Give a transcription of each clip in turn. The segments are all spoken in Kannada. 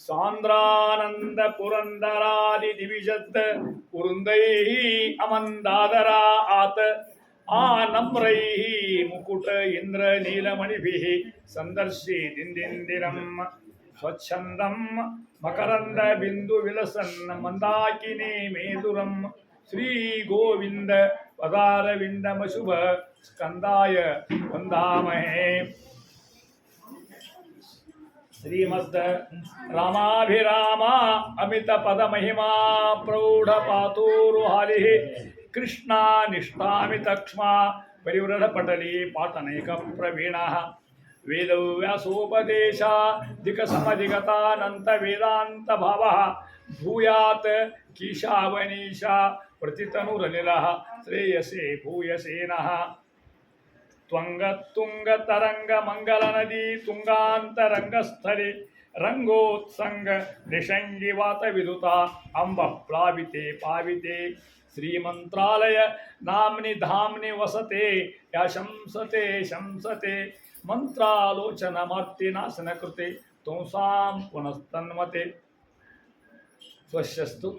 ಸಾಂದ್ರಾನಂದ ಪುರಂದರಾದಿ ದಿವಿಜತ್ ಕುರುಂದೈ ಅಮಂದಾದರ ಆತ ಆ ನಮ್ರೈ ಮುಕುಟ ಇಂದ್ರ ನೀಲಮಣಿಭಿ ಸಂದರ್ಶಿ ದಿಂದಿಂದಿರಂ ಸ್ವಚ್ಛಂದಂ ಮಕರಂದ ಬಿಂದು ವಿಲಸನ್ ಮಂದಾಕಿನಿ ಮೇದುರಂ ಶ್ರೀ ಗೋವಿಂದ ಪದಾರವಿಂದಮಶುಭ ಸ್ಕಂದಾಯ ವಂದಾಮಹೇ. ಶ್ರೀಮದ್ ರಾಮಾಭಿರಾಮ ಅಮಿತ ಪದ ಮಹಿಮಾ ಪ್ರೌಢ ಪಾತೂರುಹಾಲಿ ಕೃಷ್ಣ ನಿಷ್ಠಾಮಿತಕ್ಷ್ಮ ಪರಿವೃಢ ಪಟಲಿ ಪಾಟನೈಕ ಪ್ರವೀಣ ವೇದವ್ಯಾಸೋಪದೇಶ ದಿಕ ಸಮಧಿಗತಾನಂತ ವೇದಾಂತ ಭಾವ ಭೂಯಾತ್ ಕೀಶಾವನೀಶ ಪ್ರತಿತನುರನಿಲ ಶ್ರೇಯಸೇ ಭೂಯಸೇ ನಃ. ತ್ವಂಗತುಂಗ ತರಂಗ ಮಂಗಲ ನದಿ ತುಂಗಾಂತರಂಗಸ್ಥಳಿ ರಂಗೋತ್ಸಂಗ ನಿಷಂಗಿ ವಾತ ವಿದುತ ಅಂಬ ಪ್ಲಾವಿತೆ ಪಾವಿತೆ ಶ್ರೀಮಂತ್ರಾಲಯ ನಾಮ್ನಿ ಧಾಮ್ನಿ ವಸತೆ ಯಾ ಶಂಸತೆ ಶಂಸತೆ ಮಂತ್ರಾಲೋಚನ ಮಾರ್ತಿನಾಶನ ಕೃತೆ ತುಂಸಾಂ ಪುನಸ್ತನ್ಮತೆ. ಸ್ವಶ್ಯಸ್ತು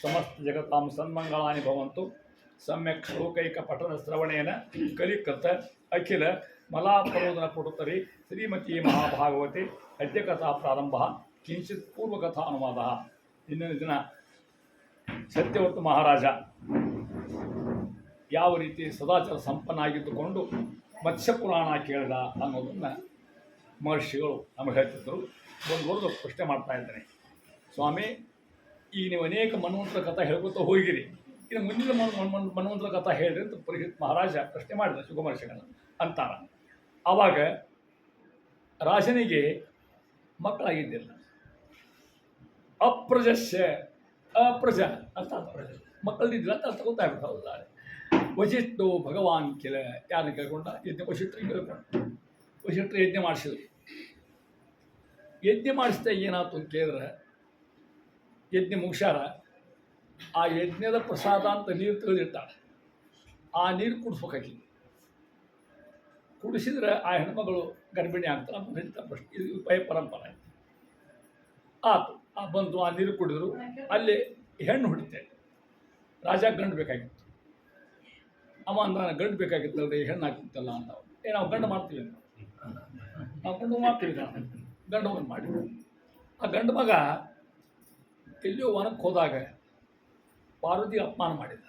ಸಮಸ್ತ ಜಗತಾಂ ಸನ್ಮಂಗಳಾನಿ ಭವಂತು. ಸಮ್ಯಕ್ ಶ್ಲೋಕೈಕ ಪಠನ ಶ್ರವಣೇನ ಕಲಿಕೃತ ಅಖಿಲ ಮಲಾಪರೋದನ ಕೊಡುತ್ತರಿ ಶ್ರೀಮತಿ ಮಹಾಭಾಗವತೆ ಅದ್ಯ ಕಥಾ ಪ್ರಾರಂಭ ಕಿಂಚಿತ್ ಪೂರ್ವಕಥಾ ಅನುವಾದ. ಇಂದಿನ ದಿನ ಸತ್ಯವರ್ತ ಮಹಾರಾಜ ಯಾವ ರೀತಿ ಸದಾಚಾರ ಸಂಪನ್ನಾಗಿದ್ದುಕೊಂಡು ಮತ್ಸ್ಯ ಪುರಾಣ ಕೇಳಿದ ಅನ್ನೋದನ್ನು ಮಹರ್ಷಿಗಳು ನಮಗೆ ಹೇಳ್ತಿದ್ದರು. ಒಂದು ಪ್ರಶ್ನೆ ಮಾಡ್ತಾ ಇದ್ದೇನೆ, ಸ್ವಾಮಿ ಈಗ ನೀವು ಅನೇಕ ಮನ್ವಂತರ ಕಥಾ ಹೇಳ್ಕೊತ ಹೋಗಿರಿ, ಇನ್ನು ಮುಂದಿನ ಮನ್ವಂತರ ಕಥಾ ಹೇಳ್ರಿ ಅಂತ ಪರೀಕ್ಷಿತ್ ಮಹಾರಾಜ ಪ್ರಶ್ನೆ ಮಾಡಿದ ಶುಗಮಹರ್ಷಿಗಳನ್ನ ಅಂತಾರ. ಆವಾಗ ರಾಜನಿಗೆ ಮಕ್ಕಳಾಗಿದ್ದಿಲ್ಲ. ಅಪ್ರಜಸ್ಯ ಅಪ್ರಜ ಅಂತ ಮಕ್ಕಳಿದ್ದಿಲ್ಲ ಅಂತ ಅರ್ಥ ಗೊತ್ತಾಗ್ಬಿಟ್ಟು ವಶಿಷ್ಠೋ ಭಗವಾನ್ ಕೆಲ ಯಾರನ್ನ ಕೇಳ್ಕೊಂಡ ಯಜ್ಞ ವಶಿಷ್ಠರಿಗೆ ಕೇಳ್ಕೊಂಡ. ವಶಿಷ್ಠರು ಯಜ್ಞ ಮಾಡಿಸಿದ್ರು. ಯಜ್ಞ ಮಾಡಿಸಿದ ಏನಾಯ್ತು ಅಂತ ಕೇಳಿದ್ರೆ ಯಜ್ಞ ಮುಗಿಸ್ಯಾರ. ಆ ಯಜ್ಞದ ಪ್ರಸಾದ ಅಂತ ನೀರು ತೆಗೆದಿರ್ತಾಳೆ. ಆ ನೀರು ಕುಡಿಸ್ಬೇಕಾಗಿ ಕುಡಿಸಿದ್ರೆ ಆ ಹೆಣ್ಮಗಳು ಗರ್ಭಿಣಿ ಆಗ್ತಾಳೆ ಅಂತ ಪ್ರಶ್ನೆ. ಇದು ಪರಂಪರೆ ಆತು. ಆ ಬಂದು ಆ ನೀರು ಕುಡಿದ್ರು. ಅಲ್ಲಿ ಹೆಣ್ಣು ಹೊಡಿತೆ. ರಾಜ ಗಂಡು ಬೇಕಾಗಿತ್ತು. ಅವ ಅಂದ್ರೆ ಗಂಡು ಬೇಕಾಗಿತ್ತಲ್ರಿ ಹೆಣ್ಣು ಆಗ್ತಿತ್ತಲ್ಲ ಅಂತ. ನಾವು ಗಂಡು ಮಾಡ್ತೀವಿ ಅಂತ ನಾವು ಗಂಡು ಮಾಡ್ತೀವಿ ಗಂಡು ಒಂದು ಮಾಡಿ. ಆ ಗಂಡು ಮಗ ಎಲ್ಲಿಯೋ ವನಕ್ಕೆ ಹೋದಾಗ ಪಾರ್ವತಿ ಅಪಮಾನ ಮಾಡಿದ.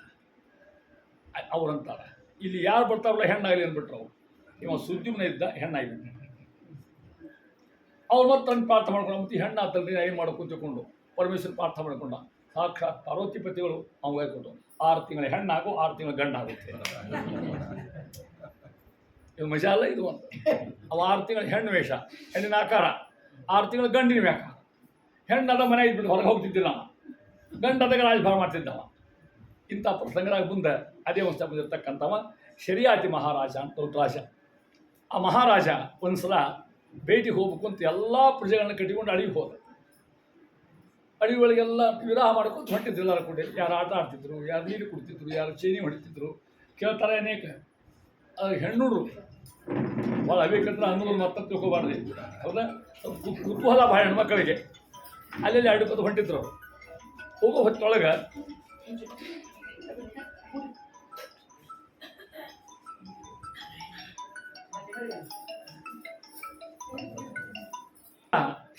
ಅವ್ರಂತಾರೆ ಇಲ್ಲಿ ಯಾರು ಬರ್ತಾರಲ್ಲ ಹೆಣ್ಣಾಗಲಿ ಅಂದ್ಬಿಟ್ರು. ಅವ್ರು ಇವ ಸುದ್ದಿಮ್ನ ಇದ್ದ ಹೆಣ್ಣಾಗಿಬಿಟ್ಟು ಅವ್ರು ಮತ್ತೆ ತಂದು ಪ್ರಾರ್ಥ ಮಾಡ್ಕೊಂಡು ಮತ್ತೆ ಹೆಣ್ಣು ಆತಲ್ರಿ ಏನು ಮಾಡೋ ಕೂತ್ಕೊಂಡು ಪರಮೇಶ್ವರ ಪ್ರಾರ್ಥ ಮಾಡ್ಕೊಂಡ. ಸಾಕ್ಷಾತ್ ಪಾರ್ವತಿ ಪತಿಗಳು ಅವ್ಗೆ ಕೊಟ್ಟು 6 ತಿಂಗಳ ಹೆಣ್ಣಾಗು 6 ತಿಂಗಳ ಗಂಡಾಗುತ್ತೆ. ಇದು ಮಜಾ ಅಲ್ಲ ಇದು ಅಂತ. ಅವ 6 ತಿಂಗಳ ಹೆಣ್ಣು ವೇಷ, ಹೆಣ್ಣಿನ ಆಕಾರ, 6 ತಿಂಗಳ ಗಂಡಿನ ವ್ಯಾಕಾರ. ಹೆಣ್ಣಾದ ಮನೆ ಇದ್ಬಿಟ್ಟು ಹೊರಗೆ ಹೋಗ್ತಿದ್ದಿಲ್ಲ. ಗಂಡಾದಾಗ ರಾಜಭಾರ ಮಾಡ್ತಿದ್ದವ. ಇಂಥ ಪ್ರಸಂಗರಾಗ ಮುಂದೆ ಅದೇ ವಂಶ ಬಂದಿರ್ತಕ್ಕಂಥವ ಶರಿಯಾತಿ ಮಹಾರಾಜ ಅಂತ ಒಂದು ರಾಜ. ಆ ಮಹಾರಾಜ ಒಂದು ಸಲ ಭೇಟಿಗೆ ಹೋಗ್ಬೇಕು ಅಂತ ಎಲ್ಲ ಪ್ರಜೆಗಳನ್ನ ಕಟ್ಟಿಕೊಂಡು ಅಡಿಗೆ ಹೋದ. ಅಡಿಗೆ ಒಳಗೆಲ್ಲ ವಿರಾಹ ಮಾಡ್ಕೊಂಡು ಹೊಂಟಿದ್ರು. ಎಲ್ಲರೂ ಕೂಡ ಯಾರು ಆಟ ಆಡ್ತಿದ್ರು, ಯಾರು ನೀರು ಕುಡ್ತಿದ್ರು, ಯಾರು ಚೇನಿ ಹೊಡಿತಿದ್ರು. ಕೇಳ್ತಾರೆ ಅನೇಕ. ಅದು ಹೆಣ್ಣುಡ್ರು ಭಾಳ ಅಬೇಕಂದ್ರೆ ಅನ್ನೋದು ಮತ್ತೊಂದು ತಿಳ್ಕೊಬಾರ್ದು. ಹೌದಾ? ಕುತೂಹಲ ಭಾಳ ಹೆಣ್ಮಕ್ಕಳಿಗೆ. ಅಲ್ಲೆಲ್ಲಿ ಅಡ್ಕೋದು ಹೊಂಟಿದ್ರು. ಹೋಗೋ ಹೊತ್ತೊಳಗೆ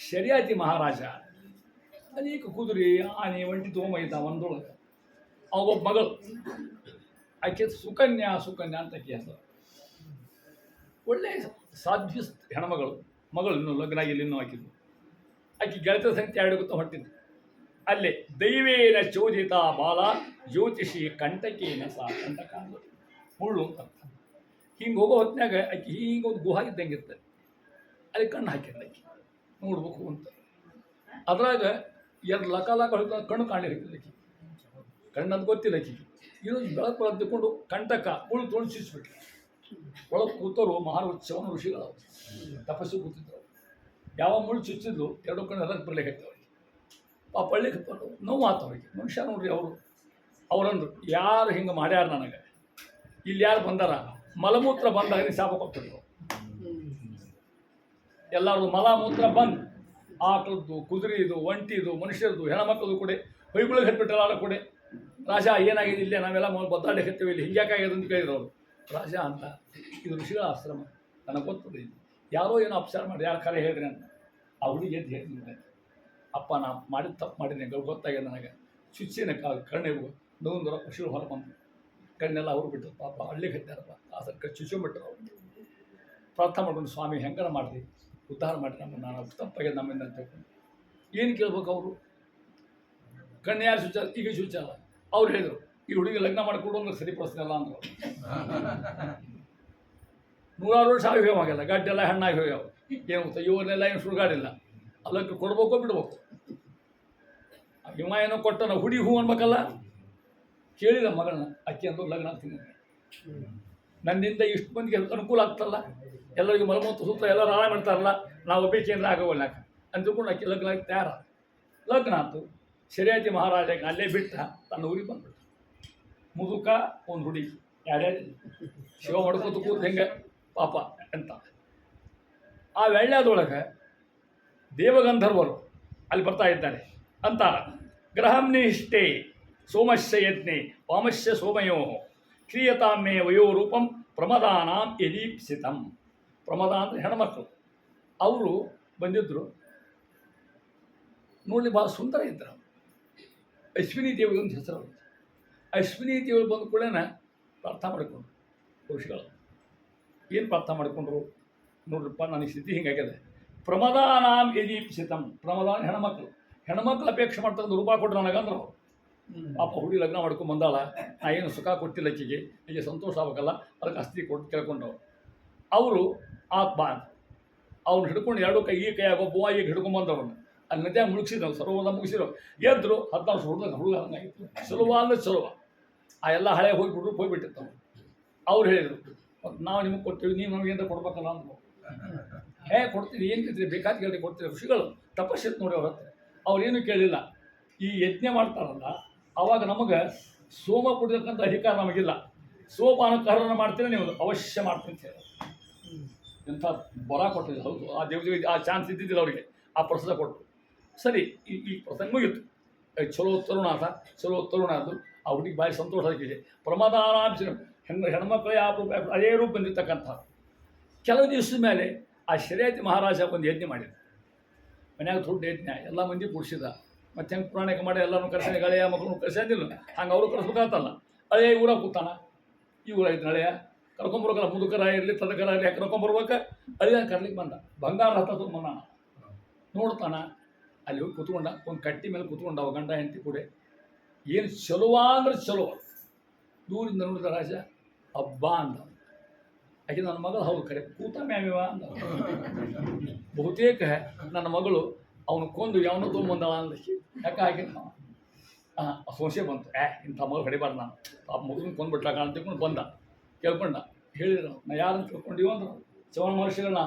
ಶರಿಯಾತಿ ಮಹಾರಾಜ ಅನೇಕ ಕುದುರೆ ಆನೆ ಒಂಟಿ ತೊಗೊಂಬೈತ ಒಂದೊಳಗೆ. ಅವಾಗೊಬ್ಬ ಮಗಳು, ಆಕೆ ಸುಕನ್ಯಾ ಅಂತ ಆಕೆ ಹೆಸರು. ಒಳ್ಳೆ ಸಾಧ್ವಿ ಹೆಣ್ಮಗಳು. ಮಗಳು ಇನ್ನೂ ಲಗ್ನ ಆಗಿ ಇನ್ನೂ ಹಾಕಿದ್ರು. ಆಕೆ ಗೆಳತಿಯ ಸಂಖ್ಯೆ ಆಡುತ್ತಾ ಹೊಂಟಿದ್ದು. ಅಲ್ಲೇ ದೈವೇನ ಚೋದಿತ ಬಾಲ ಜ್ಯೋತಿಷಿ ಕಂಟಕೇನ ಸಾ ಕಂಟಕ ಮುಳ್ಳು ಅಂತ. ಹಿಂಗೆ ಹೋಗೋ ಹೊತ್ತಿನಾಗ ಆಕೆ ಹಿಂಗೆ ಒಂದು ಗುಹಾ ಇದ್ದಂಗೆ ಇರ್ತದೆ. ಅಲ್ಲಿ ಕಣ್ಣು ಹಾಕಿದ್ದ ಆಕೆ ನೋಡ್ಬೇಕು ಅಂತ. ಅದ್ರಾಗ 2 ಲಕ ಕಣ್ಣು ಕಾಣಲಿಕ್ಕೆ ಆಕೆ ಕಣ್ಣಂತ ಗೊತ್ತಿಲ್ಲ ಆಕೆಗೆ. ಇನ್ನೊಂದು ಬೆಳಕು ಹೊತ್ತಿಕೊಂಡು ಕಂಟಕ ಮುಳ್ಳು ತೊಗೊಂಡು ಚುಚ್ಚಿಬಿಟ್ರು. ಒಳಗೆ ಕೂತರು ಮಹಾವೃಕ್ಷವನ ಋಷಿಗಳು ತಪಸ್ಸು ಕೂತಿದ್ರು. ಯಾವ ಮುಳ್ಳು ಚುಚ್ಚಿದ್ಲು 2 ಕಣ್ಣು ರದ್ದು ಬರ್ಲಿಕ್ಕೆ ಅವ್ರಿಗೆ. ಆ ಪಳ್ಳಿಗೆ ನೋವು ಆತ ಅವ್ರಿಗೆ. ಮನುಷ್ಯ ನೋಡ್ರಿ ಅವರಂದ್ರು ಯಾರು ಹಿಂಗೆ ಮಾಡ್ಯಾರ ನನಗೆ, ಇಲ್ಲಿ ಯಾರು ಬಂದಾರ, ಮಲಮೂತ್ರ ಬಂದಾಗ ಶಾಪ ಕೊಟ್ಟಿದ್ರು. ಎಲ್ಲರೂ ಮಲಮೂತ್ರ ಬಂದು ಆಕಳದ್ದು, ಕುದುರೆದು, ಒಂಟಿದು, ಮನುಷ್ಯರದು, ಹೆಣ್ಮಕ್ಳದು ಕೂಡ ಹೊಯ್ಗಳಿಗೆ ಹತ್ಬಿಟ್ಟಲ್ಲ ಕೂಡ. ರಾಜ ಏನಾಗಿದೆ ಇಲ್ಲೇ ನಾವೆಲ್ಲ ಬದ್ದಾಡಿ ಹತ್ತೀವಿ ಇಲ್ಲಿ ಹಿಂಗ್ಯಾಕಾಗಿದೆ ಅಂತ ಕೇಳಿದ್ರು ಅವರು. ರಾಜ ಅಂತ ಇದು ಋಷಿಗಳ ಆಶ್ರಮ ನನಗೆ ಗೊತ್ತದೆ. ಯಾರೋ ಏನೋ ಅಪಚಾರ ಮಾಡಿ ಯಾರು ಕರೆ ಹೇಳಿದ್ರಿ ಅಂತ ಆ ಹುಡುಗಿ ಎದ್ದು ಹೇಳ್ತಿದ್ದೆ, ಅಪ್ಪ ನಾ ಮಾಡಿದ ತಪ್ಪು ಮಾಡಿದ್ದೀನಿ ಗೊತ್ತಾಗಿದೆ ನನಗೆ. ಚುಚ್ಚಿನ ಕಣ್ಣೆ ನೋಂದರ ಋಷಿಗಳು ಹೊರ ಬಂದು ಕಣ್ಣೆಲ್ಲ ಅವ್ರು ಬಿಟ್ಟರು. ಪಾಪ ಹಳ್ಳಿಗೆ ಹತ್ತಾರಪ್ಪ ಆ ಸರ್ಕ ಚುಚ್ಚಿಬಿಟ್ರು ಅವರು. ಪ್ರಾರ್ಥನೆ ಮಾಡ್ಕೊಂಡು ಸ್ವಾಮಿ ಹೆಂಗಾರ ಮಾಡಿರಿ ಉದ್ಧಾರ ಮಾಡಿ ನಮ್ಮನ್ನು, ನಾನು ತಪ್ಪಾಗಿದೆ ನಮ್ಮಿಂದ ಅಂತ ಹೇಳ್ಕೊಂಡು ಏನು ಕೇಳ್ಬೇಕು ಅವರು. ಕಣ್ಣು ಯಾರು ಶುಚಾರ ಈಗ ಶುಚಾರ ಅವ್ರು ಹೇಳಿದರು ಈ ಹುಡುಗಿ ಲಗ್ನ ಮಾಡಿಕೊಡು ಅಂದ್ರೆ ಸರಿಪಡಿಸ್ತಿಲ್ಲ ಅಂದರು. 100 ವರ್ಷ ಆಗಿ ಹೋಗಲ್ಲ, ಗಡ್ಡೆಲ್ಲ ಹಣ್ಣಾಗಿ ಹೋಗ್ಯಾವ. ಏನು ಗೊತ್ತಾ, ಇವನ್ನೆಲ್ಲ ಏನು ಸುಡುಗಾಡಿಲ್ಲ, ಅಲ್ಲಕ್ಕೆ ಕೊಡ್ಬೇಕು ಬಿಡ್ಬೇಕು. ಇವ ಏನೋ ಕೊಟ್ಟನ ಹುಡಿ ಹೂ ಅನ್ಬೇಕಲ್ಲ. ಕೇಳಿದ ಮಗಳನ್ನ ಅಕ್ಕಿ ಅಂದು ಲಗ್ನ ಆಗ್ತೀನಿ, ನನ್ನಿಂದ ಇಷ್ಟು ಮಂದಿಗೆ ಅನುಕೂಲ ಆಗ್ತಲ್ಲ, ಎಲ್ಲರಿಗೂ ಮಲಮೂತ್ರ ಸೂತ್ರ ಎಲ್ಲರೂ ಆರಾಮ ಇರ್ತಾರಲ್ಲ, ನಾವು ಒಬ್ಬೇಕೇಂದ್ರ ಆಗೋಲ್ಲ ಅಂತ ತಿಳ್ಕೊಂಡು ಅಕ್ಕಿ ಲಗ್ನ ಆಗಿ ತಯಾರ. ಲಗ್ನ ಆಯ್ತು. ಶರಿಯಾತಿ ಮಹಾರಾಜ ಅಲ್ಲೇ ಬಿಟ್ಟ ತನ್ನ ಊರಿಗೆ ಬಂದ್ಬಿಟ್ಟು. ಮುದುಕ ಒಂದು ಹುಡುಗಿ ಯಾರ್ಯಾರು ಶಿವ ಮಾಡ್ಕೋತ ಕೂತು ಹೆಂಗೆ ಪಾಪ ಅಂತ. ಆ ವೆಳ್ಳ್ಯಾದೊಳಗೆ ದೇವಗಂಧರ್ವರು ಅಲ್ಲಿ ಬರ್ತಾ ಇದ್ದಾರೆ ಅಂತಾರ. ಗ್ರಹಂನಿಷ್ಠೆ ಸೋಮಸ್ಯ ಯಜ್ಞೆ ವಾಮಸ್ಯ ಸೋಮಯೋ ಕ್ರಿಯತಾಮೇ ವಯೋರೂಪಂ ಪ್ರಮದಾನಾಂ ಯದೀಪ್ಸಿತಂ. ಪ್ರಮದ ಅಂದರೆ ಹೆಣ್ಮಕ್ಳು. ಅವರು ಬಂದಿದ್ದರು, ನೋಡಲಿ ಭಾಳ ಸುಂದರ ಇದ್ದರು. ಅಶ್ವಿನಿ ದೇವಿ ಒಂದು ಹೆಸರು. ಅಶ್ವಿನಿ ದೇವರು ಬಂದ ಕೂಡಲೇ ಪ್ರಾರ್ಥನೆ ಮಾಡಿಕೊಂಡ್ರು ಋಷಿಗಳು. ಏನು ಪ್ರಾರ್ಥನೆ ಮಾಡಿಕೊಂಡ್ರು ನೋಡ್ರಪ್ಪ, ನನಗೆ ಸ್ಥಿತಿ ಹಿಂಗಾಗಿದೆ. ಪ್ರಮದಾನಾಂ ಯದೀಪ್ಸಿತಂ. ಪ್ರಮದಾನ ಹೆಣ್ಮಕ್ಳು ಅಪೇಕ್ಷೆ ಮಾಡ್ತಕ್ಕಂಥ ರೂಪ ಕೊಟ್ಟರು ನನಗಂದ್ರು. ಪಾಪ ಹುಡಿ ಲಗ್ನ ಮಾಡ್ಕೊಂಡು ಬಂದಾಳ, ನಾ ಏನು ಸುಖ ಕೊಟ್ಟಿಲ್ಲ ಆಕೆಗೆ, ಈಗ ಸಂತೋಷ ಆಗ್ಬೇಕಲ್ಲ, ಅದಕ್ಕೆ ಅಸ್ತಿ ಕೊಟ್ಟು ಕೇಳ್ಕೊಂಡವ್ರು. ಅವರು ಆತ್ಮ ಅವ್ನು ಹಿಡ್ಕೊಂಡು ಎರಡು ಕೈ ಈ ಕೈಯಾಗೋ ಬೋವಾಗಿ ಹಿಡ್ಕೊಂಡ್ಬಂದವ್ರನ್ನ ಅಲ್ಲಿ ನದಿಯಾಗ ಮುಳುಗಿಸಿದ್ರು. ಸರ್ವದ ಮುಗಿಸಿದ್ರು. ಎದ್ರು 14 ವರ್ಷ ಹುಡುಗ ಹಂಗಾಗಿತ್ತು. ಸುಲಭ ಅಂದರೆ ಸುಲಭ. ಆ ಎಲ್ಲ ಹಳೆ ಹೋಗಿಬಿಟ್ಟಿತ್ತು. ಅವ್ರು ಹೇಳಿದರು, ನಾವು ನಿಮಗೆ ಕೊಡ್ತೀವಿ, ನೀವು ನಮಗೆ ಅಂತ ಕೊಡ್ಬೇಕಲ್ಲ ಅಂದರು. ಕೊಡ್ತೀವಿ, ಏನು ಕೇಳ್ತೀರಿ, ಬೇಕಾದ ಕೇಳಿ ಕೊಡ್ತೀವಿ. ಋಷಿಗಳು ತಪಸ್ಸಿತ್ತು ನೋಡಿ ಅವ್ರ ಹತ್ರ. ಅವ್ರೇನು ಕೇಳಿಲ್ಲ. ಈ ಯಜ್ಞ ಮಾಡ್ತಾರಲ್ಲ ಆವಾಗ ನಮಗೆ ಸೋಮ ಕೊಡ್ತಕ್ಕಂಥ ಅಧಿಕಾರ ನಮಗಿಲ್ಲ. ಸೋಪಾನಕಾರನ ಮಾಡ್ತೀರಾ ನೀವು, ಅವಶ್ಯ ಮಾಡ್ತೀನಿ ಅಂತ ಹೇಳಿ ಎಂಥ ಬರ ಕೊಟ್ಟಿಲ್ಲ. ಹೌದು, ಆ ದೇವತೆಗೆ ಆ ಚಾನ್ಸ್ ಇದ್ದಿದ್ದಿಲ್ಲ ಅವರಿಗೆ, ಆ ಪ್ರಸಾದ ಕೊಟ್ಟರು. ಸರಿ, ಈ ಪ್ರಸಂಗ ಮುಗಿತು. ಚಲೋ ತರುಣ ಅದು. ಆ ಹುಡುಗಿ ಬಾಯಿ ಸಂತೋಷ ಆಗಿದೆ. ಪ್ರಮಾದಾನಾಂಶ ಹೆಣ್ಮಕ್ಳು ಯಾವ ರೂಪ ಅದೇ ರೂಪ ಬಂದಿರ್ತಕ್ಕಂಥ. ಕೆಲವು ದಿವಸದ ಮೇಲೆ ಆ ಶರಿಯಾತಿ ಮಹಾರಾಜ ಒಂದು ಯಜ್ಞ ಮಾಡಿದ. ಮನ್ಯಾಗ ದೊಡ್ಡ ಯಜ್ಞ, ಎಲ್ಲ ಮಂದಿ ಕೂಡಿಸಿದ. ಮತ್ತೆ ಹೆಂಗೆ ಪುರಾಣಿಕ ಮಾಡಿ ಎಲ್ಲರೂ ಕರ್ಸನೆ, ಗೆಳೆಯ ಮಕ್ಕಳು ಕರ್ಸಂದಿಲ್ಲ, ಹಂಗೆ ಅವರು ಕರ್ಸ್ಬೇಕಾಗ್ತಲ್ಲ. ಹಳೆಯ ಊರಾಗ ಕೂತಾನ, ಈ ಊರಾಯ್ತು ಹಳೆಯ ಕರ್ಕೊಂಬರ್ಬೇಕಲ್ಲ, ಮುದುಕರ ಇರಲಿ ತದಕರ ಇರಲಿ ಕರ್ಕೊಂಬರ್ಬೇಕು. ಅಳಿಯ ಕರ್ಲಿಕ್ಕೆ ಬಂದ, ಬಂಗಾರ ಹತ್ತ ಬಂದ. ನೋಡ್ತಾನ, ಅಲ್ಲಿ ಹೋಗಿ ಕೂತ್ಕೊಂಡ, ಒಂದು ಕಟ್ಟಿ ಮೇಲೆ ಕೂತ್ಕೊಂಡ ಅವ ಗಂಡ ಹೆಂಡತಿ ಕೂಡ. ಏನು ಚಲುವ ಅಂದ್ರೆ ಚಲೋ. ದೂರಿಂದ ನೋಡಿದ ರಾಜ ಹಬ್ಬ ಅಂದ. ಆಕೆ ನನ್ನ ಮಗಳು, ಹೌದು ಕರೆ ಕೂತ ಮ್ಯಾಮಿವ ಅಂದ. ಬಹುತೇಕ ನನ್ನ ಮಗಳು ಅವನು ಕೊಂದು ಯಾವನೋ ತೊಗೊಂಬಂದಳ ಅಂದ. ಯಾಕೆ ಹಾಕಿದ ಸಂಶಯ ಬಂತು, ಇಂಥ ಮಗಳು ಹೊಡಿಬಾರ್ದು ನಾನು, ಆ ಮಗನ ಕೊಂದ್ಬಿಟ್ಟಾಗ ಅಂತ ತಿಳ್ಕೊಂಡು ಬಂದ. ಕೇಳ್ಕೊಂಡ, ಹೇಳಿದ್ರು ನಾ ಯಾರನ್ನು ತಿಳ್ಕೊಂಡಿವ ಅಂದರು. ಚವನ ಮಹರ್ಷಿಗಳನ್ನ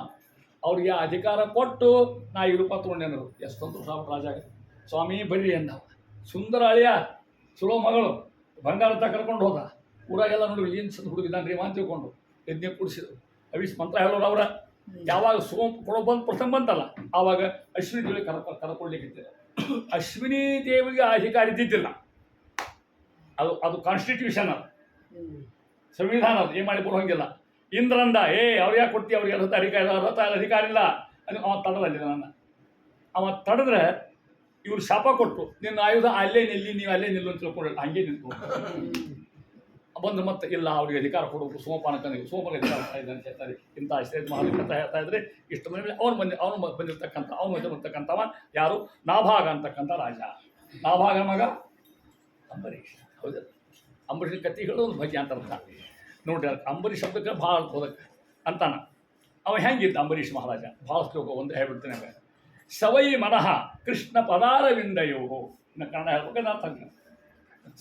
ಅವ್ರಿಗೆ ಆ ಅಧಿಕಾರ ಕೊಟ್ಟು ನಾ ಈ ರೂಪ ತೊಗೊಂಡೇನರು. ಎಷ್ಟು ಸಂತೋಷ ಆಗ್ಬಿಟ್ಟು ರಾಜಾಗ. ಸ್ವಾಮಿ ಬರ್ರಿ ಅಂದ. ಸುಂದರ ಅಳಿಯ, ಚಲೋ ಮಗಳು, ಬಂಗಾರ ತ ಕರ್ಕೊಂಡು ಹೋದ. ಊರಾಗೆಲ್ಲ ನೋಡಿ ಏನು ಚಂದ ಹುಡುಗಿದ್ದಾನ್ರಿ ಅಂತ ತಿಳ್ಕೊಂಡು ಯಜ್ಞ ಕೂಡಿಸಿದ್ರು. ಅವಿಸ್ ಮಂತ್ರ ಹೇಳೋರು ಅವರ. ಯಾವಾಗ ಸೋಮ್ ಕೊಡೋ ಬಂದು ಪ್ರಸಂಗ ಬಂತಲ್ಲ, ಆವಾಗ ಅಶ್ವಿನಿ ದೇವಿ ಕರ್ಕೊಳ್ಲಿಕ್ಕೆ. ಅಶ್ವಿನಿ ದೇವಿಗೆ ಅಧಿಕಾರ ಇದ್ದಿದ್ದಿಲ್ಲ. ಅದು ಕಾನ್ಸ್ಟಿಟ್ಯೂಷನ್, ಅದು ಸಂವಿಧಾನ, ಅದು ಏನು ಮಾಡಿ ಬರೋಂಗಿಲ್ಲ. ಇಂದ್ರಂದ ಅವ್ರು ಯಾಕೆ ಕೊಡ್ತೀವಿ, ಅವ್ರಿಗೆ ಅಧಿಕಾರ ಇಲ್ಲ ಅದು. ಅವ ತಡದಲ್ಲಿ ನನ್ನ ಅವ ತಡೆದ್ರೆ ಇವ್ರು ಶಾಪ ಕೊಟ್ಟು, ನಿನ್ನ ಆಯುಧ ಅಲ್ಲೇ ನಿಲ್ಲಿ, ನೀವು ಅಲ್ಲೇ ನಿಲ್ಲು ಅಂತ ತಿಳ್ಕೊಂಡು ಹಂಗೆ ನಿಂತು ಬಂದು ಮತ್ತೆ ಇಲ್ಲ ಅವ್ರಿಗೆ ಅಧಿಕಾರ ಕೊಡೋದು ಸೋಮಪಾನಕನಿಗೆ ಸೋಮನ ಅಧಿಕಾರ ಇದೆ ಅಂತ ಹೇಳ್ತಾರೆ. ಇಂಥ ಶ್ರೇಷ್ಠ ಮಹಾಲಿಂಗ ಅಂತ ಹೇಳ್ತಾ ಇದ್ರೆ ಇಷ್ಟು ಮನೆ ಅವನು ಬಂದಿರ್ತಕ್ಕಂಥ ಬಂದಿರ್ತಕ್ಕಂಥವ ಯಾರು, ನಾಭಾಗ ಅಂತಕ್ಕಂಥ ರಾಜ. ನಾಭಾಗ ಮಗ ಅಂಬರೀಷ್. ಹೌದಲ್ಲ, ಅಂಬರೀಷ್ ಕತ್ತಿ ಹೇಳೋದು ಒಂದು ಬಗ್ಗೆ ಅಂತ ಅರ್ಥ ನೋಡ್ರಿ. ಅಂಬರೀಷ್ ಶಬ್ದಕ್ಕೆ ಭಾಳ ಹೋದಕ್ಕೆ ಅಂತಾನ. ಅವ ಹೆಂಗಿದ್ದ ಅಂಬರೀಷ್ ಮಹಾರಾಜ, ಭಾಳ ಶ್ಲೋಕ ಒಂದು ಹೇಳ್ಬಿಡ್ತೀನಿ. ಸವೈ ಮನಃ ಕೃಷ್ಣ ಪದಾರವಿಂದಯೋ. ಇನ್ನು ಕನ್ನಡ ಹೇಳ್ಬೇಕಂದ್ರೆ ಅರ್ಥ ಆಗ್ತದೆ.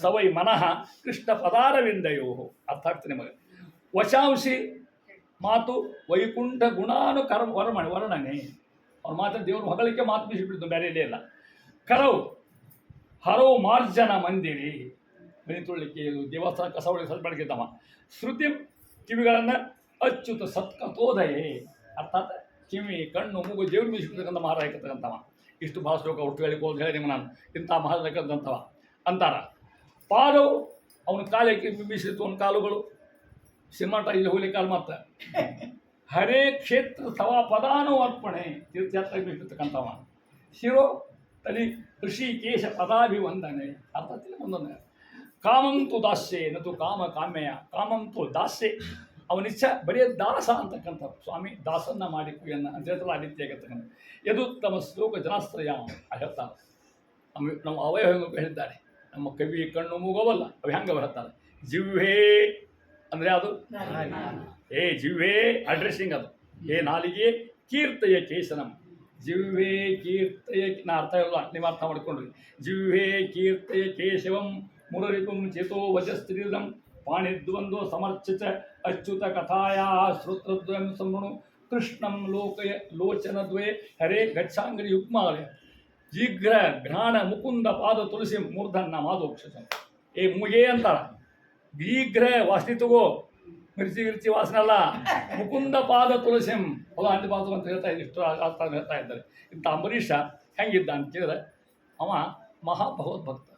ಸವೈ ಮನಃ ಕೃಷ್ಣ ಪದಾರವಿಂದಯೋ ಅರ್ಥ ಆಗ್ತದೆ ನಿಮಗೆ. ವಶಾಂಸಿ ಮಾತು ವೈಕುಂಠ ಗುಣಾನುಕರ ವರ್ಣನೆ. ಅವ್ರ ಮಾತ್ರ ದೇವರು ಹೊಗಳಿಕೆ ಮಾತು ಬೀಸಿಬಿಡ್ತು, ಬೇರೆ ಇಲ್ಲೇ ಇಲ್ಲ. ಕರವು ಹರೋ ಮಾರ್ಜನ ಮಂದಿರಿ, ಮನೆ ತೊಳಿಕೆ, ದೇವಸ್ಥಾನ ಕಸ ಹೊಳಿಗೆ ಸ್ವಲ್ಪ ಬೆಳಗಿದ್ದವ. ಶ್ರುತಿ ಕಿವಿಗಳನ್ನು ಅಚ್ಯುತ ಸತ್ಕತೋದಯೇ, ಅರ್ಥಾತ್ ಕಿವಿ ಕಣ್ಣು ಮೂಗು ದೇವ್ರು ಬೀಸಿಬಿಡ್ತಕ್ಕಂಥ ಮಹಾರಾಜ ಇರ್ತಕ್ಕಂಥವ. ಇಷ್ಟು ಭಾಳ ಶ್ಲೋಕ ಒಟ್ಟು ಹೇಳಿಕೊಂಡು ಹೇಳಿ ನಿಮ್ಮ ನಾನು ಇಂಥ ಮಹಾಲಕ್ಕಂತವ ಅಂತಾರ. ಪಾದವು ಅವನ ಕಾಲಕ್ಕೆ ಬಿಂಬಿಸಿತ್ತು, ಅವನ ಕಾಲುಗಳು ಸಿನಿಮಾಟ ಇಲ್ಲಿ ಹೋಗ್ಲಿಕ್ಕೆ ಕಾಲು ಮಾತ್ರ ಹರೇ ಕ್ಷೇತ್ರ ತವ ಪದಾನು ಅರ್ಪಣೆ ತೀರ್ಥಯಾತ್ರೆಗೆ ಬಿಟ್ಟಿರ್ತಕ್ಕಂಥವ. ಶಿರೋ ತಲಿ ಋಷಿಕೇಶ ಪದಾಭಿವಂದನೆ ಅರ್ಥ ಒಂದೊಂದು. ಕಾಮಂತು ದಾಸ್ಯೆ ನತು ಕಾಮ ಕಾಮ್ಯ ಕಾಮಂತು ದಾಸ್ಯೆ ಅವನಿಚ್ಛ ಬರೀ ದಾಸ ಅಂತಕ್ಕಂಥ ಸ್ವಾಮಿ ದಾಸನ್ನ ಮಾಡಿ ಕುಯ್ಯನ್ನ ಅಂತ ಹೇಳ್ತಾರಲ್ಲ ಆ ರೀತಿ ಆಗಿರ್ತಕ್ಕಂಥ ಯದುತ್ತಮ ಶ್ಲೋಕ ಜನಾಶ್ರಯ ಹೇಳ್ತಾರೆ. ನಮ್ಮ ಅವಯವ ಹೇಳಿದ್ದಾರೆ. ನಮ್ಮ ಕವಿ ಕಣ್ಣು ಮೂಗೋವಲ್ಲ ಅವು ಹೆಂಗೆ ಹೇಳ್ತಾರೆ. ಜಿವ್ಹೇ ಅಂದರೆ ಅದು ಏ ಜಿವ್ಹೇ ಅಡ್ರೆಸ್ಸಿಂಗ್ ಅದು. ಏ ನಾಲಿಗೆ ಕೀರ್ತಯ ಕೇಶನಂ ಜಿವ್ಹೇ ಕೀರ್ತಯ ನಾ ಅರ್ಥ ಇಲ್ಲ ನೀವು ಅರ್ಥ ಮಾಡ್ಕೊಂಡ್ರಿ. ಜಿವ್ಹೇ ಕೀರ್ತಯ ಕೇಶವಂ ಮುರರಿಪುಂ ಚೇತೋ ವಜಸ್ತ್ರೀದಂ ಪಾಣಿದ್ವಂದ್ವ ಸಮರ್ಚಿತ ಅಚ್ಯುತ ಕಥಾಯಾ ಶ್ರೋತ್ರದ್ವಯಂ ಸಂವೃಣು ಕೃಷ್ಣಂ ಲೋಕಯ ಲೋಚನದ್ವೇ ಹರೇ ಗಚ್ಚಾಂಗ್ರಿ ಯುಗ್ಮಾಲಯ ಜೀಘ್ರ ಘ್ರಾಣ ಮುಕುಂದ ಪಾದ ತುಳಸಿ ಮೂರ್ಧನ್ನ ಮಾದೋಕ್ಷಸ. ಏ ಮುಗೇ ಅಂತಾಳ. ಶೀಘ್ರ ವಾಸನೆ ತಗೋ, ಮಿರ್ಚಿ ಗಿರ್ಚಿ ವಾಸನೆ ಅಲ್ಲ. ಮುಕುಂದ ಪಾದ ತುಳಸಿಂ ಅವ ಅಂತಿಪಾದ ಅಂತ ಹೇಳ್ತಾ ಇದ್ದ ಇಷ್ಟು ಆಗ್ತಾ ಹೇಳ್ತಾ ಇದ್ದಾರೆ. ಇಂಥ ಅಂಬರೀಷ ಹೆಂಗಿದ್ದ ಅಂತ ಕೇಳಿದ್ರೆ ಅವ ಮಹಾಭಗವದ್ಭಕ್ತ,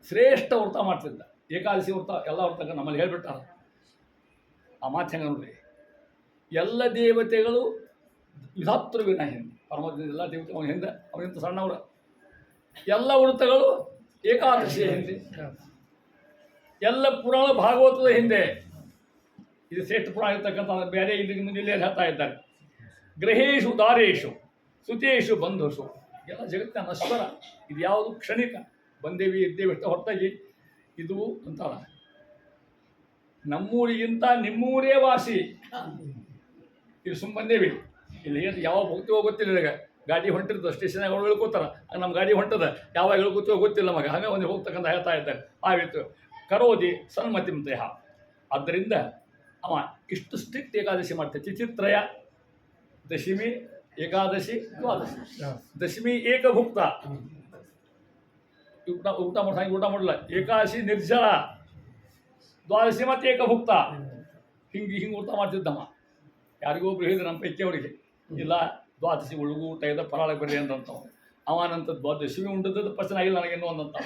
ಶ್ರೇಷ್ಠ ವ್ರತ ಮಾಡ್ತಿದ್ದ. ಏಕಾದಶಿ ವ್ರತ ಎಲ್ಲ ವ್ರತಕ್ಕೆ ನಮ್ಮಲ್ಲಿ ಹೇಳ್ಬಿಟ್ಟಾರ. ಆ ಮಾತು ಹೆಂಗೆ ನೋಡ್ರಿ, ಎಲ್ಲ ದೇವತೆಗಳು ವಿಧಾತೃವಿನ ಹಿಂದೆ ಪರಮದ ಎಲ್ಲ ದೇವತೆ ಅವನ ಹಿಂದೆ, ಅವನಿಂತ ಸಣ್ಣವರು. ಎಲ್ಲ ವ್ರತಗಳು ಏಕಾದಶಿಯ ಹಿಂದೆ, ಎಲ್ಲ ಪುರಾಣ ಭಾಗವತದ ಹಿಂದೆ. ಇದು ಶ್ರೇಷ್ಠ ಪುರಾಣ ಇರ್ತಕ್ಕಂಥ ಬೇರೆ ಇಲ್ಲಿ ಮುಂದೆ ಇಲ್ಲಿ ಹೇಳ್ತಾ ಇದ್ದಾರೆ. ಗ್ರಹೇಶು ದಾರೇಶು ಸುತೇಶು ಬಂಧುಷು ಎಲ್ಲ ಜಗತ್ತಿನ ನಶ್ವರ. ಇದು ಯಾವುದು ಕ್ಷಣಿಕ. ಬಂದೇವಿ ಇದ್ದೇವೆ ಹೊರತಾಗಿ ಇದು ಅಂತಾರ. ನಮ್ಮೂರಿಗಿಂತ ನಿಮ್ಮೂರೇ ವಾಸಿ. ಇಲ್ಲಿ ಸುಮ್ಮ ಬಂದೇವಿ. ಇಲ್ಲಿ ಏನು ಯಾವಾಗ ಹೋಗ್ತೀವೋ ಗೊತ್ತಿಲ್ಲ. ಈಗ ಗಾಡಿ ಹೊಂಟಿರ್ತದೆ, ಸ್ಟೇಷನಾಗ ಅವ್ರು ಹೇಳ್ಕೋತಾರ ನಮ್ಮ ಗಾಡಿ ಹೊಂಟದ, ಯಾವಾಗ ಹೇಳ್ಕೋತೀವೋ ಗೊತ್ತಿಲ್ಲ ನಮಗೆ. ಹಾಗೆ ಒಂದು ಹೋಗ್ತಕ್ಕಂಥ ಹೇಳ್ತಾ ಇದ್ದಾರೆ. ಆ ರೀತಿ ಕರೋದಿ ಸನ್ಮತಿಂ ದೇಹ. ಆದ್ದರಿಂದ ಅವ ಇಷ್ಟು ಸ್ಟ್ರಿಕ್ಟ್ ಏಕಾದಶಿ ಮಾಡ್ತಾರೆ. ಚಿಚಿತ್ರಯ ದಶಮಿ ಏಕಾದಶಿ ದ್ವಾದಶಿ. ದಶಮಿ ಏಕಭುಕ್ತ, ಊಟ ಮಾಡ್ದಂಗೆ ಊಟ ಮಾಡಲ್ಲ. ಏಕಾದಶಿ ನಿರ್ಜಲ, ದ್ವಾದಶಿ ಮತ್ತು ಏಕಭುಕ್ತ. ಹಿಂಗೆ ಊಟ ಮಾಡ್ತಿದ್ದಮ್ಮ. ಯಾರಿಗೊಬ್ರು ಹೇಳಿದ್ರು ನಮ್ಮ ಪೈಕಿ ಅವರಿಗೆ, ಇಲ್ಲ ದ್ವಾದಶಿ ಒಳಗೂ ಊಟ ಇದೆ ಫರಾಳ ಬರ್ರಿ ಅಂತಂತವ. ಅವನಂತ ದ್ವಾದಶಿ ಉಂಟದ್ದು ಪಚನ ಆಗಿಲ್ಲ ನನಗೇನು ಅಂದಂತವ.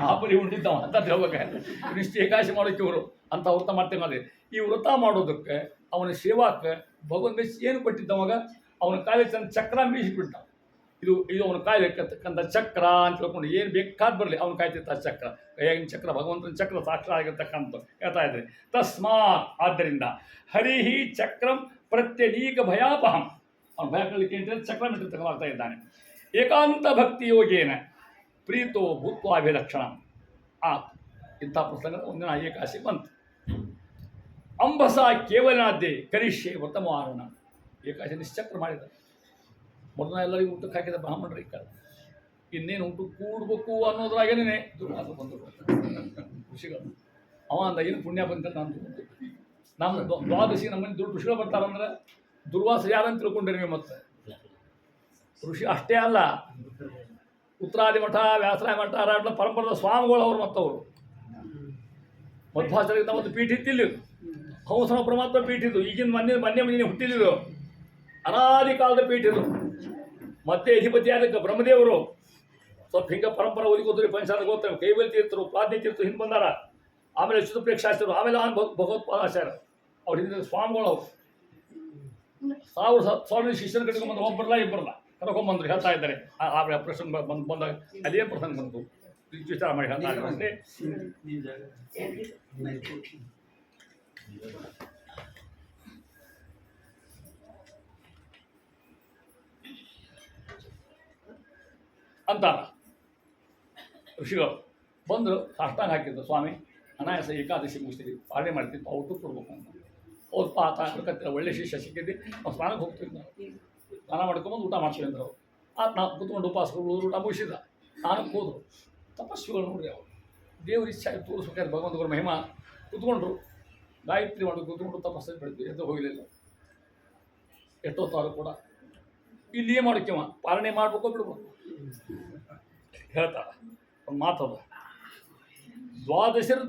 ಆ ಪರಿ ಉಂಟಿದ್ದವ ಅಂತ ಹೇಳ್ಬೇಕಾದ್ರೆ ಇಷ್ಟು ಏಕಾದಶಿ ಮಾಡೋಕ್ಕೆ ಇವರು ಅಂತ ವ್ರತ ಮಾಡ್ತೇವೆ. ಮಾಡಿ ಈ ವ್ರತ ಮಾಡೋದಕ್ಕೆ ಅವನ ಸೇವಾಕ್ಕೆ ಭಗವಂತ ಏನು ಕೊಟ್ಟಿದ್ದವಾಗ ಅವನ ಕಾಯಿಲೆ ಚಂದ ಚಕ್ರ ಮೀಸಿಬಿಟ್ಟ. ಇದು ಅವನ ಕಾಯ್ಲಿಕ್ಕಂಥ ಚಕ್ರ ಅಂತ ಹೇಳ್ಕೊಂಡು ಏನು ಬೇಕಾದ್ ಬರಲಿ ಅವನು ಕಾಯ್ತಿರ್ತ ಚಕ್ರ. ಕೈಯಾಗಿನ ಚಕ್ರ ಭಗವಂತನ ಚಕ್ರ ಸಾಕ್ಷರ ಆಗಿರ್ತಕ್ಕಂಥ ಹೇಳ್ತಾ ಇದ್ದಾರೆ. ತಸ್ಮಾತ್ ಆದ್ದರಿಂದ ಹರಿಹಿ ಚಕ್ರಂ ಪ್ರತ್ಯನೀಕ ಭಯಾಪಹಂ. ಅವನು ಭಯ ಕಳಲಿಕ್ಕೆ ಅಂತ ಚಕ್ರ ಮಿಟ್ಟಿರ್ತಕ್ಕಂಥ ಇದ್ದಾನೆ. ಏಕಾಂತ ಭಕ್ತಿ ಯೋಗೇನ ಪ್ರೀತೋ ಭೂತ್ವಾಭಿಲಕ್ಷಣ. ಇಂಥ ಪ್ರಸಂಗ ಒಂದಿನ ಏಕಾಶಿ ಬಂತು. ಅಂಬಸ ಕೇವಲನಾದ್ದೆ ಕರಿಷ್ಯೆ ವರ್ತಮಾನ. ಏಕಾಶಿ ನಿಶ್ಚಕ್ರ ಮಾಡಿದ. ಮೊದಲ ಎಲ್ಲರಿಗೂ ಊಟಕ್ಕೆ ಹಾಕಿದ ಬ್ರಾಹ್ಮಣರು ಈ ಕಾಲ. ಇನ್ನೇನು ಊಟ ಕೂಡ್ಬೇಕು ಅನ್ನೋದ್ರಾಗೇನೆ ದುರ್ವಾಸ ಬಂದರು ಋಷಿಗಳು. ಅವ ಅಂದ ಏನು ಪುಣ್ಯ ಬಂತ ನಾನು ನಮ್ಮ ದ್ವಾದಶಿ ನಮ್ಮನೆ ಋಷಿಗಳು ಬರ್ತಾರಂದ್ರೆ ದುರ್ವಾಸ ಯಾರಂತ ತಿಳ್ಕೊಂಡಿರಿ. ಮತ್ತೆ ಋಷಿ ಅಷ್ಟೇ ಅಲ್ಲ, ಉತ್ತರಾದಿ ಮಠ ವ್ಯಾಸರಾಯ ಮಠ ರಾಟ ಪರಂಪರದ ಸ್ವಾಮಿಗಳು ಅವರು. ಮತ್ತವರು ಮಧ್ವಾಚಾರ್ಯದಿಂದ ಒಂದು ಪೀಠ ಇತ್ತಿಲ್ಲ. ಹಂಸನ ಪರಮಾತ್ಮ ಪೀಠ ಇದು. ಈಗಿನ ಮೊನ್ನೆ ಹುಟ್ಟಿದ್ದು ಅನಾದಿ ಕಾಲದ ಪೀಠ ಇದು. ಮತ್ತೆ ಅಧಿಪತಿ ಆದಕ್ಕೆ ಬ್ರಹ್ಮದೇವರು ಸ್ವಲ್ಪ ಹಿಂಗೆ ಪರಂಪರೆ ಓದಿಕೋದ್ರಿ. ಪಂಚಾರ ಗೋತ್ರ ಕೈವಲ್ ತೀರ್ಥರು, ಪ್ರಾಜ್ಞ ತೀರ್ಥರು ಹಿಂದೆ ಬಂದಾರ. ಆಮೇಲೆ ಅಚ್ಯುತಪ್ರೇಕ್ಷಾಚಾರ್ಯರು, ಆಮೇಲೆ ಭಗವತ್ಪಾದಾಚಾರ್ಯ ಅವ್ರ ಹಿಂದೆ ಸ್ವಾಮಿಗಳು. ಅವರು ಸಾವಿರ ಶಿಷ್ಯನ ಕಟ್ಕೊಂಡ್ಬಂದು ಒಬ್ಬರಲ್ಲ ಇಬ್ಬರಲ್ಲ ಕರ್ಕೊಂಡ್ಬಂದ್ರು ಹೇಳ್ತಾ ಇದ್ದಾರೆ. ಆ ಪ್ರಸಂಗ ಬಂದಾಗ ಅದೇ ಪ್ರಸಂಗ ಬಂತು ವಿಚಾರ ಮಾಡಿ ಹೇಳ್ತಾ ಇದ್ದಾರೆ. ಅಂತಾರ ಋಷಿಗಳು ಬಂದರು. ಸಾಷ್ಟಾಂಗ ಹಾಕಿದ್ರು. ಸ್ವಾಮಿ ಅನಾಯಾಸ ಏಕಾದಶಿ ಮುಗಿಸ್ತೀವಿ, ಪಾಲನೆ ಮಾಡ್ತೀವಿ, ಔಟು ಕೊಡ್ಬೇಕು ಅಂತ. ಅವ್ರು ಪಾತ ಕತ್ತಿರ ಒಳ್ಳೆ ಶಿಷ್ಯ ಸಿಕ್ಕಿದ್ದೆ. ನಾವು ಸ್ನಾನಕ್ಕೆ ಹೋಗ್ತೀವಿ, ನಾವು ಸ್ನಾನ ಮಾಡ್ಕೊಂಬಂದು ಊಟ ಮಾಡ್ತೀವಿ ಅಂದ್ರೆ ಅವ್ರು. ನಾವು ಕೂತ್ಕೊಂಡು ಉಪವಾಸಗಳು ಊಟ ಮುಗಿಸಿದ. ಸ್ನಾನಕ್ಕೆ ಹೋದರು. ತಪಸ್ವಿಗಳು ನೋಡ್ರಿ, ಅವರು ದೇವ್ರ ಇಚ್ಛೆ ತೋರಿಸ್ಬೇಕಾದ್ರೆ ಭಗವಂತವ್ರ ಮಹಿಮಾ ಕೂತ್ಕೊಂಡ್ರು. ಗಾಯತ್ರಿ ಮಾಡೋದು ಕೂತ್ಕೊಂಡು ತಪಸ್ಸಲ್ಲಿ ಬೆಳೆದ್ವಿ. ಎದ್ದು ಹೋಗಲಿಲ್ಲ ಎಷ್ಟೊತ್ತಾರು ಕೂಡ. ಇಲ್ಲಿಯೇ ಮಾಡೋಕ್ಕೆವ ಪಾಲನೆ ಮಾಡ್ಬೇಕು ಬಿಡ್ಬೇಕು ಹೇಳ್ತಾರ. ಒಂದು ಮಾತದ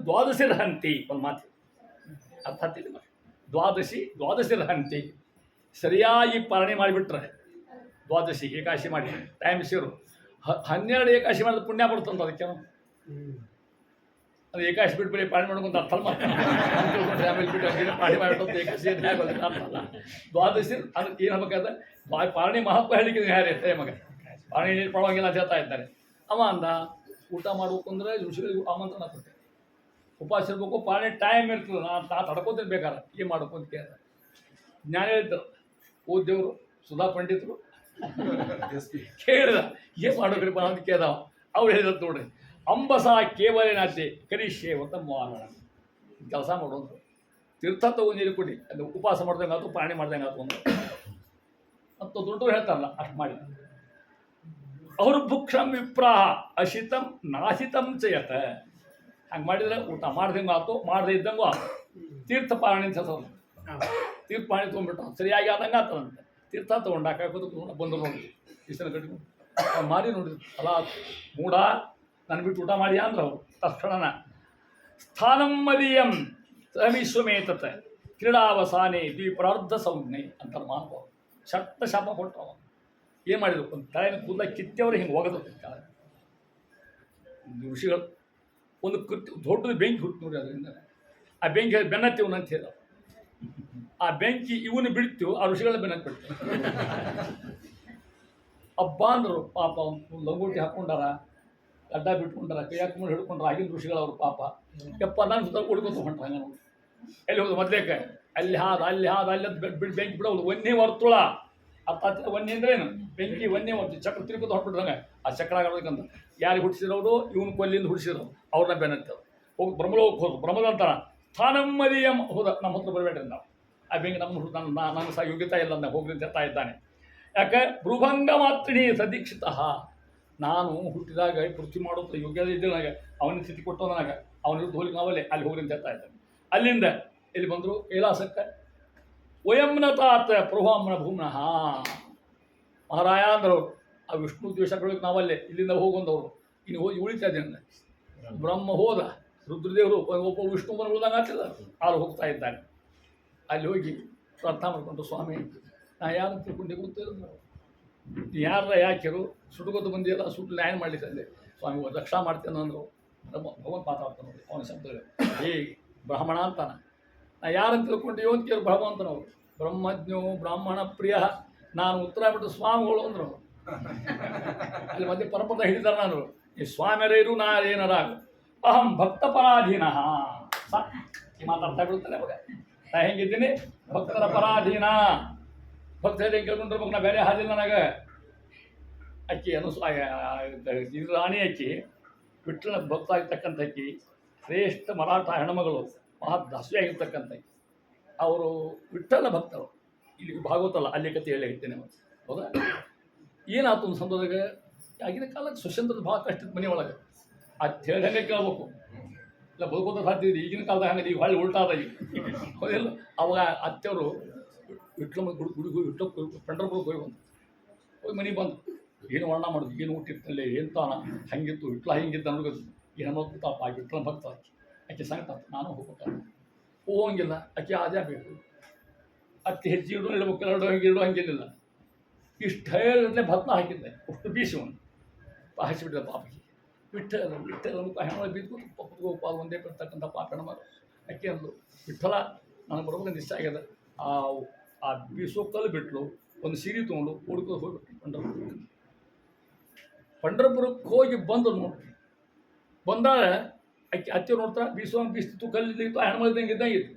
ದ್ವಾದಶಿರ ಹಂತಿ. ಒಂದು ಮಾತು ಅರ್ಥ ಆಗ್ತಿಲ್ಲ. ದ್ವಾದಶಿರ ಹಂತಿ ಸರಿಯಾಗಿ ಪಾಲನೆ ಮಾಡಿಬಿಟ್ರೆ ದ್ವಾದಶಿ ಏಕಾಶಿ ಮಾಡಿ ಟೈಮ್ ಸೇರು 12 ಏಕಾಶಿ ಮಾಡಿದ್ರೆ ಪುಣ್ಯ ಬರ್ತಂತ ಅದಕ್ಕೆ ಅದು ಏಕಾಶಿ ಬಿಟ್ಟು ಬರೀ ಪಾಣಿ ಮಾಡ್ಕೊಂತ ಅರ್ಥ ಮಾಡ್ತಾರೆ ಆಮೇಲೆ ಬಿಟ್ಟು ಪಾಣಿ ಮಾಡಿಬಿಟ್ಟು ಏಕಾಶಿ ಅರ್ಥಲ್ಲ. ದ್ವಾದಶಿ ಅದಕ್ಕೆ ಏನು ಆಗ್ಬೇಕಾದ್ರೆ ಪಾರಣಿ ಮಹತ್ವ ಹೇಳಿಕೆ ಯಾರೇ ಮಗ ಪಾಣಿ ಪರವಾಗಿಲ್ಲ ಅಂತ ಹೇಳ್ತಾ ಇದ್ದಾರೆ. ಅವ ಅಂದ ಊಟ ಮಾಡ್ಬೇಕು ಅಂದರೆ ಋಷಿಗಳಿಗೆ ಆಮಂತ್ರಣ ಕೊಟ್ಟೆ, ಉಪವಾಸ ಇರ್ಬೇಕು, ಪಾಣಿ ಟೈಮ್ ಇರ್ತದೆ, ನಾ ತಡ್ಕೋತೀನಿ ಬೇಕಾದ್ರೆ ಏನು ಮಾಡ್ಬೇಕು ಅಂತ ಕೇಳಿದ. ಜ್ಞಾನ ಹೇಳಿದ್ರು ಓದ್ದೇವರು ಸುಧಾ ಪಂಡಿತರು ಕೇಳಿದ ಏನು ಮಾಡೋಕ್ರಿಪ್ಪ ಅಂತ ಕೇಳ್ದವ. ಅವ್ರು ಹೇಳಿದ್ರು ನೋಡ್ರಿ, ಅಂಬಸ ಕೇವಲೇನಾದ್ದೆ ಕರಿಷ್ಯೆ ಉತ್ತಮವಾದ ಕೆಲಸ ಮಾಡೋದು, ತೀರ್ಥ ತಗೊಂಡು ನೀರು ಕೊಡಿ, ಅದು ಉಪವಾಸ ಮಾಡ್ದಂಗೆ ಆಯ್ತು, ಪಾಣಿ ಮಾಡ್ದಂಗೆ ಆಯ್ತು ಒಂದು ಮತ್ತು ದೊಡ್ಡವ್ರು ಹೇಳ್ತಾರಲ್ಲ ಅಷ್ಟು ಮಾಡಿ. ಅವರು ಭುಕ್ಷಂ ವಿಪ್ರಾಹ ಅಶಿತಂ ನಾಶಿತಂ ಚಯತ. ಹಂಗೆ ಮಾಡಿದರೆ ಊಟ ಮಾಡ್ದಂಗೆ ಆಯ್ತು, ಮಾಡದೇ ಇದ್ದಂಗೂ ಆಯ್ತು. ತೀರ್ಥ ಪಾರಣಿ ಅಂತ ಹೇಳ್ತಾರೆ, ತೀರ್ಥ ಪಾಣಿ ತೊಗೊಂಡ್ಬಿಟ್ಟು ಸರಿಯಾಗಿ ಆದಂಗೆ ಆಗ್ತದಂತೆ. ತೀರ್ಥ ತೊಗೊಂಡಾಕ ಬಂದರು ನೋಡಿ ಇಷ್ಟನ ಕಟ್ಕೊಂಡು ಮಾರಿ ನೋಡಿದ್ರು. ಅಲ್ಲ ಮೂಢ ನಾನು ಬಿಟ್ಟು ಊಟ ಮಾಡಿ ಅಂದ್ರೆ ಅವರು ತಕ್ಷಣನ ಸ್ಥಾನಂ ಮದೀಯಂ ಸಮಿಶ್ವಮೇತತ ಕ್ರೀಡಾವಸಾನೆ ದ್ವಿಪ್ರಾರ್ಧ ಸಂಜ್ಞೆ ಅಂತಾರೆ ಮಹಾನುಭಾವ. ಶಕ್ತ ಶಾಪ ಕೊಟ್ಟರು. ಅವ ಏನು ಮಾಡಿದ್ರು, ಒಂದು ತಲೆನ ಕೂದಲ ಕಿತ್ತವರು ಹಿಂಗೆ ಹೋಗೋದು ಕೆಳಗೆ. ಋಷಿಗಳು ಒಂದು ದೊಡ್ಡದು ಬೆಂಕಿ ಹುಟ್ಟು ನೋಡಿ, ಅದರಿಂದ ಆ ಬೆಂಕಿ ಬೆನ್ನತ್ತಿವನು ಅಂತ ಹೇಳ. ಆ ಬೆಂಕಿ ಇವನು ಬಿಡ್ತೀವಿ, ಆ ಋಷಿಗಳ ಬೆನ್ನತ್ತಿ ಬಿಡ್ತೀವಿ. ಹಬ್ಬ ಅಂದರು ಪಾಪ ಲಂಗೋಟಿ ಹಾಕ್ಕೊಂಡಾರ, ಅಡ್ಡ ಬಿಟ್ಕೊಂಡಾರ, ಕೈ ಹಾಕೊಂಡು ಹಿಡ್ಕೊಂಡ್ರ ಆಗಿನ ಋಷಿಗಳು ಅವ್ರ ಪಾಪ. ಯಪ್ಪ ನಾನು ಸುತ್ತ ಹುಡ್ಕೊತ ಹೊಂಟ್ರ ಹಂಗೆ ನೋಡಿ. ಎಲ್ಲಿ ಹೋದ್ರು ಮೊದಲೇಕ ಅಲ್ಲಿ ಹಾದು ಅಲ್ಲಿ ಬಿಟ್ಟು ಬೆಂಕಿ ಬಿಡೋದು. ಒಂದೇ ವರ್ತುಳ ಅರ್ಥ ಆಗ್ತದೆ. ಒಂದೇ ಅಂದ್ರೆ ಏನು, ಬೆಂಕಿ ಒಂದೇ ಒಂದು ಚಕ್ರ ತಿರುಗೋದು ಹೊಟ್ಬಿಟ್ರಂಗೆ. ಆ ಚಕ್ರ ಆಗೋದಕ್ಕಂತ ಯಾರಿಗೆ ಹುಟ್ಟಿಸಿರೋರು ಇವನು ಕೊಲ್ಲಿಂದ ಹುಟ್ಟಿಸಿರೋರು ಅವ್ರನ್ನ ಬೆನ್ನತ್ತರು. ಹೋಗಿ ಬ್ರಹ್ಮಲೋಕಕ್ಕೆ ಹೋದ್ರು. ಬ್ರಹ್ಮದಂತರ ಸ್ಥಾನಂ ಮದೀಯಂ ಹೋದ, ನಮ್ಮ ಹತ್ರ ಬರಬೇಡ್ರಿ ನಾವು. ಆ ಬೆಂಕಿ ನನ್ನ ಸಹ ಯೋಗ್ಯತಾ ಇಲ್ಲ ಅಂದ ಹೋಗ್ರಿ ಅಂತ ಹೇಳ್ತಾ ಇದ್ದಾನೆ. ಯಾಕೆ ಭೃಭಂಗ ಮಾತ್ರಿಣಿ ಸದೀಕ್ಷಿತ, ನಾನು ಹುಟ್ಟಿದಾಗ ಪೃಥ್ವಿ ಮಾಡೋದು ಯೋಗ್ಯತೆ ಇದ್ದಿಲ್ಲ ನನಗೆ, ಅವನಿಗೆ ಸ್ಥಿತಿ ಕೊಟ್ಟು ನನಗೆ ಅವನಿಗೆ ಹೋಲಿಗೆ ನಾವಲ್ಲೇ ಅಲ್ಲಿ ಹೋಗ್ರಿ ಅಂತ ಹೇಳ್ತಾ ಇದ್ದಾನೆ. ಅಲ್ಲಿಂದ ಇಲ್ಲಿ ಬಂದರು ಕೈಲಾಸಕ್ಕೆ. ವಯಂನತಾತ್ ಪ್ರಭಾಮ್ನ ಭೂಮ್ನಃ ಮಹಾರಾಯ ಅಂದರು. ಆ ವಿಷ್ಣು ದ್ವೇಷಗಳಿಗೆ ನಾವಲ್ಲೇ ಇಲ್ಲಿಂದ ಹೋಗೊಂದವರು ಇನ್ನು ಹೋಗಿ ಉಳಿತಾ ಇದ್ದೇನೆ. ಬ್ರಹ್ಮ ಹೋದ, ರುದ್ರದೇವರು ಒಬ್ಬ ವಿಷ್ಣು ಮನಗಳಂಗೆ ಆಗ್ತಿಲ್ಲ, ಅಲ್ಲಿ ಹೋಗ್ತಾ ಇದ್ದಾನೆ. ಅಲ್ಲಿ ಹೋಗಿ ಪ್ರಾರ್ಥನೆ ಮಾಡಿಕೊಂಡು, ಸ್ವಾಮಿ ನಾ ಯಾರು ತಿಳ್ಕೊಂಡೆ ಗೊತ್ತಿಲ್ಲ, ಯಾರ ಯಾಕೆರು ಸುಟ್ಕೋತ ಬಂದಿಲ್ಲ, ಸುಟ್ಟು ನ್ಯಾಯ ಮಾಡಲಿಕ್ಕೆ ಸ್ವಾಮಿ ರಕ್ಷಾ ಮಾಡ್ತೇನೆ ಅಂದರು. ಭಗವಂತ ಮಾತಾಡ್ತಾನೆ ನೋಡಿ ಅವನ ಶಬ್ದಗಳು. ಹೇ ಬ್ರಾಹ್ಮಣ ಅಂತಾನೆ. ನಾ ಯಾರಂತ ತಿಳ್ಕೊಂಡು ಯೋನ್ ಕೇಳಿ ಭಗವಂತನವರು ಬ್ರಹ್ಮಜ್ಞೋ ಬ್ರಾಹ್ಮಣ ಪ್ರಿಯ. ನಾನು ಉತ್ತರ ಬಿಟ್ಟು ಸ್ವಾಮಿಗಳು ಅಂದರು. ಅಲ್ಲಿ ಮಧ್ಯೆ ಪರಪದ ಹಿಡಿದಾರ ನಾನು, ಈ ಸ್ವಾಮಿಯರೇರು ನಾ ಏನರಾಗು ಅಹಂ ಭಕ್ತ ಪರಾಧೀನ. ಈ ಮಾತಾಡ್ತಾ ಬಿಡುತ್ತಾನೆ ಅವಾಗ. ನಾ ಹೆಂಗಿದ್ದೀನಿ, ಭಕ್ತರ ಪರಾಧೀನ. ಭಕ್ತ ಹೆಂಗೆ ಕೇಳ್ಕೊಂಡಿರ್ಬೇಕು, ನಾ ಬೇರೆ ಹಾದಿಲ್ಲ ನನಗೆ. ಅಕ್ಕಿ ಇದು ರಾಣಿ ಅಕ್ಕಿ ವಿಠ್ಠಲ ಭಕ್ತ ಆಗಿರ್ತಕ್ಕಂಥ ಅಕ್ಕಿ, ಶ್ರೇಷ್ಠ ಮರಾಠ ಹೆಣ್ಮಗಳು, ಮಹಾ ದಾಸಿ ಆಗಿರ್ತಕ್ಕಂಥ ಅವರು ವಿಠ್ಠಲ ಭಕ್ತರು. ಇಲ್ಲಿ ಭಾಗವತಲ್ಲ, ಅಲ್ಲಿ ಕತೆ ಹೇಳಿ ಹೇಳ್ತೇನೆ. ಹೌದಾ, ಏನಾಯ್ತು ಒಂದು ಸಂದರ್ಭದಾಗ ಆಗಿನ ಕಾಲಕ್ಕೆ ಸುಶಂದ್ರದ ಭಾಳ ಕಷ್ಟದ ಮನೆ ಒಳಗೆ ಅದು ಹೇಳ್ದಂಗೆ ಕೇಳ್ಬೇಕು. ಇಲ್ಲ ಬದುಕೋತ ಸಾಧ್ಯ ಇದೆ. ಈಗಿನ ಕಾಲದಾಗ ಹಂಗೆ ಈಗ ಹೊಳ್ಳಿ ಉಲ್ಟಾದ ಈಗ ಹೌದಿಲ್ಲ. ಅವಾಗ ಅತ್ತೆಯವರು ವಿಠ್ಲ ಗುಡಿಗೆ ಹೋಗಿ ವಿಠ್ಲ ಪಂಡರಪುರಕ್ಕೆ ಹೋಗಿ ಬಂದು ಹೋಗಿ ಮನೆಗೆ ಬಂದು ಏನು ವರ್ಣ ಮಾಡೋದು, ಏನು ಊಟಿರ್ತಲ್ಲ, ಏನು ತಾನ ಹಂಗಿತ್ತು ವಿಟ್ಲ ಹಿಂಗಿದ್ದ ಅನ್ನೋದು. ಏನೋ ಗೊತ್ತಾಪ ಆ ವಿಟ್ಲ ಭಕ್ತ ಆಕೆ ಸಂಗತ ನಾನು ಹೋಗ್ಬೇಕಾದ್ರೆ ಹೋಗಂಗಿಲ್ಲ. ಆಕೆ ಆದ್ಯಾ ಬೇಕು, ಅತ್ತೆ ಹೆಚ್ಚು ಇಡು ಇಡಬೇಕು, ಎರಡು ಹಂಗೆ ಇಡು ಹಂಗೇನಿಲ್ಲ. ಇಷ್ಟು ಹೇಳೇ ಭತ್ನ ಹಾಕಿದ್ದೆ, ಅಷ್ಟು ಬೀಸವನು ಹಚ್ಚಿಬಿಟ್ಟಿದ್ದ ಪಾಪಿಗೆ. ವಿಠ್ಠಲ ಹೆಣ್ಣೊಳಗೆ ಬಿದ್ದು ಗೋಪಾಲ ಒಂದೇ ಬಿಡ್ತಕ್ಕಂಥ ಪಾಪ ಹೆಣ್ಮರು. ಆಕೆ ಅಂದು ವಿಠ್ಠಲ ನನಗೆ ಬರ್ಬೇಕಂತ ಇಷ್ಟ ಆಗ್ಯದ. ಆ ಬೀಸೋ ಕಲ್ಲು ಬಿಟ್ಲು, ಒಂದು ಸೀರೆ ತೊಗೊಂಡು ಹುಡ್ಕೊಂಡು ಹೋಗ್ಬಿಟ್ಟು ಪಂಡರಪುರಕ್ಕೆ ಹೋಗಿ ಬಂದು ನೋಡ್ರಿ. ಬಂದಾಗ ಆಕೆ ಅತ್ತೆ ನೋಡ್ತಾ ಬೀಸ್ತಿತ್ತು, ಕಲ್ಲಿದ್ದು ಹೆಣ್ಮಳಿದ್ದಂಗೆ ಇದ್ದಂಗಿತ್ತು.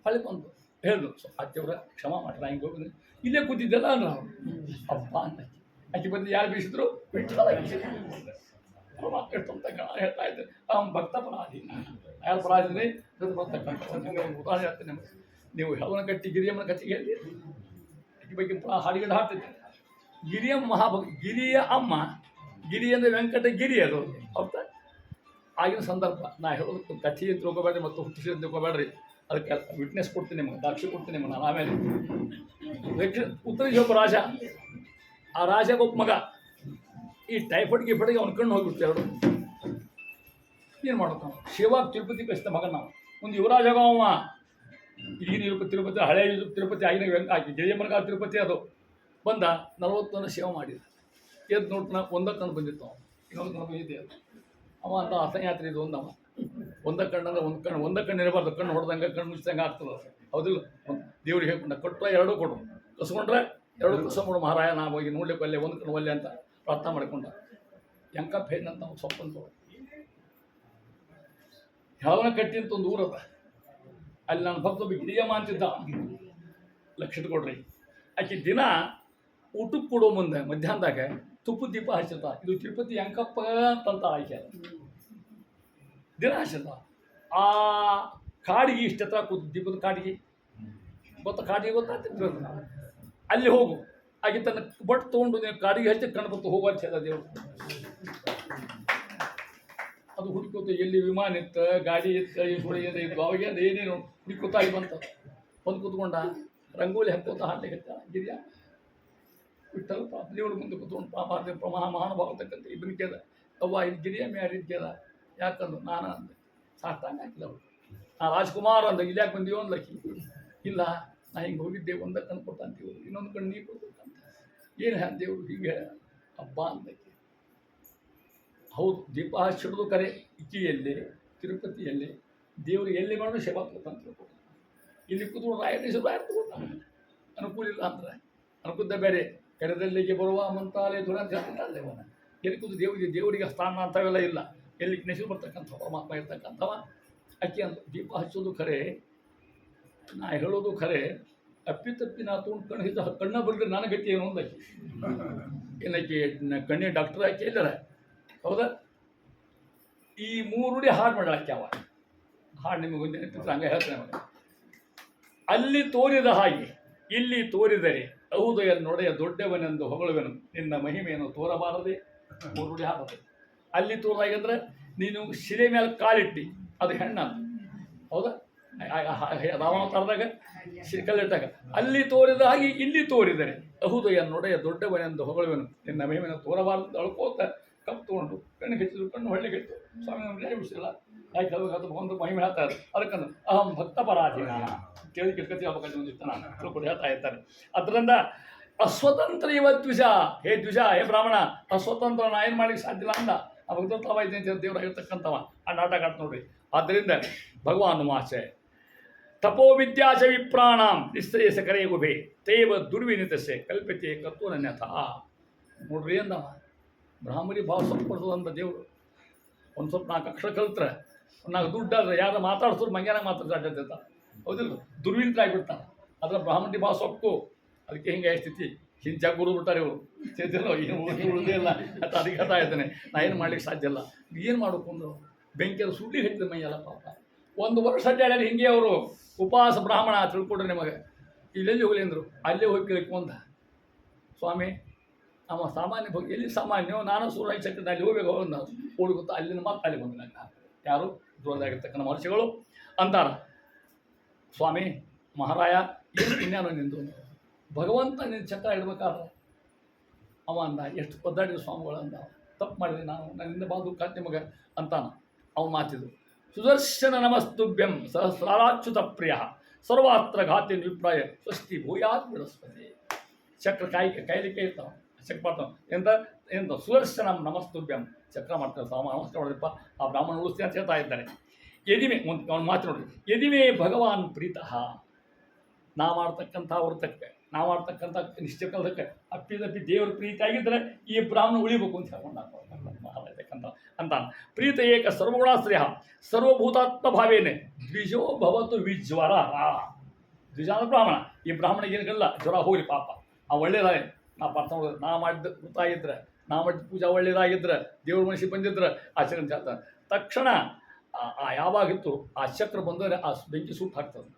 ಹೊಳೆ ಬಂದು ಹೇಳಿದ್ರು, ಅತ್ತೆವ್ರ ಕ್ಷಮ ಮಾಡ್ರಿ, ಹಿಂಗೆ ಹೋಗಿ ಇಲ್ಲೇ ಕೂತಿದ್ದೆಲ್ಲ ಅಂದ್ರೆ ಅವ್ರು ಅಪ್ಪ ಅಂತ. ಆಕೆ ಬಂದು ಯಾರು ಬೀಸಿದ್ರು, ಬಿಟ್ಟು ಎಷ್ಟು ಅಂತ ಹೇಳ್ತಾ ಇದ್ದೆ. ಅವ್ನು ಭಕ್ತ ಪರಾಧೀನ. ಯಾರು ಪರಾಧೀನ ಬರ್ತಕ್ಕಂಥ ಒಂದು ಉದಾಹರಣೆ ಹೇಳ್ತೇನೆ. ನೀವು ಹೆಳವನ ಕಟ್ಟಿ ಗಿರಿಯಮ್ಮನ ಕತ್ತಿಗೆ ಹೇಳಿ ಆಕೆ ಬಗ್ಗೆ ಹಾಡಿಗಡೆ ಹಾಡ್ತಿದ್ದೆ. ಗಿರಿಯಮ್ಮ ಮಹಾಭಕ್ತಿ, ಗಿರಿಯ ಅಮ್ಮ, ಗಿರಿ ಅಂದರೆ ವೆಂಕಟ ಗಿರಿ ಅದು. ಹೌದಾ, ಆಗಿನ ಸಂದರ್ಭ ನಾ ಹೇಳೋದಕ್ಕೆ ಕಥೆ ಅಂತ ತಿಳ್ಕೊಬೇಡ್ರಿ ಮತ್ತು ಹುಟ್ಟಿಸಿ ಅಂತ ತಿಳ್ಕೊಬೇಡ್ರಿ. ಅದಕ್ಕೆ ವಿಟ್ನೆಸ್ ಕೊಡ್ತೀನಿ ನಿಮಗೆ, ಸಾಕ್ಷಿ ಕೊಡ್ತೀನಿ ನಿಮಗೆ ನಾನು. ಆಮೇಲೆ ಉತ್ತರ ಒಬ್ಬ ರಾಜ, ಆ ರಾಜಗೊಬ್ಬ ಮಗ ಈ ಟೈಫಾಯ್ಡ್ ಗಿಫಾಯ್ಡ್ಗೆ ಅವ್ನ ಕಣ್ಣು ಹೋಗ್ಬಿಡ್ತು ಎರಡು. ಏನು ಮಾಡ್ತಾನ, ಶಿವಾಗ ತಿರುಪತಿ ಕಳಿಸಿದ ಮಗನ ನಾವು. ಒಂದು ಯುವರಾಜ ಅವ. ಈಗಿನ ತಿರುಪತಿ, ಹಳೆಯ ತಿರುಪತಿ, ಆಗಿನ ಗಿರಿಯಮ್ಮನ ಕಾಲ ತಿರುಪತಿ ಅದು. ಬಂದ 40 ಜನ ಸೇವೆ ಮಾಡಿದ. ಎದ್ದು ನೋಡ್ತಾನ ಒಂದ ಕಣ್ಣು ಬಂದಿತ್ತು. ಅವ ಇನ್ನೊಂದು ಕಣ್ಣು ಬಂದಿದ್ದೆ ಅವ ಅಂತ ಅಸಹ್ಯಾತ್ರೆ ಇದು ಒಂದವ. ಒಂದ ಕಣ್ಣಂದ್ರೆ ಒಂದ ಕಣ್ಣು ಇರಬಾರ್ದು. ಕಣ್ಣು ಹೊಡೆದಂಗೆ ಕಣ್ಣು ಮುಚ್ಚಿದಂಗೆ ಆಗ್ತದೆ. ಹೌದಿಲ್ಲ? ದೇವ್ರಿಗೆ ಹೇಳ್ಕೊಂಡ ಕೊಟ್ಟರೆ ಎರಡೂ ಕೊಡು, ಕಸ್ಕೊಂಡ್ರೆ ಎರಡು ಕಸ್ಕೊಂಡ್ಬಿಡು ಮಹಾರಾಯ. ನಾವು ಹೋಗಿ ನೋಡ್ಲಿಕ್ಕೆ ಒಲ್ಲೆ, ಒಂದು ಕಣ್ಣು ಒಲ್ಲೆ ಅಂತ ಪ್ರಾರ್ಥನೆ ಮಾಡ್ಕೊಂಡ. ಎಂಕಪ್ಪ ಹೆಣ್ಣಂತ ಅವ್ನು ಸೊಪ್ಪಂತ ಯಾವನ ಕಟ್ಟಿ ಅಂತ ಒಂದು ಊರದ. ಅಲ್ಲಿ ನನ್ನ ಭಕ್ತ ಗಿರಿಯಮ್ಮ ಅಂತಿದ್ದ, ಲಕ್ಷ ಕೊಡ್ರಿ. ಆಕೆ ದಿನ ಊಟಕ್ಕೆ ಕೊಡೋ ಮುಂದೆ ಮಧ್ಯಾಹ್ನದಾಗ ತುಪ್ಪದ ದೀಪ ಹಚ್ಚಿರ್ತ. ಇದು ತಿರುಪತಿ ಅಂಕಪ್ಪ ಅಂತಂತ ಆಯ್ಕೆ ದಿನ ಹಚ್ಚಿರ್ತ. ಆ ಕಾಡಿಗೆ ಇಷ್ಟೆತ್ರ ಕೂತು, ದೀಪದ ಕಾಡಿಗೆ ಕಾಡಿಗೆ ಗೊತ್ತಾಗ್ತಿದ್ರು. ಅಲ್ಲಿ ಹೋಗು, ಆಕೆ ತನ್ನ ಬಟ್ ತೊಗೊಂಡು ನೀವು ಕಾಡಿಗೆ ಹಚ್ಚಿ ಕಣ್ಣು ಬರ್ತು ಹೋಗುವ ಅಂತ ದೇವರು. ಅದು ಹುಡುಕೋತ ಎಲ್ಲಿ ವಿಮಾನ ಇತ್ತು, ಗಾಡಿ ಇತ್ತು, ಈ ಸುಳಿಯಿಂದ ಇತ್ತು, ಅವಾಗೇನು ಏನೇನು ಹುಡುಕೋತ ಆಗಿ ಬಂತ. ಬಂದು ಕೂತ್ಕೊಂಡ ರಂಗೋಲಿ ಹಾಕೋತ ಹಾಡ್ಲಿಕ್ಕೆ ಗಿರಿಯ ಬಿಟ್ಟಲ್ಲ ದೇವಳು ಮುಂದೆ ಕೂತ್ಕೊಂಡು ಮಹಾನುಭಾವತಕ್ಕಂಥ ಇಬ್ಬನ ಕೇಳ ಅವ್ವ ಇದು ಗಿರಿಯ ಮ್ಯಾರಿದ್ ಕೇಳ. ಯಾಕಂದ್ರೆ ನಾನು ಅಂದೆ ಸಾಕ್ತಾಂಗೆ ಹಾಕಿಲ್ಲ ಅವಳು. ನಾ ರಾಜ್ಕುಮಾರ್ ಅಂದ. ಇಲ್ಲಿ ಯಾಕೆ ಬಂದೀವೋ ಅಂದ್ಲಕ್ಕಿ. ಇಲ್ಲ ನಾ ಹಿಂಗೆ ಹೋಗಿದ್ದೆ, ಒಂದ ಕಣ್ಣು ಕೊಟ್ಟಂತೀವಿ, ಇನ್ನೊಂದು ಕಣ್ಣು ನೀರು ಕೊಡ್ಬೇಕಂತ. ಏನು ದೇವರು ಹೀಗೆ ಹಬ್ಬ ಅಂದಕ್ಕೆ. ಹೌದು, ದೀಪ ಹಚ್ಚಿಡೋದು ಕರೆ. ಇಕ್ಕಿಯಲ್ಲಿ ತಿರುಪತಿಯಲ್ಲಿ ದೇವರು ಎಲ್ಲಿ ಮಾಡೋದು ಸೇವಾ ಕೊಡ್ತಾನೆ ತಿಳ್ಕೊಂಡು. ಇಲ್ಲಿ ಕೂತ್ಕೊಂಡು ರಾಯರ ತಗೋತಾನೆ. ಅನುಕೂಲ ಇಲ್ಲ ಅಂದ್ರೆ ಅನುಕೂಲ ಬೇರೆ. ಕರೆದಲ್ಲಿಗೆ ಬರುವ ಮಂತಾಲಯ ದುರ ಅಂತ ಹೇಳ್ತಾಳೆ. ಎಲ್ಲಿ ಕೂತು ದೇವರಿಗೆ ಸ್ಥಾನ ಅಂಥವೆಲ್ಲ ಇಲ್ಲ. ಎಲ್ಲಿ ನೆಸು ಬರ್ತಕ್ಕಂಥ ಪರಮಾತ್ಮ ಇರ್ತಕ್ಕಂಥವ. ಅಕ್ಕಿ ಅಂತ ದೀಪ ಹಚ್ಚೋದು ಖರೆ, ನಾ ಹೇಳೋದು ಖರೆ. ಅಪ್ಪಿತಪ್ಪಿ ನಾ ತೊಗೊಂಡು ಕಣ್ಣ ಬರಲಿ ನಾನು ಗಟ್ಟಿ ಏನು ಅಂದಕ್ಕಿ. ಏನಕ್ಕೆ ಕಣ್ಣಿ ಡಾಕ್ಟರ್ ಆಕೆ ಇಲ್ಲರ. ಹೌದಾ? ಈ 3 ನುಡಿ ಹಾಡು ಮಾಡಾಕೆ. ಅವ ಹಾಡು ನಿಮಗೊಂದು ನೆನಪಿದ್ರೆ ಹಂಗೆ ಹೇಳ್ತಾನೆ ಅವನು. ಅಲ್ಲಿ ತೋರಿದ ಹಾಗೆ ಇಲ್ಲಿ ತೋರಿದರೆ ಹೌದಯ ನೊಡೆಯ ದೊಡ್ಡವನೆಂದು ಹೊಗಳುವೆನು, ನಿನ್ನ ಮಹಿಮೆಯನ್ನು ತೋರಬಾರದೆ. 3 ನುಡಿ ಹಾಡೋದು. ಅಲ್ಲಿ ತೋರಾಗಂದ್ರೆ ನೀನು ಶಿಲೆ ಮೇಲೆ ಕಾಲಿಟ್ಟಿ ಅದು ಹೆಣ್ಣಂತ. ಹೌದಾ? ರಾಮಾವತಾರದಾಗ ಕಲ್ಲಿಟ್ಟಾಗ ಅಲ್ಲಿ ತೋರಿದ ಹಾಗೆ ಇಲ್ಲಿ ತೋರಿದರೆ ಅಹುದಯ ನೊಡೆಯ ದೊಡ್ಡವನೆಂದು ಹೊಗಳುವೆನು, ನಿನ್ನ ಮಹಿಮೆಯನ್ನು ತೋರಬಾರದು ಅಳ್ಕೋತ ಕಪ್ಪು ತೊಗೊಂಡು ಕಣ್ಣಿಗೆ ಹಚ್ಚಿದ್ರು. ಕಣ್ಣು ಹೊಳ್ಳಿಗೆ ಇತ್ತು. ಸ್ವಾಮಿ ನಮ್ಗೆ ಬಿಡಿಸಿಲ್ಲ. ಯಾಕೆ ಅದು ಒಂದು ಮಹಿಮೆ ಹೇಳ್ತಾ ಇದ್ದಾರೆ. ಅದಕ್ಕಂದ್ರೆ ಅಹಂ ಭಕ್ತ ಪರಾಧೀನ ಕೇಳಿ ಕತಿ ಹೇಳ್ಬೇಕಂತ ಒಂದಿತ್ತು ನಾನು ತಿಳ್ಕೊಂಡು ಹೇಳ್ತಾ ಇರ್ತಾರೆ. ಅದರಿಂದ ಅಸ್ವತಂತ್ರ ಇವ ದ್ವಿಜ. ಹೇ ದ್ವಿಜ, ಹೇ ಬ್ರಾಹ್ಮಣ, ಅಸ್ವತಂತ್ರ ನಾ ಏನು ಮಾಡ್ಲಿಕ್ಕೆ ಸಾಧ್ಯ ಇಲ್ಲ ಅಂದ. ಆ ಭಕ್ತತ್ವ ಐತೆ ಅಂತ ದೇವರಾಗಿರ್ತಕ್ಕಂಥವ ಆ ನಾಟಕ ಆಟ ನೋಡ್ರಿ. ಆದ್ದರಿಂದ ಭಗವಾನ್ ವಾಚೆ ತಪೋ ವಿದ್ಯಾಚ ವಿಪ್ರಾಣಾಂ ನಿಶ್ಚಯಸ ಕರೆ ಗುಭೆ ತೇವ ದುರ್ವಿನಿತಸೆ ಕಲ್ಪತೆ ಕತ್ತು ನನ್ಯಥ. ನೋಡ್ರಿ ಅಂದವ. ಬ್ರಾಹ್ಮಣಿ ಭಾವ ಸ್ವಲ್ಪ ಕೊಡ್ತದಂತ ದೇವರು. ಒಂದು ಸ್ವಲ್ಪ 4 ಅಕ್ಷರ ಕಲ್ತ್ರೆ 4 ದುಡ್ಡಾದ್ರೆ ಯಾರು ಮಾತಾಡ್ಸೋರು ಮಂಗ್ಯಾನಾಗ ಮಾತಾಡ್ತಾ. ಹೌದಿಲ್ಲ? ದುರ್ವಿನಿತರಾಗಿಬಿಡ್ತಾನೆ. ಅದರ ಬ್ರಾಹ್ಮಣಿ ಭಾವ ಸೊಕ್ಕು. ಅದಕ್ಕೆ ಹಿಂಗೆ ಸ್ಥಿತಿ ಹಿಂದೆ ಗುರು ಬಿಡ್ತಾರೆ ಇವರು. ಸೇತಿಲ್ಲ ಏನು ಉಳಿದೇ ಇಲ್ಲ ಅಂತ ಅದಕ್ಕೆ ಹೇಳ್ತಾ ಇದ್ದಾನೆ. ನಾ ಏನು ಮಾಡ್ಲಿಕ್ಕೆ ಸಾಧ್ಯ ಇಲ್ಲ. ಏನು ಮಾಡಬೇಕು ಅಂದರು ಬೆಂಕಿಯಲ್ಲಿ ಸುಡ್ಲಿ ಹೇಳ್ತಿದ್ದ ಮೈಯಲ್ಲ ಪಾಪ. 1 ವರ್ಷ ಅಡ್ಡಾಡಿ ಹಿಂಗೆ ಅವರು ಉಪವಾಸ ಬ್ರಾಹ್ಮಣ ತಿಳ್ಕೊಡ್ರಿ ನಿಮಗೆ. ಇಲ್ಲೆಲ್ಲಿ ಹೋಗಲಿ ಅಂದರು. ಅಲ್ಲೇ ಹೋಗಿ ಕೇಳ್ಕೊಂಡ ಸ್ವಾಮಿ ನಮ್ಮ ಸಾಮಾನ್ಯ ಭಕ್ತಿ ಎಲ್ಲಿ ಸಾಮಾನ್ಯ ನಾನು ಸೂರ್ಯ ಚಕ್ರದ ಅಲ್ಲಿ ಹೋಗ್ಬೇಕು ಹೋಗೋದು ಓಡ್ಕೊತ ಅಲ್ಲಿಂದ ಮತ್ತೆ ಅಲ್ಲಿ ಬಂದು ನಂಗೆ ಯಾರು ದೂರದಾಗಿರ್ತಕ್ಕಂಥ ಮಹರ್ಷಿಗಳು ಅಂತಾರ. ಸ್ವಾಮಿ ಮಹಾರಾಯ ಏನು ಪುಣ್ಯನೋ ನಿಂದು. ಭಗವಂತ ನಿನ್ನ ಚಕ್ರ ಇಡ್ಬೇಕಾದ್ರೆ ಅವ ಅಂದ ಎಷ್ಟು ಒದ್ದಾಡಿದ ಸ್ವಾಮಿಗಳು ಅಂದ. ತಪ್ಪು ಮಾಡಿದೆ ನಾನು, ನನ್ನಿಂದ ಬಾ ದುಃಖ ನಿಮಗೆ ಅಂತಾನ. ಅವು ಮಾತಿದ್ರು. ಸುದರ್ಶನ ನಮಸ್ತುಭ್ಯಂ ಸಹಸ್ರಾಚ್ಯುತ ಪ್ರಿಯ ಸರ್ವಾತ್ರ ಘಾತಿ ವಿಪ್ರಾಯ ಸ್ವಸ್ತಿ ಭೂಯಾತ್ ಬೃಹಸ್ಪತಿ. ಚಕ್ರ ಕಾಯ್ಲಿಕ್ಕೆ ಇರ್ತಾವ. ಚಕ್ರ ಮಾಡ್ತಾವ. ಎಂತ ಸುದರ್ಶನ ನಮಸ್ತುಭ್ಯಂ ಚಕ್ರ ಮಾಡ್ತಾರೆ. ನಮಸ್ಕಾರ ಮಾಡಿದಪ್ಪ ಆ ಬ್ರಾಹ್ಮಣ ಉಳಿಸ್ತೀನಿ ಅಂತ ಹೇಳ್ತಾ ಇದ್ದಾರೆ. ಯದಿಮೆ ಒಂದು ಅವ್ನು ಮಾತು ನೋಡ್ರಿ. ಯದಿಮೆ ಭಗವಾನ್ ಪ್ರೀತಃ. ನಾ ಮಾಡ್ತಕ್ಕಂಥ ವೃತ್ತಕ್ಕೆ ನಾ ಮಾಡ್ತಕ್ಕಂಥ ನಿಶ್ಚಯಕ್ಕೆ ಅಪ್ಪಿದಪ್ಪಿ ದೇವ್ರ ಪ್ರೀತಿ ಆಗಿದ್ದರೆ ಈ ಬ್ರಾಹ್ಮಣ ಉಳಿಬೇಕು ಅಂತ ಹೇಳ್ಕೊಂಡು ಮಹಾರಾಜಕ್ಕಂತ ಅಂತಾನೆ. ಪ್ರೀತ ಏಕ ಸರ್ವಗುಣಾಶ್ರಯ ಸರ್ವಭೂತಾತ್ಮ ಭಾವೇನೆ ದ್ವಿಜೋ ಭವತು ವಿಜ್ವರ. ದ್ವಿಜ ಅಂದ್ರೆ ಬ್ರಾಹ್ಮಣ. ಈ ಬ್ರಾಹ್ಮಣಿಗೆ ಏನಿಲ್ಲ ಜ್ವರ ಹೋಗ್ಲಿ ಪಾಪ. ಆ ಒಳ್ಳೇದಾಗಿ ನಾ ಪ್ರಾರ್ಥನೆ ನಾ ಮಾಡಿದ ಕೃತ ಆಗಿದ್ರೆ ನಾ ಮಾಡಿದ ಪೂಜಾ ಒಳ್ಳೇದಾಗಿದ್ರೆ ದೇವ್ರ ಮನಸ್ಸಿಗೆ ಬಂದಿದ್ರೆ ಆಚರಣೆ ಮಾಡ್ತಾನೆ. ತಕ್ಷಣ ಯಾವಾಗಿತ್ತು ಆ ಚಕ್ರ ಬಂದರೆ ಆ ಬೆಂಕಿ ಸುಟ್ಟು ಹಾಕ್ತದೆ.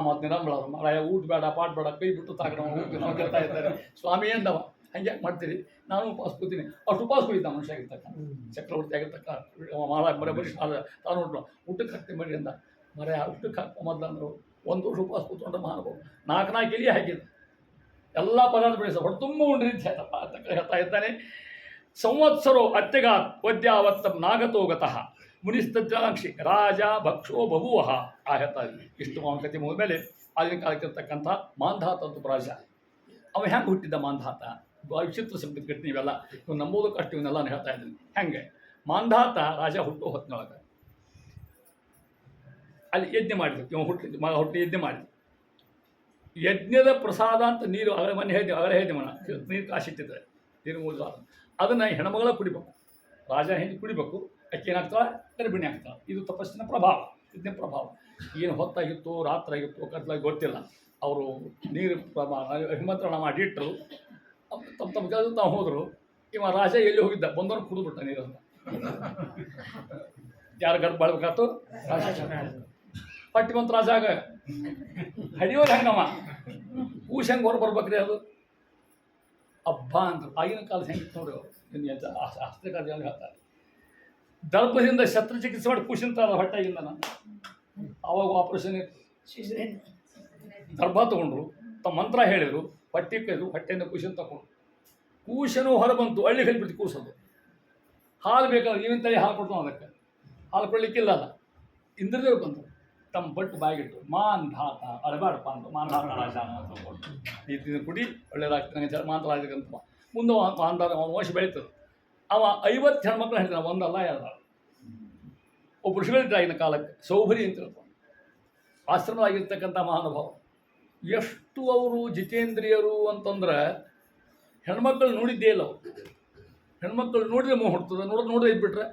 ಮತ್ತು ನಿರಂಬಳ ಮರಾಯ ಊಟ ಬೇಡ ಪಾಠ ಬೇಡ ಕೈ ಬಿಟ್ಟು ತಾಕ ಊಟ ನಾವು ಕೇಳ್ತಾ ಇದ್ದಾರೆ. ಸ್ವಾಮಿ ಎಂದವ ಹಂಗೆ ಯಾಕೆ ಮಾಡ್ತೀರಿ? ನಾನು ಉಪವಾಸ ಕೂತೀನಿ. ಅಷ್ಟು ಉಪವಾಸ ಕೂಯ್ತ ಮನುಷ್ಯ ಆಗಿರ್ತಕ್ಕ ಚಕ್ರವರ್ತಿ ಆಗಿರ್ತಕ್ಕ ಮಹಾರಾಜ ಮರ ಬರೀ ತಾನು ಉಂಟು ಊಟಕ್ಕೆ ಹಾಕ್ತೀನಿ ಮರಿ ಅಂದ. ಮರ ಊಟಕ್ಕೆ ಹಾಕೋ ಮೊದಲಂದ್ರು 1 ವರ್ಷ ಉಪವಾಸ ಕೂತ್ಕೊಂಡ್ರೆ ಮಹಾನುಭಾವ 4 ಎಲಿ ಹಾಕಿದ ಎಲ್ಲ ಪದಾರ್ಥ ಬೆಳೆಸ ಹೊಟ್ಟು ತುಂಬ ಉಂಡ್ರಿ ಅಂತ ಹೇಳ್ತಾ ಇದ್ದಾನೆ. ಸಂವತ್ಸರೋ ಅತ್ಯಗಾತ್ ವದ್ಯಾವತ್ತಂ ನಾಗತೋಗತಃ ಮುನಿಸ್ತದ್ರಾಕ್ಷಿ ರಾಜ ಭಕ್ಷೋ ಬಭುವಃ. ಆ ಹೇಳ್ತಾ ಇದ್ವಿ. ಇಷ್ಟು ಮಾಂಕತಿ ಮುಗಿದ ಮೇಲೆ ಆಗಿನ ಕಾಲಕ್ಕಿರ್ತಕ್ಕಂಥ ಮಾಂಧಾತಂತು ರಾಜ ಅವ ಹೆಂಗೆ ಹುಟ್ಟಿದ್ದ ಮಾಂಧಾತ? ವಿಚಿತ್ರ ಶಬ್ದ ಕಟ್ಟಿ ನೀವೆಲ್ಲ ನೀವು ನಂಬೋದಕ್ಕೆ ಅಷ್ಟು ಇವನ್ನೆಲ್ಲ ನಾನು ಹೇಳ್ತಾ ಇದ್ದೀನಿ. ಹೆಂಗೆ ಮಾಂಧಾತ ರಾಜ ಹುಟ್ಟೋ ಹೊತ್ತಿನೊಳಗೆ ಅಲ್ಲಿ ಯಜ್ಞ ಮಾಡಿದ್ರು. ಇವ ಹುಟ್ಟಿದ್ದು ಮಗ ಹುಟ್ಟಿ ಯಜ್ಞ ಮಾಡಿದ್ರು. ಯಜ್ಞದ ಪ್ರಸಾದ ಅಂತ ನೀರು ಮನೆ ಹೇಳಿದೆ ಮನ ನೀರು ಕಾಸಿಟ್ಟಿದ್ದಾರೆ, ನೀರು 3 ಸಾಲ ಅದನ್ನು ಹೆಣ್ಮಗಳ ಕುಡಿಬೇಕು. ರಾಜ ಹೆಂಗೆ ಕುಡಿಬೇಕು, ಅಕ್ಕಿ ಏನಾಗ್ತಾಳೆ, ಗರ್ಭಿಣಿ ಆಗ್ತಾಳೆ. ಇದು ತಪಸ್ಸಿನ ಪ್ರಭಾವ, ಯಜ್ಞ ಪ್ರಭಾವ. ಏನು ಹೊತ್ತಾಗಿತ್ತು, ರಾತ್ರಿ ಆಗಿತ್ತು, ಕತ್ಲಾಗಿ ಗೊತ್ತಿಲ್ಲ. ಅವರು ನೀರು ಹಿಮಂತ್ರಣ ಮಾಡಿಟ್ಟರು, ತಮ್ಮ ಕೆಲಸ ತಾವು ಹೋದರು. ಇವ ರಾಜ ಎಲ್ಲಿ ಹೋಗಿದ್ದ, ಬಂದವನು ಕುಡಿದ್ಬಿಟ್ಟ ನೀರನ್ನು. ಯಾರು ಗರ್ಭ ಬಾಳ್ಬೇಕಾಯ್ತು? ರಾಜ. ಪಟ್ಟಿ ಬಂತು ರಾಜಾಗ, ಹಡಿಯೋದು ಹೆಂಗಮ್ಮ, ಕೂಶ್ ಹೆಂಗೆ ಹೊರ ಬರ್ಬೇಕ್ರಿ ಅದು ಹಬ್ಬ ಅಂತ. ಆಗಿನ ಕಾಲದ ಹೆಂಗಿತ್ತು ನೋಡಿ ಅವರು, ಹಸ್ತಕಾಲ ಹೇಳ್ತಾರೆ. ದರ್ಭದಿಂದ ಶಸ್ತ್ರಚಿಕಿತ್ಸೆ ಮಾಡಿ ಕೂಶಿಂತ ಹೊಟ್ಟೆಗಿಂದ ನಾನು ಆವಾಗ ಆಪರೇಷನ್ ದರ್ಭ ತಗೊಂಡ್ರು, ತಮ್ಮ ಮಂತ್ರ ಹೇಳಿದರು, ಹೊಟ್ಟೆ ಕೈದು ಹೊಟ್ಟೆಯಿಂದ ಕೂಶನ್ ತಗೊಂಡು ಕೂಶನು ಹೊರ ಬಂತು. ಹಳ್ಳಿ ಕೈಬಿಡ್ತು ಕೂಸೋದು. ಹಾಲು ಬೇಕಾದ್ರೆ ಈವಿನ ತಲೆ ಹಾಲು ಕೊಡ್ತಾವೆ, ಅದಕ್ಕೆ ಹಾಲು ಕೊಡ್ಲಿಕ್ಕಿಲ್ಲ. ಅಲ್ಲ ಇಂದ್ರದೇವ್ರು ಬಂದರು, ತಮ್ಮ ಬಟ್ಟು ಬಾಗಿಟ್ಟು ಮಾಂಧಾತ ಅಳಬಾಡಪ್ಪ ಅಂತ ಮಾಂಧಾತ ರಾಜ ಅಂತ ಇದನ್ನು ಕುಡಿ ಒಳ್ಳೇದಾಗ್ತಾನೆ ಮಾಂಧ ರಾಜಕ್ಕಂತ. ಮುಂದೆ ಮಾಂಧಾತ ವಂಶ ಬೆಳೀತದೆ. ಅವ 50 ಹೆಣ್ಮಕ್ಳು ಹೇಳ್ತಾನೆ, ಒಂದಲ್ಲ ಎರಡಲ್ಲ. ಒಬ್ಬ ಋಷಿಗಳಿದ್ದ ಆಗಿನ ಕಾಲಕ್ಕೆ ಸೌಭರಿ ಅಂತ ಹೇಳ್ತಾನೆ, ಆಶ್ರಮದಾಗಿರ್ತಕ್ಕಂಥ ಮಹಾನುಭಾವ. ಎಷ್ಟು ಅವರು ಜಿತೇಂದ್ರಿಯರು ಅಂತಂದ್ರೆ ಹೆಣ್ಮಕ್ಳು ನೋಡಿದ್ದೇ ಇಲ್ಲ ಅವರು. ಹೆಣ್ಮಕ್ಳು ನೋಡಿದ್ರೆ ಮೋಹ ಹುಡ್ತದೆ, ನೋಡಿದ್ರೆ ಇದ್ಬಿಟ್ರೆ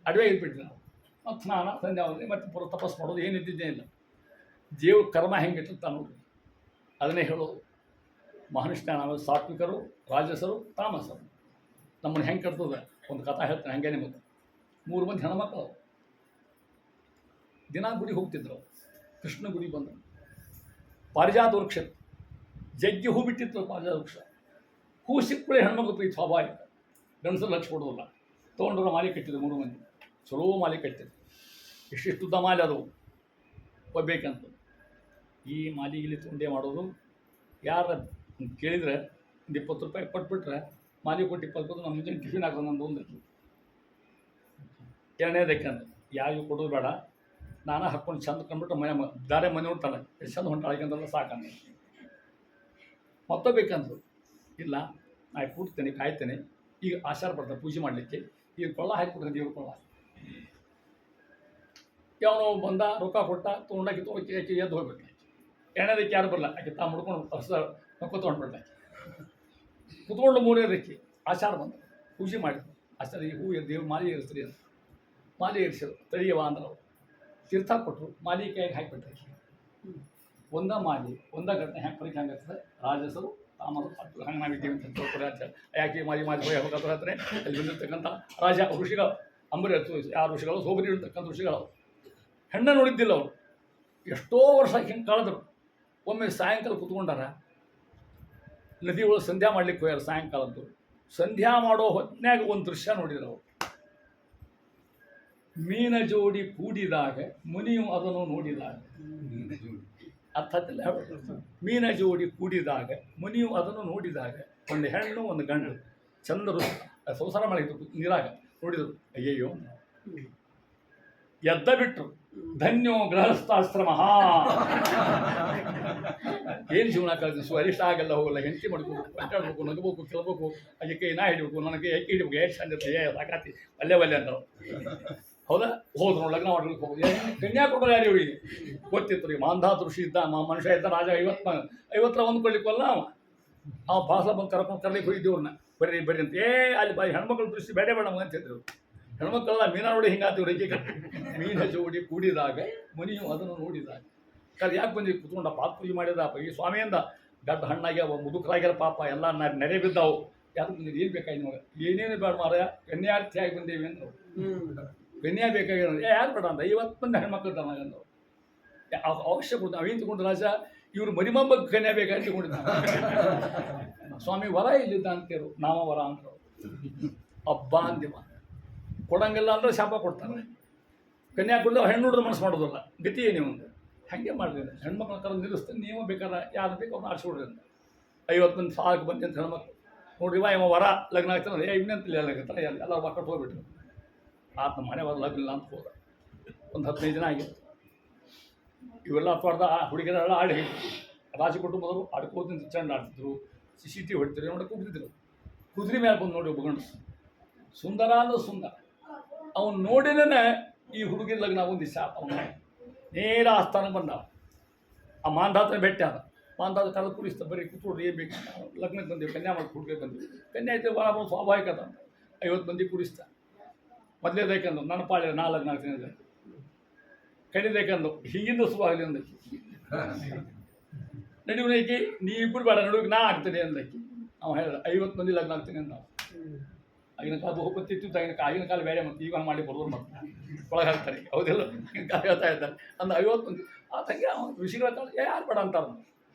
ಅಡವೆ ಇದ್ಬಿಟ್ರೆ ನಾವು ಮತ್ತು ಸ್ನಾನ ಸಂಧ್ಯಾವಧಿ ಮತ್ತು ತಪಸ್ ಮಾಡೋದು ಏನಿದ್ದಿದ್ದೇ ಇಲ್ಲ. ದೇವ್ರ ಕರ್ಮ ಹೆಂಗಿಟ್ಟಿರ್ತಾ ನೋಡಿ, ಅದನ್ನೇ ಹೇಳೋದು. ಮಹಾನಿಷ್ಠ ನಾವು ಸಾತ್ವಿಕರು, ರಾಜಸರು, ತಾಮಸರು. ನಮ್ಮನ್ನು ಹೆಂಗೆ ಕಟ್ತದೆ ಒಂದು ಕಥೆ ಹೇಳ್ತಾನೆ. ಹಂಗೆ ನಿಮಗೆ 3 ಮಂದಿ ಹೆಣ್ಮಕ್ಳು ದಿನ ಗುಡಿಗೆ ಹೋಗ್ತಿದ್ರು. ಕೃಷ್ಣ ಗುಡಿ ಬಂದರು. ಪಾರಿಜಾತ ವೃಕ್ಷ ಜಗ್ಗಿ ಹೂ ಬಿಟ್ಟಿತ್ತು. ಪಾರಿಜಾತ ವೃಕ್ಷ ಹೂ ಸಿಕ್ಕಳೆ ಹೆಣ್ಮಕ್ಳು ಪ್ರೀತಿ ಸ್ವಾಭಾವಿಕ. ಗಂಡಸರು ಲಕ್ಷ ಕೊಡೋದಿಲ್ಲ. ತೊಗೊಂಡ್ರು ಮಾಲೆ ಕಟ್ಟಿದ್ರು. 3 ಮಂದಿ ಚಲೋ ಮಾಲೆ ಕಟ್ಟಿದ್ರು. ಇಷ್ಟಿಷ್ಟುದ್ದ ಮಾಲೆ ಅದು ಹೋಗ್ಬೇಕಂತ. ಈ ಮಾಲೆ ಇಲ್ಲಿ ತೊಂಡೆ ಮಾಡೋದು. ಯಾರು ಕೇಳಿದರೆ ಒಂದು 20 ರೂಪಾಯಿ ಕೊಟ್ಬಿಟ್ರೆ ಮಾಲೆ ಕೊಟ್ಟು 20 ನಮ್ಮ ಮುಂಜಾನೆ ಟಿಫಿನ್ ಹಾಕೋದು. ನಂದು ಒಂದು ಎರಡನೇದಕ್ಕಂದ್ರೆ ಯಾರಿಗೂ ಕೊಡೋದು ಬೇಡ, ನಾನು ಹಾಕ್ಕೊಂಡು ಚಂದ ಕಂಡ್ಬಿಟ್ಟು ಮನೆ ನೋಡ್ತಾಳೆ ಎಷ್ಟು ಚಂದ ಹೊಂಟಾಳಿಕಂತಲ್ಲ ಸಾಕಂದ್ರೆ. ಬೇಕಂದ್ರು ಇಲ್ಲ, ನಾನು ಕೂಡ್ತೇನೆ ಕಾಯ್ತೇನೆ. ಈಗ ಆಚಾರ ಬರ್ತಾರೆ ಪೂಜೆ ಮಾಡಲಿಕ್ಕೆ. ಈಗ ಕೊಳ್ಳ ಹಾಕಿಬಿಟ್ರೆ ದೇವ್ರ ಕೊಳ್ಳ. ಯಾವನೋ ಬಂದ ರೊಕ್ಕ ಕೊಟ್ಟ ತೊಗೊಂಡಾಕಿ ಆಕೆ ಎದ್ದು ಹೋಗ್ಬಿಟ್ಟೆ. ಎರಡನೇದಕ್ಕೆ ಯಾರು ಬರಲ್ಲ, ಆಕೆ ತಾ ಮುಡ್ಕೊಂಡು ಹೊಸ ರೊಕ್ಕ ತೊಗೊಂಡ್ಬಿಟ್ಟೆ. ಕುತ್ಕೊಂಡು 3ನೇದಕ್ಕೆ ಆಚಾರ ಬಂದ ಪೂಜೆ ಮಾಡಿದ್ರು. ಆಚಾರ ಈ ಹೂ ದೇವ್ರ ಮಾಲೆ ಏರಿಸ್ರಿ ಅಂತ ಮಾಲೆ ಏರಿಸಿದ್ರು. ತಡಿಯವ ಅಂದ್ರೆ ಅವರು ತೀರ್ಥ ಕೊಟ್ಟರು. ಮಾಲಿ ಕೈಗೆ ಹಾಕಿಬಿಟ್ರೆ ಒಂದ ಮಾಲಿ ಒಂದ ಘಟನೆ ಹೆಂಗೆ ಪರೀಕ್ಷೆ ಹಂಗಾಗ್ತದೆ. ರಾಜಸರು ತಾಮಸರು ಹಂಗೆ ನಾವಿದ್ದೀವಿ ಅಂತ ತಿಳ್ಕೊಡಿ ಅಂತ ಯಾಕೆ ಮಾಲಿ ಹೋಗತ್ತೆ ಹೇಳ್ತಾರೆ. ಅಲ್ಲಿ ಬಂದಿರ್ತಕ್ಕಂಥ ರಾಜ ಋಷಿಗಳು, ಅಂಬರಿ ಆ ಋಷಿಗಳು, ಸೋಬರಿ ಇರ್ತಕ್ಕಂಥ ಋಷಿಗಳು ಹೆಣ್ಣ ನೋಡಿದ್ದಿಲ್ಲ ಅವರು. ಎಷ್ಟೋ ವರ್ಷ ಹಿಂಗೆ ಕಳೆದ್ರು. ಒಮ್ಮೆ ಸಾಯಂಕಾಲ ಕೂತ್ಕೊಂಡಾರ. ನದಿ ಒಳಗೆ ಸಂಧ್ಯಾ ಮಾಡ್ಲಿಕ್ಕೆ ಹೋಗ್ಯಾರ. ಸಾಯಂಕಾಲದ್ದು ಸಂಧ್ಯಾ ಮಾಡೋ ಹೊತ್ತಿನಾಗ ಒಂದು ದೃಶ್ಯ ನೋಡಿದ್ರು ಅವರು. ಮೀನ ಜೋಡಿ ಕೂಡಿದಾಗ ಮುನಿಯು ಅದನ್ನು ನೋಡಿದಾಗ. ಅರ್ಥತಿಲ್ಲ. ಮೀನ ಜೋಡಿ ಕೂಡಿದಾಗ ಮುನಿಯು ಅದನ್ನು ನೋಡಿದಾಗ ಒಂದು ಹೆಣ್ಣು ಒಂದು ಗಂಡು ಚಂದರು ಸಂಸಾರ ಮಾಡಿದ್ರು. ನೀರಾಗ ನೋಡಿದರು. ಅಯ್ಯಯ್ಯೋ ಎದ್ದ ಬಿಟ್ರು. ಧನ್ಯೋ ಗೃಹಸ್ಥಾಶ್ರಮ. ಏನು ಜೀವನ ಕಳೆದ ಅರಿಷ್ಟ ಆಗಲ್ಲ, ಹೋಗಲ್ಲ, ಹೆಂಡತಿ ಮಾಡ್ಬೇಕು, ಮಾತಾಡ್ಬೇಕು, ನಗಬೇಕು, ಕೇಳ್ಬೇಕು, ಅದಕ್ಕೆ ನಾ ಹಿಡಿಬೇಕು, ನನಗೆ ಏಕೆ ಹಿಡಿಬೇಕು, ಎಷ್ಟು ಚಂದ ಸಾಕಾತಿ ಅಲ್ಲೇ ಒಲ್ಲೆ ಅಂತ. ಹೌದಾ? ಹೋದ್ರು ಲಗ್ನ ಮಾಡ್ಲಿಕ್ಕೆ ಹೋಗೋದು. ಕನ್ಯಾ ಕೊಟ್ಟರು ಯಾರು ಇವರಿಗೆ ಗೊತ್ತಿತ್ತು ರೀ. ಮಾಂಧಾತ ಋಷಿ ಇದ್ದ, ಮನುಷ್ಯ ಇದ್ದ. ರಾಜ 50 ಒಂದು ಕೊಡ್ಲಿಕ್ಕಲ್ಲ ಅವ ಭಾಷ ಬಂದು ಕರ್ಲಿಕ್ಕೆ ಹೋಗಿದ್ದೀವ್ರನ್ನ. ಬರ್ರಿ ಬರ್ರಿ ಅಂತ. ಅಲ್ಲಿ ಹೆಣ್ಮಕ್ಳು ದೃಷ್ಟಿ ಬೇಡ ಬೇಡ ಅಂತ ಹೇಳಿದ್ರು. ಹೆಣ್ಮಕ್ಳೆಲ್ಲ ಮೀನಾ ನೋಡಿ ಹಿಂಗಾತೀವಿ ರೇಖೆ. ಮೀನ ಜೋಡಿ ಕೂಡಿದಾಗ ಮುನಿಯು ಅದನ್ನು ನೋಡಿದಾಗ. ಯಾಕೆ ಬಂದು ಕುತ್ಕೊಂಡ ಪಾಪ ಪೂಜೆ ಮಾಡಿದ ಈ ಸ್ವಾಮಿಯಿಂದ ಗಡ್ಡ ಹಣ್ಣಾಗ್ಯಾವ, ಮುದುಕರಾಗ್ಯಾರ ಪಾಪ, ಎಲ್ಲ ನೆರೆ ಬಿದ್ದಾವು. ಯಾರು ಬಂದಿದ್ದು ಏನು ಬೇಕಾಗಿ ನಿಮಗೆ? ಏನೇನು ಬೇಡ ಮಾರಾಯ, ಕನ್ಯಾರ್ಥಿಯಾಗಿ ಬಂದೇವಿ ಅಂದರು. ಕನ್ಯಾ ಬೇಕಾಗಿರೋ ಯಾರು ಬೇಡ ಅಂತ 50 ಮಂದಿ ಹೆಣ್ಮಕ್ಳು ಇದ್ದಾರೆ ಅಂದರು. ಅವಶ್ಯ ಕೊಡ್ತಾನೆ. ಅವೇನು ತಗೊಂಡು ರಾಜ ಇವರು ಮರಿಮಬ್ಬ ಕನ್ಯಾ ಬೇಕಾಗಿ ತಗೊಂಡಿದ್ದ. ಸ್ವಾಮಿ ವರ ಇಲ್ಲಿದ್ದ ಅಂತೇರು, ನಾಮ ವರ ಅಂದರು. ಹಬ್ಬ ಅಂದಿವ ಕೊಡಂಗಿಲ್ಲ ಅಂದ್ರೆ ಶಾಪ ಕೊಡ್ತಾರೆ. ಕನ್ಯಾ ಕೊಡಲು ಹೆಣ್ಣು ನೋಡಿದ್ರೆ ಮನಸ್ಸು ಮಾಡೋದಿಲ್ಲ. ಗತಿ ಏನು ಒಂದು ಹಾಗೆ ಮಾಡಿರಿ. ಹೆಣ್ಮಕ್ಳ ಕರೆದು ನಿಲ್ಲಿಸ್ತಾರೆ. ನೀವು ಬೇಕಾದ್ರೆ ಯಾರು ಬೇಕು ಅವ್ರನ್ನ ಆರಿಸ್ಕೊಡ್ರಿ ಅಂತ. 50 ಮಂದಿ ಸಾಕು ಬಂದಿ ಅಂತ ಹೆಣ್ಮಕ್ಳು ನೋಡ್ರಿ. ಇವ ವರ ಲಗ್ನ ಆಗ್ತಾನೆ. ಇನ್ನೆಂತಲ್ಲಿ ಎಲ್ಲಾಗತ್ತಾರೆ. ಎಲ್ಲ ಮಕ್ಕಳು ಹೋಗ್ಬಿಟ್ರು. ಆತ ಮನೆ ಹೋದ ಲಗ್ನ ಅಂತ ಹೋದ. ಒಂದು 15 ದಿನ ಆಗಿತ್ತು. ಇವೆಲ್ಲ ತೊಡ್ದ ಹುಡುಗಿರೆಲ್ಲ ಆಡಿ ರಾಜ ಕುಟುಂಬದವರು ಆಡ್ಕೋತಿಂತ ಚಂಡ ಆಡ್ತಿದ್ರು. ಸಿಟಿ ಹೊಡಿತಾರೆ ನೋಡಿ ಕುಡಿದ್ರು. ಕುದುರೆ ಮೇಲೆ ಬಂದು ನೋಡಿ ಒಬ್ಬ ಗಂಡಸು, ಸುಂದರ ಅಂದ್ರೆ ಸುಂದರ. ಅವನು ನೋಡಿನೇ ಈ ಹುಡುಗಿನ ಲಗ್ನ ಒಂದು ದಿವಸ ಅವನು ನೇರ ಆಸ್ಥಾನಕ್ಕೆ ಬಂದ. ಆ ಮಾಂಧಾತ್ರ ಭೇಟಿ ಆದ. ಮಾಂಧಾತ್ರ ಕಳೆದು ಕುಡಿಸ್ತಾ ಬರೀ ಕೂತ್ಕೊಡ್ರಿ ಏನು ಬೇಕು, ಲಗ್ನಕ್ಕೆ ಬಂದೀವಿ, ಕನ್ಯಾ ಮಾಡಿ ಹುಡುಗಿ ಬಂದೀವಿ. ಕನ್ಯಾ ಐತೆ ಭಾಳ ಸ್ವಾಭಾವಿಕ ಅದ. 50 ಮಂದಿ ಕುಡಿಸ್ತಾ ಮೊದಲೇದಕ್ಕಂದು ನನ್ನ ಪಾಳೆ 4 ಲಗ್ನ ಆಗ್ತೀನಿ ಅಂದರೆ ಕಡಿಬೇಕಂದು ಹಿಂಗಿಂದ ಸುವಾಗಲಿ ಅಂದಕ್ಕೆ ನಡುವಿನೈಕಿ ನೀವಿಬ್ಬರು ಬೇಡ ನಡುವಿಗೆ ನಾ ಆಗ್ತೇನೆ ಅಂದಕ್ಕೆ. ಅವ ಹೇಳಿದ 50 ಮಂದಿ ಲಗ್ನ ಆಗ್ತೀನಿ ಅಂತ. ಆಗಿನ ಕಾಲ ಹೋಗುತ್ತಿತ್ತು, ಆಗಿನ ಕಾಲ ಬೇರೆ ಮತ್ತು ಈಗ ಮಾಡಿ ಬರೋದು ಮತ್ತೆ ಒಳಗೆ ಹಾಕ್ತಾರೆ. ಹೌದಿಲ್ಲ, ಕಾಲ ಹೇಳ್ತಾ ಇದ್ದಾರೆ ಅಂದ್ರೆ 50 ಮಂದಿ ಆ ತಂಗಿ ಅವನು ಋಷಿಗಳ ಕಾಲ ಯಾರು ಬೇಡ ಅಂತಾರೆ.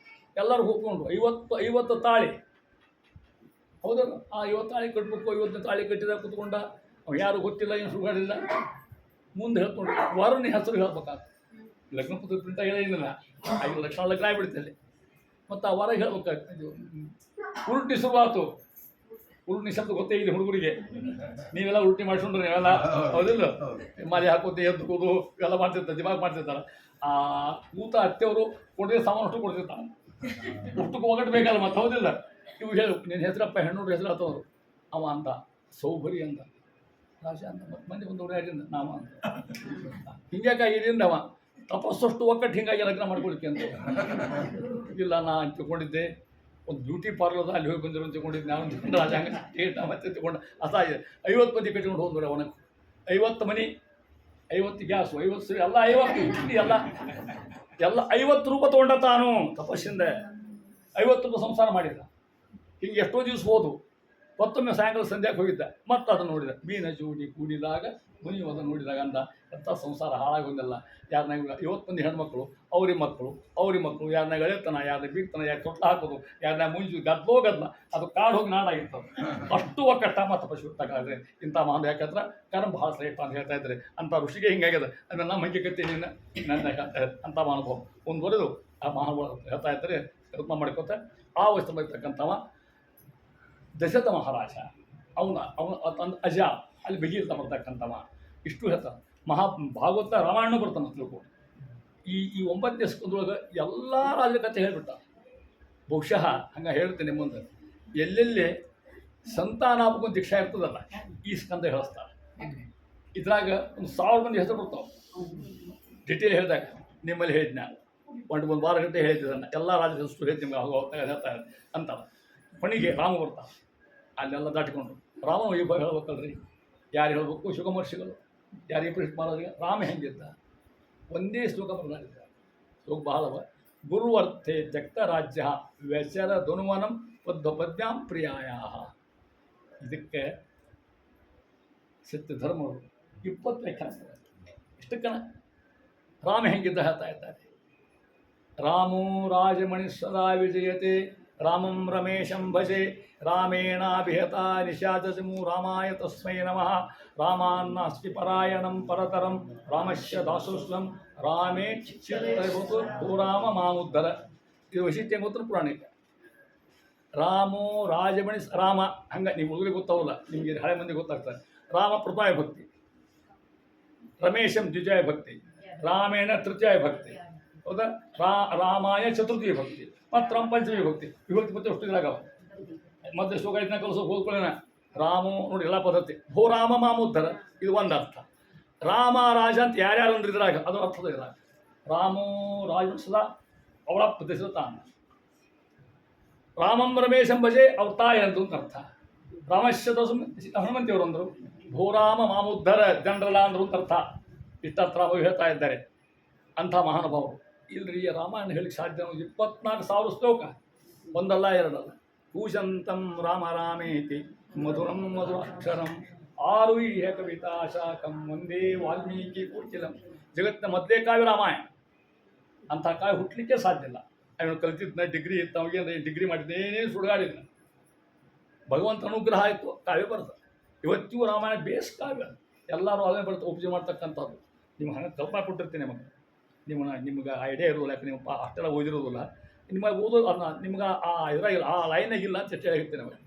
ಎಲ್ಲರೂ ಹೋಗ್ಕೊಂಡು 50 ತಾಳಿ, ಹೌದಲ್ಲ, ಆ 50 ತಾಳಿ ಕಟ್ಟಬೇಕು. 50ನೇ ತಾಳಿ ಕಟ್ಟಿದ ಕೂತ್ಕೊಂಡ. ಅವ ಯಾರು ಗೊತ್ತಿಲ್ಲ, ಏನು ಸುಗಾಡಿಲ್ಲ. ಮುಂದೆ ಹೇಳ್ಕೊಂಡು ವರನ ಹೆಸರು ಹೇಳ್ಬೇಕಾಗ್ತದೆ. ಲಗ್ನ ಪತ್ರ ಪ್ರಿಂಟ ಹೇಳಿಲ್ಲ, 5 ಲಕ್ಷ ಲಗ್ನ ಆಗಿಬಿಡ್ತಲ್ಲಿ. ಮತ್ತು ಆ ವರ ಹೇಳ್ಬೇಕಾಗ್ತದೆ. ಉರುಟಿ ಶುರುವಾತು. ಉರುಟಿ ಶಬ್ದ ಗೊತ್ತೇ ಇದೆ ಹುಡುಗರಿಗೆ. ನೀವೆಲ್ಲ ಉರುಟಿ ಮಾಡಿಸ್ಕೊಂಡ್ರೆ ನೀವೆಲ್ಲ, ಹೌದಿಲ್ಲ, ಮಾಲೆ ಹಾಕೋದು ಎದ್ದು ಕೂದು ಇವೆಲ್ಲ ಮಾಡ್ತಿರ್ತಾರೆ, ದಿಮಾಗ್ ಮಾಡ್ತಿರ್ತಾರೆ. ಆ ಊತ ಅತ್ತೆಯವರು ಕೊಡದೆ ಸಾಮಾನು ಅಷ್ಟು ಕೊಡ್ತಿರ್ತಾರೆ. ಅಷ್ಟಕ್ಕೆ ಒಗಟ್ಟು ಬೇಕಲ್ಲ ಮತ್ತೆ, ಹೌದಿಲ್ಲ. ಇವು ಹೇಳು ನಿನ್ನ ಹೆಸರಪ್ಪ, ಹೆಣ್ಣು ಹೆಸರು ಹತ್ತವರು. ಅವ ಅಂತ ಸೌಭರಿ ಅಂತ, ರಾಜ ಅಂತ. ಮತ್ತೆ ಮಂದಿ ಬಂದವರು ಯಾರಿಂದ ನಾಮ ಅಂತ. ಹಿಂಗ್ಯಾಕಾಗಿರಿಂದ ಅವ ತಪಸ್ಸಷ್ಟು ಒಕ್ಕಟ್ಟು ಹಿಂಗಾಗಿ ಲಗ್ನ ಮಾಡ್ಕೊಳಿಕ್ಕೆ ಅಂತ. ಇಲ್ಲ ನಾ ತಿಳ್ಕೊಂಡಿದ್ದೆ ಒಂದು ಬ್ಯೂಟಿ ಪಾರ್ಲರ್ ಅಲ್ಲಿ ಹೋಗಿ ಬಂದಿರೋ ತಿಳ್ಕೊಂಡಿದ್ದೆ. ನಾನು ರಾಜ ಹಂಗೆ ಮತ್ತೆ ತಿಳ್ಕೊಂಡು ಅಸಹಾಯ 50 ಮಂದಿ ಕಟ್ಕೊಂಡು ಹೋದ್ರೆ ಅವನ 50 ಮನೆ, 50 ಗ್ಯಾಸು, 50 ಸರಿ ಎಲ್ಲ 50 ಇಡ್ಲಿ ಎಲ್ಲ 50 ರೂಪಾಯಿ ತೊಗೊಂಡ ತಾನು ತಪಸ್ಸಿಂದ 50 ರೂಪಾಯಿ ಸಂಸಾರ ಮಾಡಿದ. ಹಿಂಗೆ ಎಷ್ಟೋ ದಿವಸ ಹೋದು. ಮತ್ತೊಮ್ಮೆ ಸಾಯಂಕಾಲ ಸಂಧ್ಯಾಕ್ಕೆ ಹೋಗಿದ್ದ. ಮತ್ತೆ ಅದನ್ನು ನೋಡಿದ. ಮೀನ ಜೋಡಿ ಕೂಡಿದಾಗ ಮುನಿಯೋದ ನೋಡಿದಾಗ ಅಂದ ಎಂಥ ಸಂಸಾರ ಹಾಳಾಗಿ ಬಂದಲ್ಲ. ಯಾರನ್ನ 50 ಮಂದಿ ಹೆಣ್ಮಕ್ಳು, ಅವ್ರಿಗೆ ಮಕ್ಕಳು, ಯಾರನ್ನ ಎಳೆತನ, ಯಾರನ್ನ ಬೀಗ್ತನ, ಯಾರು ತೊಟ್ಲ ಹಾಕೋದು, ಯಾರನ್ನ ಮುಂಜು ಗದ್ಲ ಅದು ಕಾಡು ಹೋಗಿ ನಾಡಾಗಿರ್ತದೆ. ಅಷ್ಟು ಒಕ್ಕಟ್ಟ ಮತ್ತು ಪಶು ತಗೊಳ್ರೆ ಇಂಥ ಮಹಾನ್ ಯಾಕಂದ್ರೆ ಕರ್ಮ ಭಾಳ ಶ್ರೇಷ್ಠ ಅಂತ ಹೇಳ್ತಾ ಇದ್ದಾರೆ. ಅಂಥ ಋಷಿಗೆ ಹಿಂಗಾಗ್ಯದ. ಅದನ್ನು ನಮ್ಮ ಹಂಗೆ ಕತ್ತಿ ನಿನ್ನ ನನ್ನ ಅಂಥ ಮಹಾನುಭವ ಮುಂದುವರೆದು ಆ ಮಹಾನುಭವ ಹೇಳ್ತಾ ಇದ್ದಾರೆ. ಕಲ್ಪನೆ ಮಾಡ್ಕೊತ ಆ ವಯಸ್ಸು ಬರ್ತಕ್ಕಂಥವ ದಶರಥ ಮಹಾರಾಜ. ಅವನ ಅಜ ಅಲ್ಲಿ ಬೆಗೀರ್ತಾ ಬರ್ತಕ್ಕಂಥವ. ಇಷ್ಟು ಹೇಳ್ತಾನೆ. ಭಾಗವತ ರಾಮಾಯಣ ಬರ್ತಾನೆ ತಿಳ್ಕೊಂಡು. ಈ 9ನೇ ಸ್ಕಂದೊಳಗೆ ಎಲ್ಲ ರಾಜರ ಕಥೆ ಹೇಳ್ಬಿಟ್ಟ. ಬಹುಶಃ ಹಂಗೆ ಹೇಳ್ತೇನೆ ಮುಂದೆ ಎಲ್ಲೆಲ್ಲಿ ಸಂತಾನ ಆಗ್ಬೇಕಂತ ದೀಕ್ಷಾ ಇರ್ತದಲ್ಲ, ಈ ಸ್ಕಂದ ಹೇಳಿಸ್ತಾರೆ. ಇದ್ರಾಗ ಒಂದು 1000 ಮಂದಿ ಹೆಸರು ಬರ್ತಾವೆ. ಡಿಟೇಲ್ ಹೇಳಿದಾಗ ನಿಮ್ಮಲ್ಲಿ ಹೇಳಿದ್ ನಾನು ಒಂದು ವಾರ ಗಂಟೆ ಹೇಳಿದ್ದನ್ನು ಎಲ್ಲ ರಾಜರ ಹೆಸರು ಹೇಳಿ ನಿಮ್ಗೆ ಹೇಳ್ತಾರೆ ಅಂತ. ಕೊನೆಗೆ ರಾಮ ಬರ್ತಾನೆ. ಅಲ್ಲೆಲ್ಲ ದಾಟಿಕೊಂಡು ರಾಮನ ವೈಭವ ಹೇಳ್ಬೇಕಲ್ರಿ. ಯಾರು ಹೇಳ್ಬೇಕು? ಶಿವಮರ್ಷಿಗಳು. ಯಾರಿಗೆ ಪ್ರಶ್ನೆ ಮಾಡೋರಿಗೆ ರಾಮ ಹೆಂಗಿದ್ದ ಒಂದೇ ಶ್ಲೋಕ ಬರೆದಿದ್ದ. ಶ್ಲೋಕ ಬಹಳವ. ಗುರುವರ್ಥೆ ತ್ಯಕ್ತ ರಾಜ್ಯ ವ್ಯಚರ ಧನುವನಂ ಪದ್ಯಾಂ ಪ್ರಿಯಾಯ. ಇದಕ್ಕೆ ಸತ್ಯ ಧರ್ಮರು 20 ವ್ಯಾಖ್ಯಾನ. ಇಷ್ಟಕ್ಕನ ರಾಮ ಹೆಂಗಿದ್ದ ಹೇಳ್ತಾ ಇದ್ದಾರೆ. ರಾಮೋ ರಾಜಮಣಿ ಸದಾ ವಿಜಯತೆ ರಾಮಂ ರಮೇಶಂ ಭಜೆ ರಾಮೇಣಾಭಿಹತ ನಿಶಾಚಮು ರಾಮಾಯ ತಸ್ಮೈ ನಮಃ. ರಾಮಾನ್ನಾಸ್ತಿ ಪರಾಯಣಂ ಪರತರಂ ರಾಮಶ್ಯ ದಾಸೋಸ್ವಂ ರಾಮೇ ಚಿತ್ತೈವತು ಭೂರಾಮ ಮಾಮುದ್ಧರ. ಇದು ವೈಶಿಷ್ಟ್ಯ ಗೊತ್ತು ಪುರಾಣಿಕ. ರಾಮೋ ರಾಜಮಣಿ ರಾಮ ಹಂಗೆ ನೀವು ಹುಡುಗರಿಗೆ ಗೊತ್ತಾವಲ್ಲ, ನಿಮಗೆ ಹಳೆ ಮಂದಿ ಗೊತ್ತಾಗ್ತಾರೆ. ರಾಮ ಪ್ರಥಮ ಭಕ್ತಿ, ರಮೇಶಂ ದ್ವಿಜಯ ಭಕ್ತಿ, ರಾಮೇಣ ತೃತೀಯ ಭಕ್ತಿ, ಹೌದಾ? ರಾಮಾಯ ಚತುರ್ಥೀಯ ಭಕ್ತಿ, ಮತ್ತು ರಾಮ ಪಂಚಮಿ ಭಕ್ತಿ. ವಿಭಕ್ತಿ ಮತ್ತೆ ಅಷ್ಟು ಇದ್ರಾಗವ. ಮತ್ತೆ ಶ್ಲೋಕ ಇದನ್ನ ಕಲಿಸೋ ಹೋದ್ಕೊಳ್ಳೋಣ. ರಾಮೋ ನೋಡಿ ಎಲ್ಲ ಪದ್ಧತಿ. ಭೋ ರಾಮ ಮಾಮುದ್ಧರ ಇದು ಒಂದು ಅರ್ಥ. ರಾಮ ರಾಜ ಅಂತ ಯಾರ್ಯಾರು ಅಂದ್ರೆ ಇದ್ರಾಗ ಅದು ಅರ್ಥದ ಇದ್ರಾಗ. ರಾಮೋ ರಾಜ ಸದಾ ಅವಳ ಪ್ರದೇಶದ ತಾನ. ರಾಮಂ ರಮೇಶಂ ಭಜೆ ಅವ್ರ ತಾಯಿ ಅಂತ ಅರ್ಥ. ರಾಮಶ್ಯ ಹನುಮಂತಿಯವರು ಅಂದರು. ಭೂರಾಮ ಮಾಮುದ್ಧರ ಜನರಲ್ಲ ಅಂದ್ರು ಅಂತ ಅರ್ಥ. ಇಷ್ಟರ್ಥ ಹೇಳ್ತಾ ಇದ್ದಾರೆ ಅಂಥ ಮಹಾನುಭಾವರು. ಇಲ್ರಿ ರಾಮಾಯಣ ಹೇಳಿಕ್ಕೆ ಸಾಧ್ಯ. 24,000 ಶ್ಲೋಕ, ಒಂದಲ್ಲ ಎರಡಲ್ಲ. ಕೂಶಂತಂ ರಾಮ ರಾಮೇತಿ ಮಧುರಂ ಮಧುರಾಕ್ಷರಂ ಆರುಹ್ಯ ಕವಿತಾ ಶಾಖಂ ಒಂದೇ ವಾಲ್ಮೀಕಿ ಕೋಕಿಲಂ. ಜಗತ್ತಿನ ಮೊದಲೇ ಕಾವ್ಯ ರಾಮಾಯಣ. ಅಂಥ ಕಾವ್ಯ ಹುಟ್ಟಲಿಕ್ಕೆ ಸಾಧ್ಯ ಇಲ್ಲ. ಅವನು ಕಲಿತಿದ್ನ ಡಿಗ್ರಿ ಇತ್ತು, ಅವಾಗೇನು ಡಿಗ್ರಿ ಮಾಡಿದ್ದೇನೇನು ಸುಡುಗಾಡಿದ್ನ. ಭಗವಂತ ಅನುಗ್ರಹ ಆಯಿತು, ಕಾವ್ಯ ಬರ್ತದೆ. ಇವತ್ತಿಗೂ ರಾಮಾಯಣ ಬೇಸ್ ಕಾವ್ಯ. ಎಲ್ಲರೂ ಅವೇ ಬರ್ತಾ ಉಪಯೋಗ ಮಾಡ್ತಕ್ಕಂಥದ್ದು. ನಿಮ್ಮ ಹಂಗೆ ಕಲ್ಪನೆ ಕೊಟ್ಟಿರ್ತೀನಿ ನಿಮಗೆ. ನಿಮ್ಗೆ ಐಡಿಯಾ ಇರೋದಿಲ್ಲ, ಯಾಕೆ ನೀವು ಅಷ್ಟೆಲ್ಲ ಓದಿರೋದಿಲ್ಲ. ನಿಮಗೆ ಓದೋದು ಅನ್ನ ನಿಮ್ಗೆ ಆ ಇದ್ರಾಗಿಲ್ಲ, ಆ ಲೈನಾಗಿಲ್ಲ ಅಂತ ಹೇಳಿರ್ತೀನಿ ನಮಗೆ.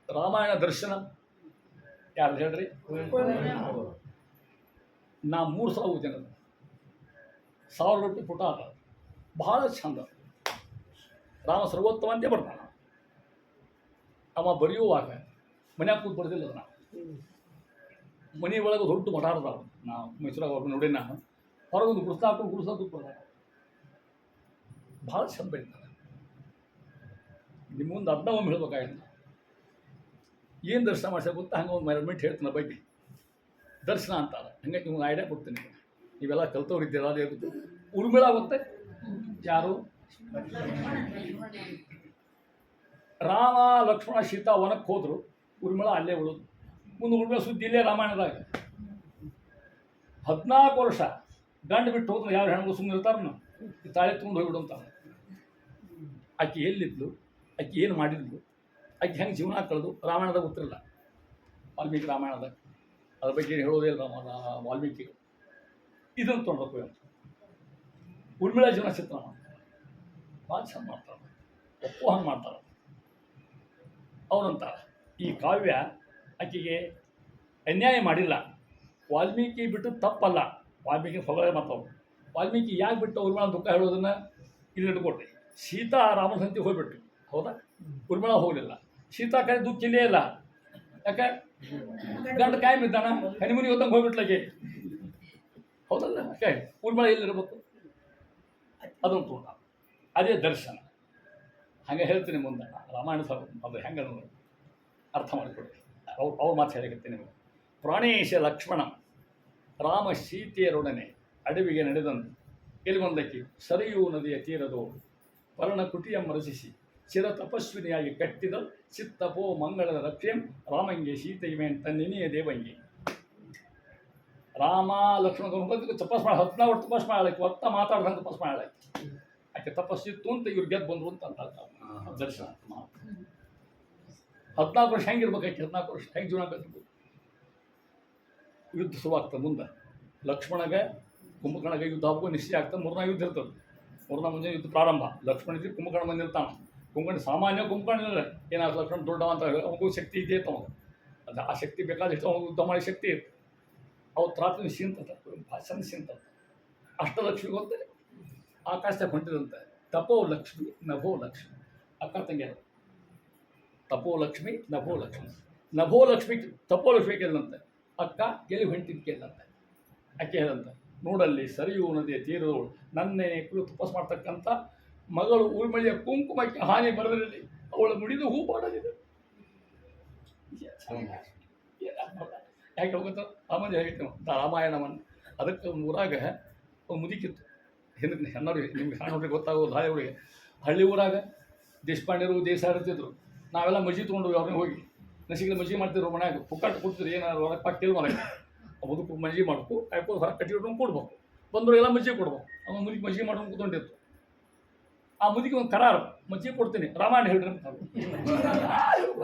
ರಾಮಾಯಣ ದರ್ಶನ ಯಾರು ಹೇಳ್ರಿ? ನಾ 3 ಸಲ ಓದ್ತೇನೆ. 1000 ರೂಪಾಯಿ ಪುಟ ಅದ, ಭಾಳ ಚಂದ. ರಾಮ ಸರ್ವೋತ್ತಮ ಅಂತೇ ಬರ್ತಾನೆ. ಅವ ಬರೆಯುವಾಗ ಮನ್ಯಾಗ ಕೂತ್ ಬರ್ದಿಲ್ಲ ಅದನ್ನ. ಮನೆ ಒಳಗೆ ದೊಡ್ಡ ಮಠ ಅದಾವ, ನಾವು ಮೈಸೂರಾಗ ಅವ್ರು ನೋಡಿ, ನಾನು ಹೊರಗೊಂದು ಗುಡಿಸೋದು ಬರ್ದಾರ. ಭಾಳ ಚಂದ ಬರೀತಾರೆ. ನಿಮ್ಮ ಮುಂದೆ ಅದನ್ನ ಒಮ್ಮೆ ಹೇಳ್ಬೇಕಾಗಿಲ್ಲ. ಏನು ದರ್ಶನ ಮಾಡ್ಸೋ ಗೊತ್ತಾ, ಹಂಗೆ ಒಂದು 2 ಮಿನಿಟ್ ಹೇಳ್ತೀನಿ ಬಗ್ಗೆ. ದರ್ಶನ ಅಂತಾರೆ, ಹಂಗೆ ನಿಮ್ಗೆ ಐಡಿಯಾ ಕೊಡ್ತೀನಿ. ನೀವೆಲ್ಲ ಕಲ್ತವ್ರು ಇದ್ದೀರ, ಅದೇ ಗೊತ್ತು. ಉರ್ಮಿಳಾ ಗೊತ್ತೆ ಯಾರು? ರಾಮ ಲಕ್ಷ್ಮಣ ಸೀತಾ ವನಕ್ಕೆ ಹೋದ್ರು, ಉರ್ಮಿಳಾ ಅಲ್ಲೇ ಉಳಿದು. ಮುಂದೆ ಉರ್ಮಿಳಾ ಸುದ್ದಿ ಇಲ್ಲೇ ರಾಮಾಯಣದಾಗ. 14 ವರ್ಷ ಗಂಡು ಬಿಟ್ಟು ಹೋದ್ರೆ ಯಾವ ಹೆಣ್ಮಗಳು ಸುಮ್ಮನೆ ಇರ್ತಾರನು, ತಾಳೆ ತುಂಬ ಹೋಗ್ಬಿಡು ಅಂತಾರೆ. ಆಕೆ ಎಲ್ಲಿದ್ಲು, ಆಕೆ ಏನು ಮಾಡಿದ್ಲು, ಆಕೆ ಹೆಂಗೆ ಜೀವನ ಕಳೆದು ರಾಮಾಯಣದಾಗ ಗೊತ್ತಿರಲ್ಲ. ವಾಲ್ಮೀಕಿ ರಾಮಾಯಣದಾಗ ಅದ್ರ ಬಗ್ಗೆ ಏನು ಹೇಳೋದೇ ಇಲ್ಲ ವಾಲ್ಮೀಕಿಗಳು. ಇದನ್ನು ತೊಗೊಂಡ್ಬೇಕು ಅಂತ ಉರ್ಮಿಳಾ ಜೀವನ ಚಿತ್ರ ಮಾಡ್ತಾರೆ. ಭಾಳ ಚಂದ ಮಾಡ್ತಾರೆ, ಒಪ್ಪು ಹಂಗೆ ಮಾಡ್ತಾರೆ. ಅವರಂತಾರೆ ಈ ಕಾವ್ಯ ಆಕೆಗೆ ಅನ್ಯಾಯ ಮಾಡಿಲ್ಲ. ವಾಲ್ಮೀಕಿ ಬಿಟ್ಟು ತಪ್ಪಲ್ಲ, ವಾಲ್ಮೀಕಿ ಹೊಗಳೇ ಮಾತವ್ರು. ವಾಲ್ಮೀಕಿ ಯಾಕೆ ಬಿಟ್ಟು ಉರ್ಮಿಳಾ ದುಃಖ ಹೇಳೋದನ್ನು ಇಲ್ಲಿ ಇಟ್ಕೊಟ್ರಿ. ಸೀತಾ ರಾಮನ ಸಂತಿಗೆ ಹೋಗ್ಬಿಟ್ರು, ಹೌದಾ? ಉರ್ಮಿಳಾ ಹೋಗಲಿಲ್ಲ. ಸೀತಾ ಕಡೆ ದುಃಖ ಇಲ್ಲೇ ಇಲ್ಲ. ಯಾಕೆ? ಗಂಡ ಕಾಯಂ ಇದ್ದಾನ, ಹನಿಮುನಿ ಹೋದಂಗೆ ಹೋಗ್ಬಿಟ್ಲಾಗೆ, ಹೌದಲ್ಲ? ಯಾಕೆ ಉರ್ಮಿಳಾ ಎಲ್ಲಿರ್ಬೇಕು? ಅದನ್ನು ತೋಟ, ಅದೇ ದರ್ಶನ. ಹಾಗೆ ಹೇಳ್ತೀನಿ ಮುಂದೆ ರಾಮಾಯಣ ಅದು ಹೆಂಗೆ ಅರ್ಥ ಮಾಡಿಕೊಡ್ರಿ. ಅವ್ರ ಮಾತು ಹೇಳಿಕತ್ತೀನಿ ನಿಮಗೆ. ಪ್ರಾಣೇಶ ಲಕ್ಷ್ಮಣ ರಾಮ ಸೀತೆಯರೊಡನೆ ಅಡವಿಗೆ ನಡೆದಂದು ಎಲ್ಲಿಗೊಂದಕ್ಕೆ ಸರಿಯೂ ನದಿಯ ತೀರದೋಡು ಪರ್ಣಕುಟಿಯಂ ರಚಿಸಿ ಚಿರ ತಪಸ್ವಿನಿಯಾಗಿ ಕಟ್ಟಿದ ಚಿತ್ತಪೋ ಮಂಗಳದ ರಕ್ಷ್ಯಂ ರಾಮಂಗೆ ಸೀತೆಯಮೇನ್ ತನ್ನಿನಿಯ ದೇವಂಗೆ. ರಾಮ ಲಕ್ಷ್ಮಣ ತಪಸ್ ಮಾಡಿ 14 ವರ್ಷ ತಪಸ್ ಮಾಡಲಿಕ್ಕೆ, ಒತ್ತ ಮಾತಾಡ್ದಂಗೆ ತಪಸ್ ಮಾಡಲಿಕ್ಕೆ. ಆಕೆ ತಪಸ್ಸಿತ್ತು ಅಂತ ಇವ್ರು ಗೆದ್ದು ಬಂದರು ಅಂತ ದರ್ಶನ. 14 ವರ್ಷ ಹೆಂಗಿರ್ಬೇಕಾಕೆ? 14 ವರ್ಷ ಹೆಂಗೆ ಜೀವನ ಕಲ್ತಿರ್ಬೇಕು? ಯುದ್ಧ ಶುರುವಾಗ್ತದೆ ಮುಂದೆ. ಲಕ್ಷ್ಮಣಗೆ ಕುಂಭಕರ್ಣಗೆ ಯುದ್ಧ ಹಬ್ಬ ನಿಶ್ಚಯ ಆಗ್ತದೆ. 3ನೇ ಯುದ್ಧ ಇರ್ತದೆ. 3ನೇ ಮುಂಜಾನೆ ಯುದ್ಧ ಪ್ರಾರಂಭ. ಲಕ್ಷ್ಮಣ ಇದ್ರೆ ಕುಂಭಕರ್ಣ ಬಂದಿರ್ತಾನೆ. ಕುಂಭಕರ್ಣ ಸಾಮಾನ್ಯ ಕುಂಭಕರ್ಣ ಇಲ್ಲ, ಏನಾದ್ರು ಲಕ್ಷ್ಮಣ ದೊಡ್ಡ ಅಂತ ಅವನಿಗೂ ಶಕ್ತಿ ಇದೆ ಅಂತ. ಅದು ಆ ಶಕ್ತಿ ಬೇಕಾದಷ್ಟು ಅವ್ನಿಗೆ ಯುದ್ಧ ಮಾಡಿ ಶಕ್ತಿ ಇರ್ತದೆ. ಅವ್ರು ರಾತ್ರಿ ಸೀಂತದ ಭಾಷಣ ಸೀಂತದ. ಅಷ್ಟಲಕ್ಷ್ಮಿ ಗೊತ್ತೇ ಆಕಾಶದಾಗ ಹೊಂಟಿದಂತೆ. ತಪೋ ಲಕ್ಷ್ಮಿ ನಭೋ ಲಕ್ಷ್ಮಿ, ಅಕ್ಕ ತಂಗಿಯರು. ತಪೋ ಲಕ್ಷ್ಮಿ ನಭೋ ಲಕ್ಷ್ಮಿ. ನಭೋ ಲಕ್ಷ್ಮಿ ತಪೋ ಲಕ್ಷ್ಮಿ ಕೇಳಿದಂತೆ. ಅಕ್ಕ ಎಲ್ಲಿ ಹೊಂಟಿದ್ದು ಕೇಳಿದಂತೆ. ಆಕೆ ಹೇಳಿದಂತೆ, ನೋಡಲ್ಲಿ ಸರಿಯೂ ನದಿಯ ತೀರದವಳು ನನ್ನೇ ಕುಳು ತಪಸ್ ಮಾಡ್ತಕ್ಕಂಥ ಮಗಳು ಊರ್ಮಿಳೆಯ ಕುಂಕುಮಕ್ಕೆ ಹಾನಿ ಬರದಿರಲಿ, ಅವಳ ಮುಡಿದು ಹೂ ಮಾಡೋದಿದೆ. ಯಾಕೆ ಹೋಗುತ್ತ ರಾಮಾಯಣ ಹೇಳ್ತೀವಿ ರಾಮಾಯಣವನ್ನು. ಅದಕ್ಕೆ ಒಂದು ಊರಾಗ ಒಂದು ಮುದುಕಿತ್ತು. ಹಿಂದಕ್ಕೆ ಹೆಣ್ಣವ್ರಿಗೆ ನಿಮ್ಗೆ ಹೆಣ್ಣವ್ರಿಗೆ ಗೊತ್ತಾಗೋದು ಹಳ್ಳಿಯವರಿಗೆ. ಹಳ್ಳಿ ಊರಾಗ ದೇಶಪಾಂಡೆರು ದೇಶ ಇರ್ತಿದ್ರು. ನಾವೆಲ್ಲ ಮಜ್ಜಿ ತೊಗೊಂಡು ಅವ್ರನ್ನ ಹೋಗಿ ನಸಿಗೆ ಮಜ್ಜಿ ಮಾಡ್ತಿದ್ರು ಮನ್ಯಾಗ. ಪುಕ್ಕಾಟ್ ಕೊಡ್ತಿದ್ರು, ಏನಾದ್ರು ಹೊರಗೆ ಪಟ್ಟಿಲ್ ಮನೆಗೆ ಮುದುಕು ಮಜ್ಜಿ ಮಾಡ್ಬೇಕು, ಕಾಯ್ಕೊಂಡು ಹೊರಗೆ ಕಟ್ಟಿ ಇಟ್ಕೊಂಡು ಕೊಡ್ಬೇಕು. ಬಂದರು ಎಲ್ಲ ಮಜ್ಜಿ ಕೊಡ್ಬೇಕು. ಅವನು ಮುದುಕಿ ಮಜ್ಜಿ ಮಾಡ್ಕೊಂಡು ಕೂತ್ಕೊಂಡಿತ್ತು. ಆ ಮುದುಕಿ ಒಂದು ಕರಾರು, ಮಜ್ಜಿ ಕೊಡ್ತೀನಿ ರಾಮಾಯಣ ಹೇಳ್ರಿ ಅಂತ.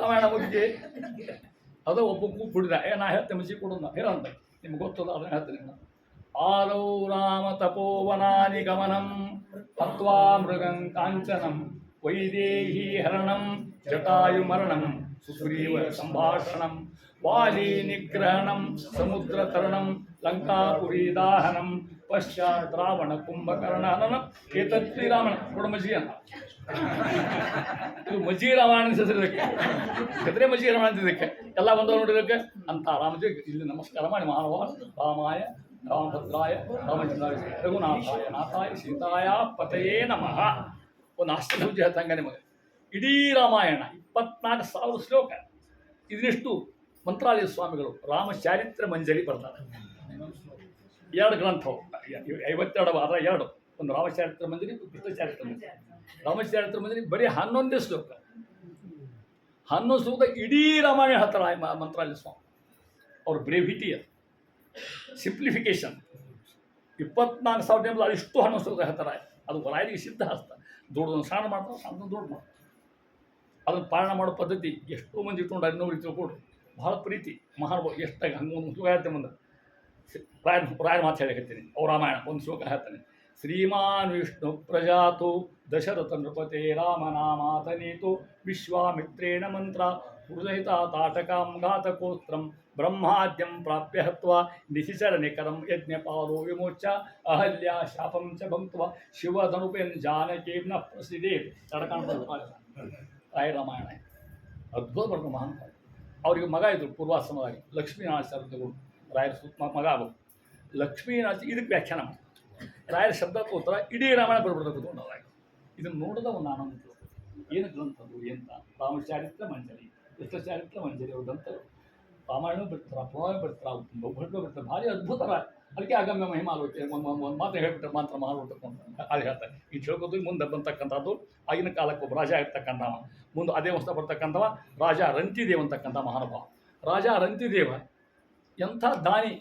ರಾಮಾಯಣ ಮುದುಕಿ ಅದು ಒಬ್ಬಕ್ಕೂ ಕುಡಿದ. ನಾ ಹೇಳ್ತೇನೆ ಮಜ್ಜಿ ಕೊಡೋದು ಹೇಳಂತ, ನಿಮ್ಗೆ ಗೊತ್ತಲ್ಲ ಅದನ್ನ ಹೇಳ್ತೀನಿ. ಆದೌ ರಾಮ ತಪೋವನಾನಿ ಗಮನಂ ಹತ್ವಾ ಮೃಗಂ ಕಾಂಚನಂ ವೈದೇಹಿ ಹರಣಂ ಜಟಾಯು ಮರಣಂ ಸುಗ್ರೀವ ಸಂಭಾಷಣಂ ವಾಲಿ ನಿಗ್ರಹಣಂ ಸಮುದ್ರ ತರಣಂ ಲಂಕಾಪುರಿ ದಾಹನಂ ಪಶ್ಚಾತ್ ರಾವಣ ಕುಂಭಕರ್ಣ ಹನನಂ ಏತತ್ ಶ್ರೀರಾಮಣ ಕೊಡ ಮಜ್ಜಿ ಅಂತ. ಇದು ಮಜ್ಜಿ ರಾಮಾಯಣ ಹೆಸರಿದಕ್ಕೆ, ಕದ್ರೆ ಮಜ್ಜಿ ರಾಮಾಯಣ ಅಂತಿದ್ದಕ್ಕೆ ಎಲ್ಲ ಬಂದವರು ನೋಡಿದಕ್ಕೆ ಅಂತ ರಾಮಜಿ ಇಲ್ಲಿ ನಮಸ್ಕಾರ ಮಾಡಿ ಮಾನವ ರಾಮಾಯ ರಾಮಭದ್ರಾಯ ರಾಮಚಂದ್ರಾಯ ರಘುನಾಥಾಯ ನಾಥಾಯ ಸೀತಾಯ ಪತಯೇ ನಮಃ. ಒಂದು ಅಷ್ಟಭುಜ ಹೇಳ್ತಂಗ ನಿಮಗೆ. ಇಡೀ ರಾಮಾಯಣ 24,000 ಶ್ಲೋಕ. ಇದನ್ನಿಷ್ಟು ಮಂತ್ರಾಲಯ ಸ್ವಾಮಿಗಳು ರಾಮಚಾರಿತ್ರ ಮಂಜರಿ ಬರ್ತಾರೆ. 2 ಗ್ರಂಥವು 52 ಅದರ 2. ಒಂದು ರಾಮಚಾರಿತ್ರ ಮಂಜರಿ, ಕೃಷ್ಣ ಚಾರಿತ್ರ ಮಂಜರಿ. ರಾಮಚಾರಿತ್ರ ಮಂಜರಿ ಬರೀ 11 ಶ್ಲೋಕ. 11 ಶ್ಲೋಕ ಇಡೀ ರಾಮಾಯಣ ಹೇಳ್ತಾರೆ ಮಂತ್ರಾಲಯ ಸ್ವಾಮಿ. ಅವ್ರ ಬ್ರೇವಿಟಿ ಅದು, ಸಿಂಪ್ಲಿಫಿಕೇಶನ್. 24,000 ಅದಿಷ್ಟು 11 ಶ್ಲೋಕ ಹೇಳ್ತಾರೆ. ಅದು ರಾಯರಿಗೆ ಸಿದ್ಧ ಹಸ್ತ. ದೊಡ್ಡದನ್ನು ಸಣ್ಣ ಮಾಡ್ತಾರೆ, ಸಣ್ಣದನ್ನು ದೊಡ್ಡ ಮಾಡ್ತಾರೆ. ಅದನ್ನು ಪಾಲನೆ ಮಾಡೋ ಪದ್ಧತಿ ಎಷ್ಟೋ ಮಂದಿ ಇಟ್ಕೊಂಡು ಇನ್ನೊಬ್ರು ತಿಳ್ಕೊಡ್ರಿ. ಭಾಳ ಪ್ರೀತಿ ಮಹಾನುಭಾವ. ಎಷ್ಟಾಗಿ ಹಂಗೊಂದು ಶ್ಲೋಕ ಹೇಳ್ತೇನೆ ಮುಂದೆ. ರಾಯರ ಮಾತು ಹೇಳಿಕತ್ತೀನಿ. ಅವ್ರ ರಾಮಾಯಣ ಒಂದು ಶ್ಲೋಕ ಹೇಳ್ತಾನೆ. ಶ್ರೀಮಾನ್ ವಿಷ್ಣು ಪ್ರಜಾತು ದಶರಥ ನೃಪತೆ ರಾಮನಾಮಾತನೀತು ವಿಶ್ವಾಮಿತ್ರೇಣ ಮಂತ್ರ ಹೃದಯಿತ ತಾಟಕಾಂ ಘಾತಕೋಸ್ತ್ರಂ ಬ್ರಹ್ಮಾದ್ಯಂ ಪ್ರಾಪ್ಯ ಹತ್ವಾ ನಿಶಿಚರ ನಿಕರಂ ಯಜ್ಞಪಾಲೋ ವಿಮೋಚ ಅಹಲ್ಯ ಶಾಪಂ ಚ ಭಂಕ್ತ್ವ ಶಿವಧನುಪೇನ್ ಜಾನಕೀಂ ನ ಪ್ರಸಿದ್ಧಿ. ತಡಕಾಣ ರಾಯ ರಾಮಾಯಣ ಅದ್ಭುತ ಬರ್ತಾರೆ ಮಹಾನ್. ಅವರಿಗೆ ಮಗ ಇದ್ರು ಪೂರ್ವಾಶ್ರಮವಾಗಿ ಲಕ್ಷ್ಮೀನಾರಾಯಣ ರಾಯರ ಮಗ ಆಗಬೇಕು. ಲಕ್ಷ್ಮೀನಾರಾಯಣ ಇದಕ್ಕೆ ವ್ಯಾಖ್ಯಾನ ಮಾಡಿ ರಾಯರ ಶಬ್ದ ತೋತ್ರ ಇಡೀ ರಾಮಾಯಣ ಬರ್ಬಿಡ್ಬೇಕು ತಗೊಂಡಾಗ ಇದನ್ನು ನೋಡಿದ ಒಂದು ಆನಂದ. ಏನು ಗ್ರಂಥದ್ದು ಎಂತ ರಾಮಚಾರಿತ್ರ ಮಂಜರಿ ಕೃಷ್ಣಚಾರಿತ್ರ ಮಂಜರಿ ಅವ್ರ ಗ್ರಂಥರು ರಾಮಾಯಣ ಬಿಡ್ತಾರೆ, ಪುರಾಣ ಬಿಡ್ತಾರೆ, ಭಟ್ರು ಬಿಡ್ತಾರೆ, ಭಾರಿ ಅದ್ಭುತರ. ಅದಕ್ಕೆ ಅಗಮ್ಯ ಮಹಿಮಾ ಆಲೋಚನೆ ಒಂದು ಮಾತು ಹೇಳ್ಬಿಟ್ರೆ ಮಾತ್ರ ಮಾಡ್ಬಿಡ್ತಕ್ಕಂಥ ಅದು ಹೇಳ್ತಾರೆ. ಈ ತಿಳ್ಕೋದು ಮುಂದೆ ಬಂತಕ್ಕಂಥದ್ದು ಆಗಿನ ಕಾಲಕ್ಕೆ ಒಬ್ಬ ರಾಜ ಇರ್ತಕ್ಕಂಥವ, ಮುಂದೆ ಅದೇ ವರ್ಷ ಬರ್ತಕ್ಕಂಥವ ರಾಜ ರಂತಿದೇವ ಅಂತಕ್ಕಂಥ ಮಹಾನುಭಾವ. ರಾಜ ರಂತಿದೇವ ಎಂಥ ದಾನಿ,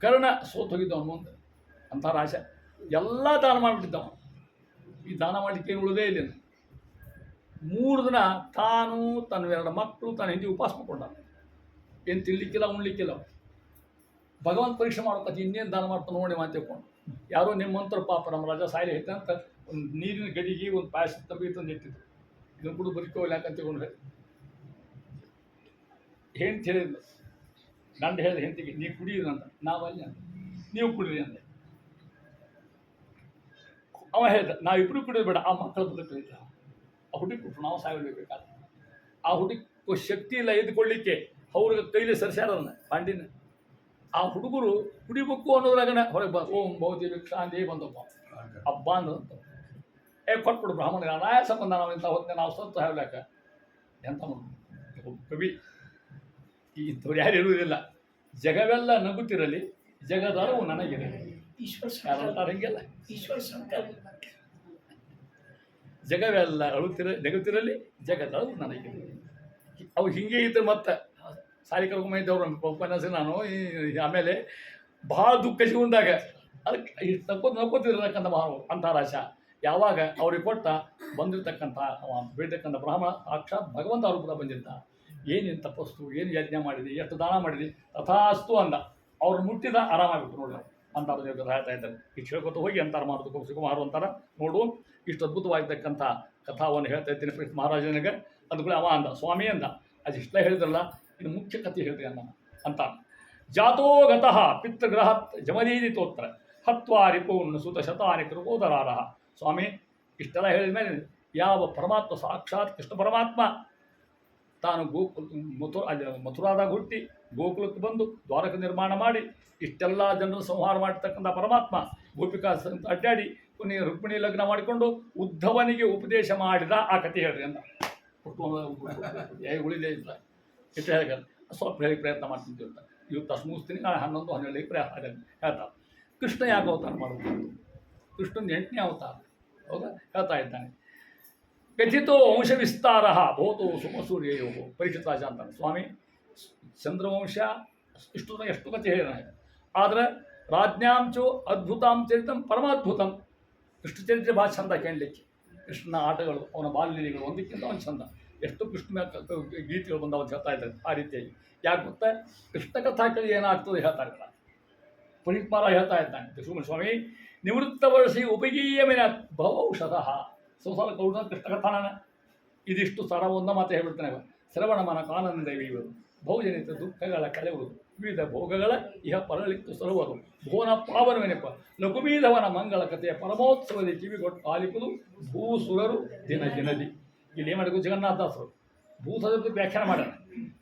ಕರ್ಣ ಸೋತು ಹೋಗಿದ್ದವನು ಮುಂದೆ ಅಂಥ ರಾಜ ಎಲ್ಲ ದಾನ ಮಾಡಿಬಿಟ್ಟಿದ್ದವ. ಈ ದಾನ ಮಾಡಲಿಕ್ಕೆ ಏನು ಉಳಿದೇ ಇಲ್ಲ. 3 ದಿನ ತಾನು ತನ್ನ 2 ಮಕ್ಕಳು ತನ್ನ ಹಿಂದೆ ಉಪವಾಸ ಮಾಡ್ಕೊಂಡ, ಏನು ತಿನ್ಲಿಕ್ಕಿಲ್ಲ ಉಣ್ಲಿಕ್ಕಿಲ್ಲ. ಭಗವಂತ ಪರೀಕ್ಷೆ ಮಾಡ್ಕೊತ ಇನ್ನೇನು ದಾನ ಮಾಡ್ತಾನೆ ನೋಡಿ ಮಾತು ತಿಳ್ಕೊಂಡು. ಯಾರೋ ನಿಮ್ಮಂತರ ಪಾಪ ನಮ್ಮ ರಾಜ ಸಾಯಿಲೆ ಐತೆ ಅಂತ ಒಂದು ನೀರಿನ ಗಡಿಗೆ ಒಂದು ಪಾಯಸ ತಂಬಿ ತಂದು ಇಟ್ಟಿದ್ರು. ಇದನ್ನು ಕೂಡ ಬದುಕೋಲ್ಲ ಯಾಕಂತ ತಿಳ್ಕೊಂಡ್ರೆ ಹೆಂಡ್ತಿ ಹೇಳಿದ್ಲು, ಗಂಡ ಹೇಳಿದ ಹೆಂಡತಿಗೆ ನೀವು ಕುಡಿಯಿರಿ ಅಂತ, ನಾವಲ್ಲಿ ಅಂತ ನೀವು ಕುಡೀರಿ ಅಂದೆ. ಅವ ಹೇಳ್ದ ನಾವಿಬ್ಬರು ಕುಡಿಯೋದು ಬೇಡ, ಆ ಮಕ್ಕಳ ಬದುಕಲಿಲ್ಲ, ಆ ಹುಡುಗಿ ಕೊಟ್ಟರು ನಾವು ಸಾಯಬೇಕಾದ್ರೆ. ಆ ಹುಡುಗಿ ಶಕ್ತಿ ಇಲ್ಲ ಎದ್ಕೊಳ್ಳಿಕ್ಕೆ, ಅವ್ರಿಗೆ ಕೈಲಿ ಸರಿಸ್ಯಾರನ್ನ ಪಾಂಡಿನ. ಆ ಹುಡುಗರು ಕುಡಿಬೇಕು ಅನ್ನೋದ್ರಾಗನ ಹೊರಗೆ ಓಂ ಭೌತಿ ಭಿಕ್ಷಾಂತಿ ಬಂದಪ್ಪ ಹಬ್ಬ ಅಂದಂತ ಕೊಟ್ಬಿಡು ಬ್ರಾಹ್ಮಣ ನಾಯ ಸಂಬಂಧ ನಾವು ಇಂಥ ಹೊತ್ತೆ ನಾವು ಸ್ವತ್ತು ಹೇಳ್ಯಾಕ ಎಂತ ಕವಿ. ಇಂಥವ್ರು ಯಾರು ಇರುವುದಿಲ್ಲ. ಜಗವೆಲ್ಲ ನಗುತ್ತಿರಲಿ ಜಗದರವು ನನಗಿರಲಿ. ಈಶ್ವರ ಹಂಗೆಲ್ಲ ಈಶ್ವರ ಜಗವೆಲ್ಲ ನಗುತ್ತಿರಲಿ ಜಗದರವು ನನಗಿರಲಿ. ಅವು ಹಿಂಗೆ ಇದ್ರೆ ಮತ್ತೆ ಸಾರಿ ಕರ್ಕೊಂಬೈದವ್ರು ಉಪನ್ಯಾಸ ನಾನು. ಆಮೇಲೆ ಭಾಳ ದುಃಖ ಜೀವನದಾಗ ಅದಕ್ಕೆ ನಕ್ಕೋತಿರ್ತಕ್ಕಂಥ ಅಂತಾರಾಶ ಯಾವಾಗ ಅವ್ರಿಗೆ ಕೊಟ್ಟ ಬಂದಿರತಕ್ಕಂಥ ಬೇಡ್ತಕ್ಕಂಥ ಬ್ರಾಹ್ಮಣ ಸಾಕ್ಷಾತ್ ಭಗವಂತ ಅವರು ಕೂಡ ಬಂದಿರ್ತ. ಏನೇನು ತಪಸ್ಸು, ಏನು ಯಜ್ಞ ಮಾಡಿದೆ, ಎಷ್ಟು ದಾನ ಮಾಡಿದೆ, ತಥಾಸ್ತು ಅಂದ. ಅವ್ರು ಮುಟ್ಟಿದ ಆರಾಮಾಗಿಬಿಟ್ಟು ನೋಡಿ ಅಂತಾರ ದೇವರು ಹೇಳ್ತಾ ಇದ್ದಾರೆ. ಇಷ್ಟು ಹೇಳ್ಕೊತ ಹೋಗಿ ಅಂತಾರ ಮಾಡೋದು ಸುಕುಮಾರು ಅಂತಾರ ನೋಡು. ಇಷ್ಟು ಅದ್ಭುತವಾಗಿರ್ತಕ್ಕಂಥ ಕಥಾವನ್ನು ಹೇಳ್ತಾ ಇದ್ದೀನಿ ಪ್ರೀತಿ ಮಹಾರಾಜನಿಗೆ. ಅಂದ್ಕೊಳ್ಳಿ ಅವ ಅಂದ ಸ್ವಾಮಿ ಅಂದ, ಅದಿಷ್ಟೇ ಹೇಳಿದ್ರಲ್ಲ ಇನ್ನು ಮುಖ್ಯ ಕಥೆ ಹೇಳ್ರಿ ಅನ್ನ ಅಂತ. ಜಾತೋಗತಃ ಪಿತೃಗ್ರಹ ಜಮದೀದಿತೋತ್ರ ಹತ್ವಾ ರಿಪೂರ್ಣ ಸುತ ಶತಾನಿ ಕೃಪೋದರಾರ. ಸ್ವಾಮಿ ಇಷ್ಟೆಲ್ಲ ಹೇಳಿದ ಮೇಲೆ ಯಾವ ಪರಮಾತ್ಮ ಸಾಕ್ಷಾತ್ ಕೃಷ್ಣ ಪರಮಾತ್ಮ ತಾನು ಮಥುರಾದಾಗ ಹುಟ್ಟಿ ಗೋಕುಲಕ್ಕೆ ಬಂದು ದ್ವಾರಕ ನಿರ್ಮಾಣ ಮಾಡಿ ಇಷ್ಟೆಲ್ಲ ಜನರು ಸಂಹಾರ ಮಾಡಿರ್ತಕ್ಕಂಥ ಪರಮಾತ್ಮ ಗೋಪಿಕಾ ಅಡ್ಡಾಡಿ ಕೊನೆಯ ರುಕ್ಮಿಣಿ ಲಗ್ನ ಮಾಡಿಕೊಂಡು ಉದ್ಧವನಿಗೆ ಉಪದೇಶ ಮಾಡಿದ ಆ ಕಥೆ ಹೇಳ್ರಿ ಅಂತ ಉಳಿದೇ ಇಲ್ಲ. ಇಷ್ಟು ಹೇಳ ಸ್ವಲ್ಪ ಹೇಳಿ ಪ್ರಯತ್ನ ಮಾಡ್ತಿದ್ವಿ ಅಂತ. ಇವತ್ತು ಅಷ್ಟು ಮುಗಿಸ್ತೀನಿ, ನಾಳೆ 11, 12 ಪ್ರಯತ್ನ ಹೇಳ್ತಾರೆ. ಕೃಷ್ಣ ಯಾಕೆ ಅವತಾರ ಮಾಡಬೇಕು? ಕೃಷ್ಣನ 8ನೇ ಅವತಾರ ಹೌದಾ ಹೇಳ್ತಾ ಇದ್ದಾನೆ. ಕಥಿತೋ ವಂಶ ವಿಸ್ತಾರ ಭವತೋ ಸುಮಸೂರ್ಯೋ ಪರೀಕ್ಷಿತ ರಾಜ ಅಂತಾನೆ. ಸ್ವಾಮಿ ಚಂದ್ರವಂಶ ಎಷ್ಟು ಕಥೆ ಹೇಳಿದ, ಆದರೆ ರಾಜ್ಞಾಂಚೋ ಅದ್ಭುತಾಂ ಚರಿತಂ ಪರಮಾದ್ಭುತಂ. ಕೃಷ್ಣ ಚರಿತ್ರೆ ಭಾಳ ಚಂದ ಕೇಳಲಿಕ್ಕೆ. ಕೃಷ್ಣನ ಆಟಗಳು, ಅವನ ಬಾಲ್ಯಗಳು ಒಂದಕ್ಕಿಂತ ಒಂದು ಚಂದ. ಎಷ್ಟು ಕೃಷ್ಣ ಗೀತೆಗಳು ಬಂದವ ಹೇಳ್ತಾ ಇದ್ದಾರೆ ಆ ರೀತಿಯಾಗಿ. ಯಾಕೆ ಗೊತ್ತಾ? ಕೃಷ್ಣ ಕಥಾ ಕೇಳಿ ಏನಾಗ್ತದೆ ಹೇಳ್ತಾ ಇದ್ದಾರೆ. ಪುನೀತ್ ಮಹಾರಾಜ್ ಹೇಳ್ತಾ ಇದ್ದಾನೆ ಸ್ವಾಮಿ ನಿವೃತ್ತ ವರ್ಷಿ ಉಪಗೀಯ ಮೇಲೆ ಬಹುಷಧ ಸಂಸಾರ ಕೌಡ ಕೃಷ್ಣ ಕಥಾನ ಇದಿಷ್ಟು ಸರ ಒಂದ ಮಾತು ಹೇಳ್ಬಿಡ್ತಾನೆ. ಶ್ರವಣ ಮನಕ ಆನಂದ ಇವರು ಬಹುಜನಿತ ದುಃಖಗಳ ಕಳೆಯುವುದು ವಿವಿಧ ಭೋಗಗಳ ಇಹ ಪರಳಿತ್ತು ಸರುವುದು ಭುವನ ಪಾವನವೆನೆಪ್ಪ ಲಘುಮೀಧವನ ಮಂಗಳ ಕಥೆಯ ಪರಮೋತ್ಸವದಲ್ಲಿ ಕಿವಿಗೊಟ್ಟು ಆಲಿಪುದು ಭೂಸುರರು ದಿನ ದಿನದಿ. ಇಲ್ಲಿ ಏನು ಮಾಡಿದ್ರು ಜಗನ್ನಾಥದಾಸರು ಭೂಸದ ವ್ಯಾಖ್ಯಾನ ಮಾಡ್ಯಾರ.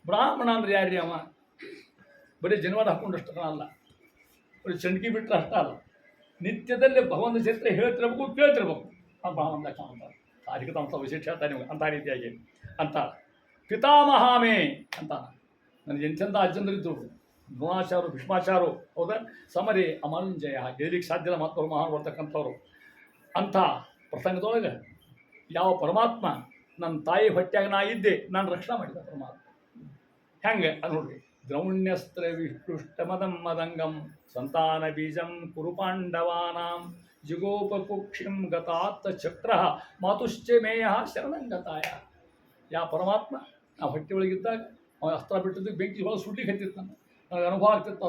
ಬ್ರಾಹ್ಮಣ ಅಂದ್ರೆ ಯಾರ್ರಿ? ಅವ ಬರೀ ಜನವಾಡ ಹಾಕೊಂಡಷ್ಟು ಅಲ್ಲ, ಬರೀ ಚಂಡ್ಗಿ ಬಿಟ್ಟರೆ ಅಷ್ಟ ಅಲ್ಲ, ನಿತ್ಯದಲ್ಲಿ ಭಗವಂತ ಚರಿತ್ರೆ ಹೇಳ್ತಿರ್ಬೇಕು ಕೇಳ್ತಿರ್ಬೇಕು. ಆ ಬ್ರಾಹ್ಮಣ ವ್ಯಾಖ್ಯಾನ ಅಂತಾರೆ. ಅದಕ್ಕೆ ತಮ್ಮ ವಿಶೇಷ ಹೇಳ್ತಾರೆ ನಿಮಗೆ ಅಂಥ ರೀತಿಯಾಗಿ ಅಂತ. ಪಿತಾಮಹಾಮೇ ಅಂತ ನನಗೆ ಎಂಚಂದ ಅಜ್ಜಂದ್ರಿದ್ರು ದ್ರೋಣಾಚಾರು ಭೀಷ್ಮಾಚಾರು ಹೌದಾ ಸಮರಿ ಅಮರಂಜಯ ಗೆಲ್ಲಿಕ್ಕೆ ಸಾಧ್ಯದ ಮತ್ತವರು ಮಹಾನ್ ಬರ್ತಕ್ಕಂಥವ್ರು. ಅಂಥ ಪ್ರಸಂಗದೊಳಗೆ ಯಾವ ಪರಮಾತ್ಮ ನನ್ನ ತಾಯಿ ಹೊಟ್ಟೆಯಾಗ ನಾ ಇದ್ದೆ ನಾನು ರಕ್ಷಣೆ ಮಾಡಿದ ಪರಮಾತ್ಮ ಹೆಂಗೆ ಅದು ನೋಡ್ರಿ. ದ್ರೌಣ್ಯಸ್ತ್ರ ವಿಷ್ಪುಷ್ಟಮದಂ ಮದಂಗಂ ಸಂತಾನ ಬೀಜಂ ಕುರುಪಾಂಡವಾನಾಂ ಜಿಗೋಪಕುಕ್ಷಿಂ ಗತಾತ್ತ ಚಕ್ರ ಮಾತುಶ್ಚ ಮೇಯ ಶರಣಂಗತಾಯ. ಯಾವ ಪರಮಾತ್ಮ ನಾವು ಹೊಟ್ಟೆ ಒಳಗಿದ್ದಾಗ ಅವನ ಅಸ್ತ್ರ ಬಿಟ್ಟಿದ್ದು ಬೆಂಕಿ ಒಳಗೆ ಸುಡ್ಲಿಕ್ಕೆ ಹತ್ತಿತ್ತು. ನನಗೆ ಅನುಭವ ಆಗ್ತಿತ್ತು.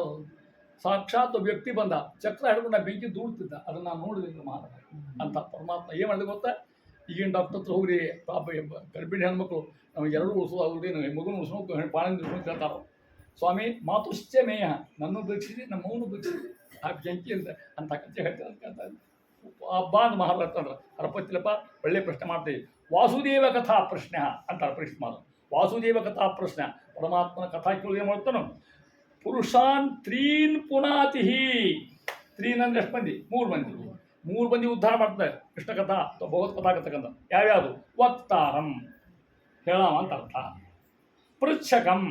ಸಾಕ್ಷಾತ್ ವ್ಯಕ್ತಿ ಬಂದ ಚಕ್ರ ಹಿಡ್ಕೊಂಡು ಆ ಬೆಂಕಿ ದೂಡ್ತಿದ್ದ. ಅದನ್ನು ನಾನು ನೋಡಿದ್ದೀನಿ ಮಹಾರಾಜ. ಅಂತ ಪರಮಾತ್ಮ ಏನು ಮಾಡಿದೆ ಗೊತ್ತಾ? ಈಗಿನ ಡಾಕ್ಟರ್ ಹತ್ರ ಹೋಗ್ರಿ ಪಾಪ ಗರ್ಭಿಣಿ ಹೆಣ್ಮಕ್ಳು ನಮಗೆ ಎರಡು ಉಳಿಸೋದು ಅವ್ರಿ ಮಗುನ ಉಳಿಸ್ಕೊಂಡು ಬಾಳಿಂದ ಉಳಿಸ್ಕೊಂಡು ಕೇಳ್ತಾರೋ. ಸ್ವಾಮಿ ಮಾತುಶ್ಚ ಮೇಯ ನನ್ನೂ ಬೀಕ್ಷಿಸಿ ನಮ್ಮವನು ಬೀಕ್ಷಿಸಿ ಆ ಬೆಂಕಿ ಅಂತ ಕಥೆ ಹೇಳ್ತಾರೆ ಅಂತ ಕೇಳ್ತಾ ಇದ್ದೆ. ಹಬ್ಬ ಅಂತ ಮಹಾರಾಜ ಅಂದ್ರೆ ಅರಪತ್ತಿಲಪ್ಪ ಒಳ್ಳೆ ಪ್ರಶ್ನೆ ಮಾಡ್ತೀವಿ. ವಾಸುದೇವ ಕಥಾ ಪ್ರಶ್ನೆ ಅಂತಾರೆ ಪರಿಷ್ಮಾನ. ವಾಸುದೇವ ಕಥಾ ಪ್ರಶ್ನೆ, ಪರಮಾತ್ಮನ ಕಥಾ ಕೇಳಿ ಏನು ಮಾಡ್ತಾನೋ, ಪುರುಷಾನ್ ತ್ರೀನ್ ಪುನಾತಿ. ತ್ರೀನ್ ಅಂದ್ರೆ ಎಷ್ಟು ಮಂದಿ? 3 ಮಂದಿ. 3 ಮಂದಿ ಉದ್ಧಾರ ಮಾಡ್ತಾರೆ ಕೃಷ್ಣ ಕಥಾ ಅಥವಾ ಭಗವತ್ ಕಥಾ ಕಥಕಂತ. ಯಾವ್ಯಾವುದು? ವಕ್ತಾರಂ ಹೇಳವ ಅಂತ ಅರ್ಥ, ಪೃಚ್ಛಕಂ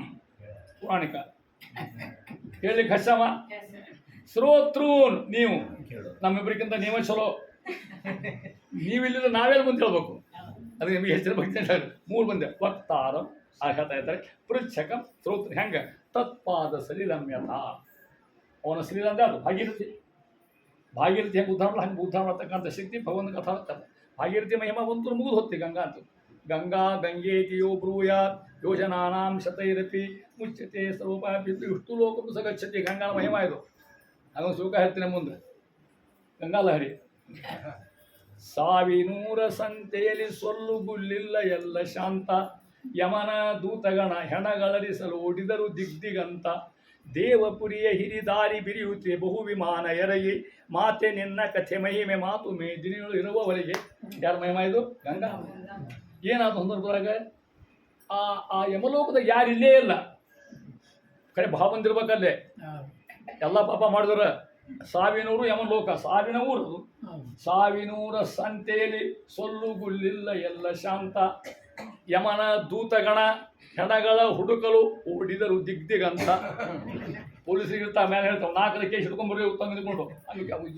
ಪುರಾಣಿಕ ಹೇಳಲಿಕ್ಕೆ ಹಚ್ಚವ, ಶ್ರೋತೃನ್ ನೀವು ನಮ್ಮಿಬ್ಬರಿಗಿಂತ ನೀವೇ ಚಲೋ, ನೀವಿಲ್ಲದ ನಾವೆಲ್ಲ ಮುಂದೆ ಹೇಳ್ಬೇಕು, ಅದಕ್ಕೆ ನಿಮಗೆ ಹೆಚ್ಚಿನ ಭಕ್ತಿ ಅಂತ ಹೇಳಿ 3 ಮಂದಿ ವಕ್ತಾರಂ ಹೇಳ್ತಾ ಇರ್ತಾರೆ. ಪೃಚ್ಛಕಂ ಶ್ರೋತೃ ಹೆಂಗೆ? ತತ್ಪಾದ ಸಲಿಲಮ್ಯತ, ಅವನ ಸಲಿಲ ಅಂದರೆ ಅದು ಭಾಗೀರಥಿ. ಭಾಗೀರಥಿ ಹೆಂಗೆ ಉದ್ಧಾರ ಹಂಗೆ ಉದ್ಧಾರ ಮಾಡ್ತಕ್ಕಂಥ ಶಕ್ತಿ ಭಗವಂತ ಕಥಾ ಕಥೆ. ಭಾಗೀರಥಿ ಮಹಿಮ ಒಂದು ಮುಗಿದು ಹೊತ್ತಿ ಗಂಗಾ ಅಂತ. ಗಂಗಾ ಗಂಗೇತಿಯೋ ಬ್ರೂಯಾತ್ ಯೋಜನಾನಾಂ ಶತೈರಪಿ ಮುಚ್ಚತೆ ಸ್ವರೂಪ ಇಷ್ಟು ಲೋಕ ಸಗಚ್ಚತಿ. ಗಂಗಾನ ಮಹಿಮ ಇದು, ಅದೊಂದು ಸುಖ ಹೇಳ್ತೀನಿ ಮುಂದೆ. ಗಂಗಾ ಲಹರಿ. ಸಾವಿನೂರ ಸಂತೆಯಲ್ಲಿ ಸೊಲ್ಲು ಗುಲ್ಲಿಲ್ಲ ಎಲ್ಲ ಶಾಂತ, ಯಮನ ದೂತಗಣ ಹೆಣಗಳರಿಸಲು ಓಡಿದರು ದಿಗ್ದಿಗಂತ, ದೇವಪುರಿಯ ಹಿರಿದಾರಿ ಬಿರಿಯುತ್ತೆ ಬಹು ವಿಮಾನ ಎರಗಿ, ಮಾತೆ ನಿನ್ನ ಕಥೆ ಮಹಿಮೆ ಮಾತು ಮೇದಿನಿಗಳು ಇರುವವರೆಗೆ. ಯಾರ ಮಹಿಮ ಇದು? ಗಂಗಾ. ಏನಾದ ಸಂದರ್ಭದಾಗ ಆ ಯಮಲೋಕದಾಗ ಯಾರು ಇಲ್ಲೇ ಇಲ್ಲ, ಕಡೆ ಭಾವ ಬಂದಿರ್ಬೇಕಲ್ಲೇ. ಎಲ್ಲ ಪಾಪ ಮಾಡಿದ್ರ ಸಾವಿನೂರು ಯಮಲೋಕ, ಸಾವಿನ ಊರದು. ಸಾವಿನೂರ ಸಂತೆಯಲ್ಲಿ ಸೊಲ್ಲು ಗುಲ್ಲಿಲ್ಲ ಎಲ್ಲ ಶಾಂತ, ಯಮನ ದೂತಗಣ ಹೆಣಗಳ ಹುಡುಕಲು ಓಡಿದರು ದಿಗ್ದಿಗಂತ. ಪೊಲೀಸರಿಗೆ ಇರ್ತಾ ಮೇಲೆ ಹೇಳ್ತಾವೆ 4 ಕೇಸ್ ಹಿಡ್ಕೊಂಡ್ಬರ್ರಿ ಉತ್ತಮ ಹಿಡ್ಕೊಂಡು,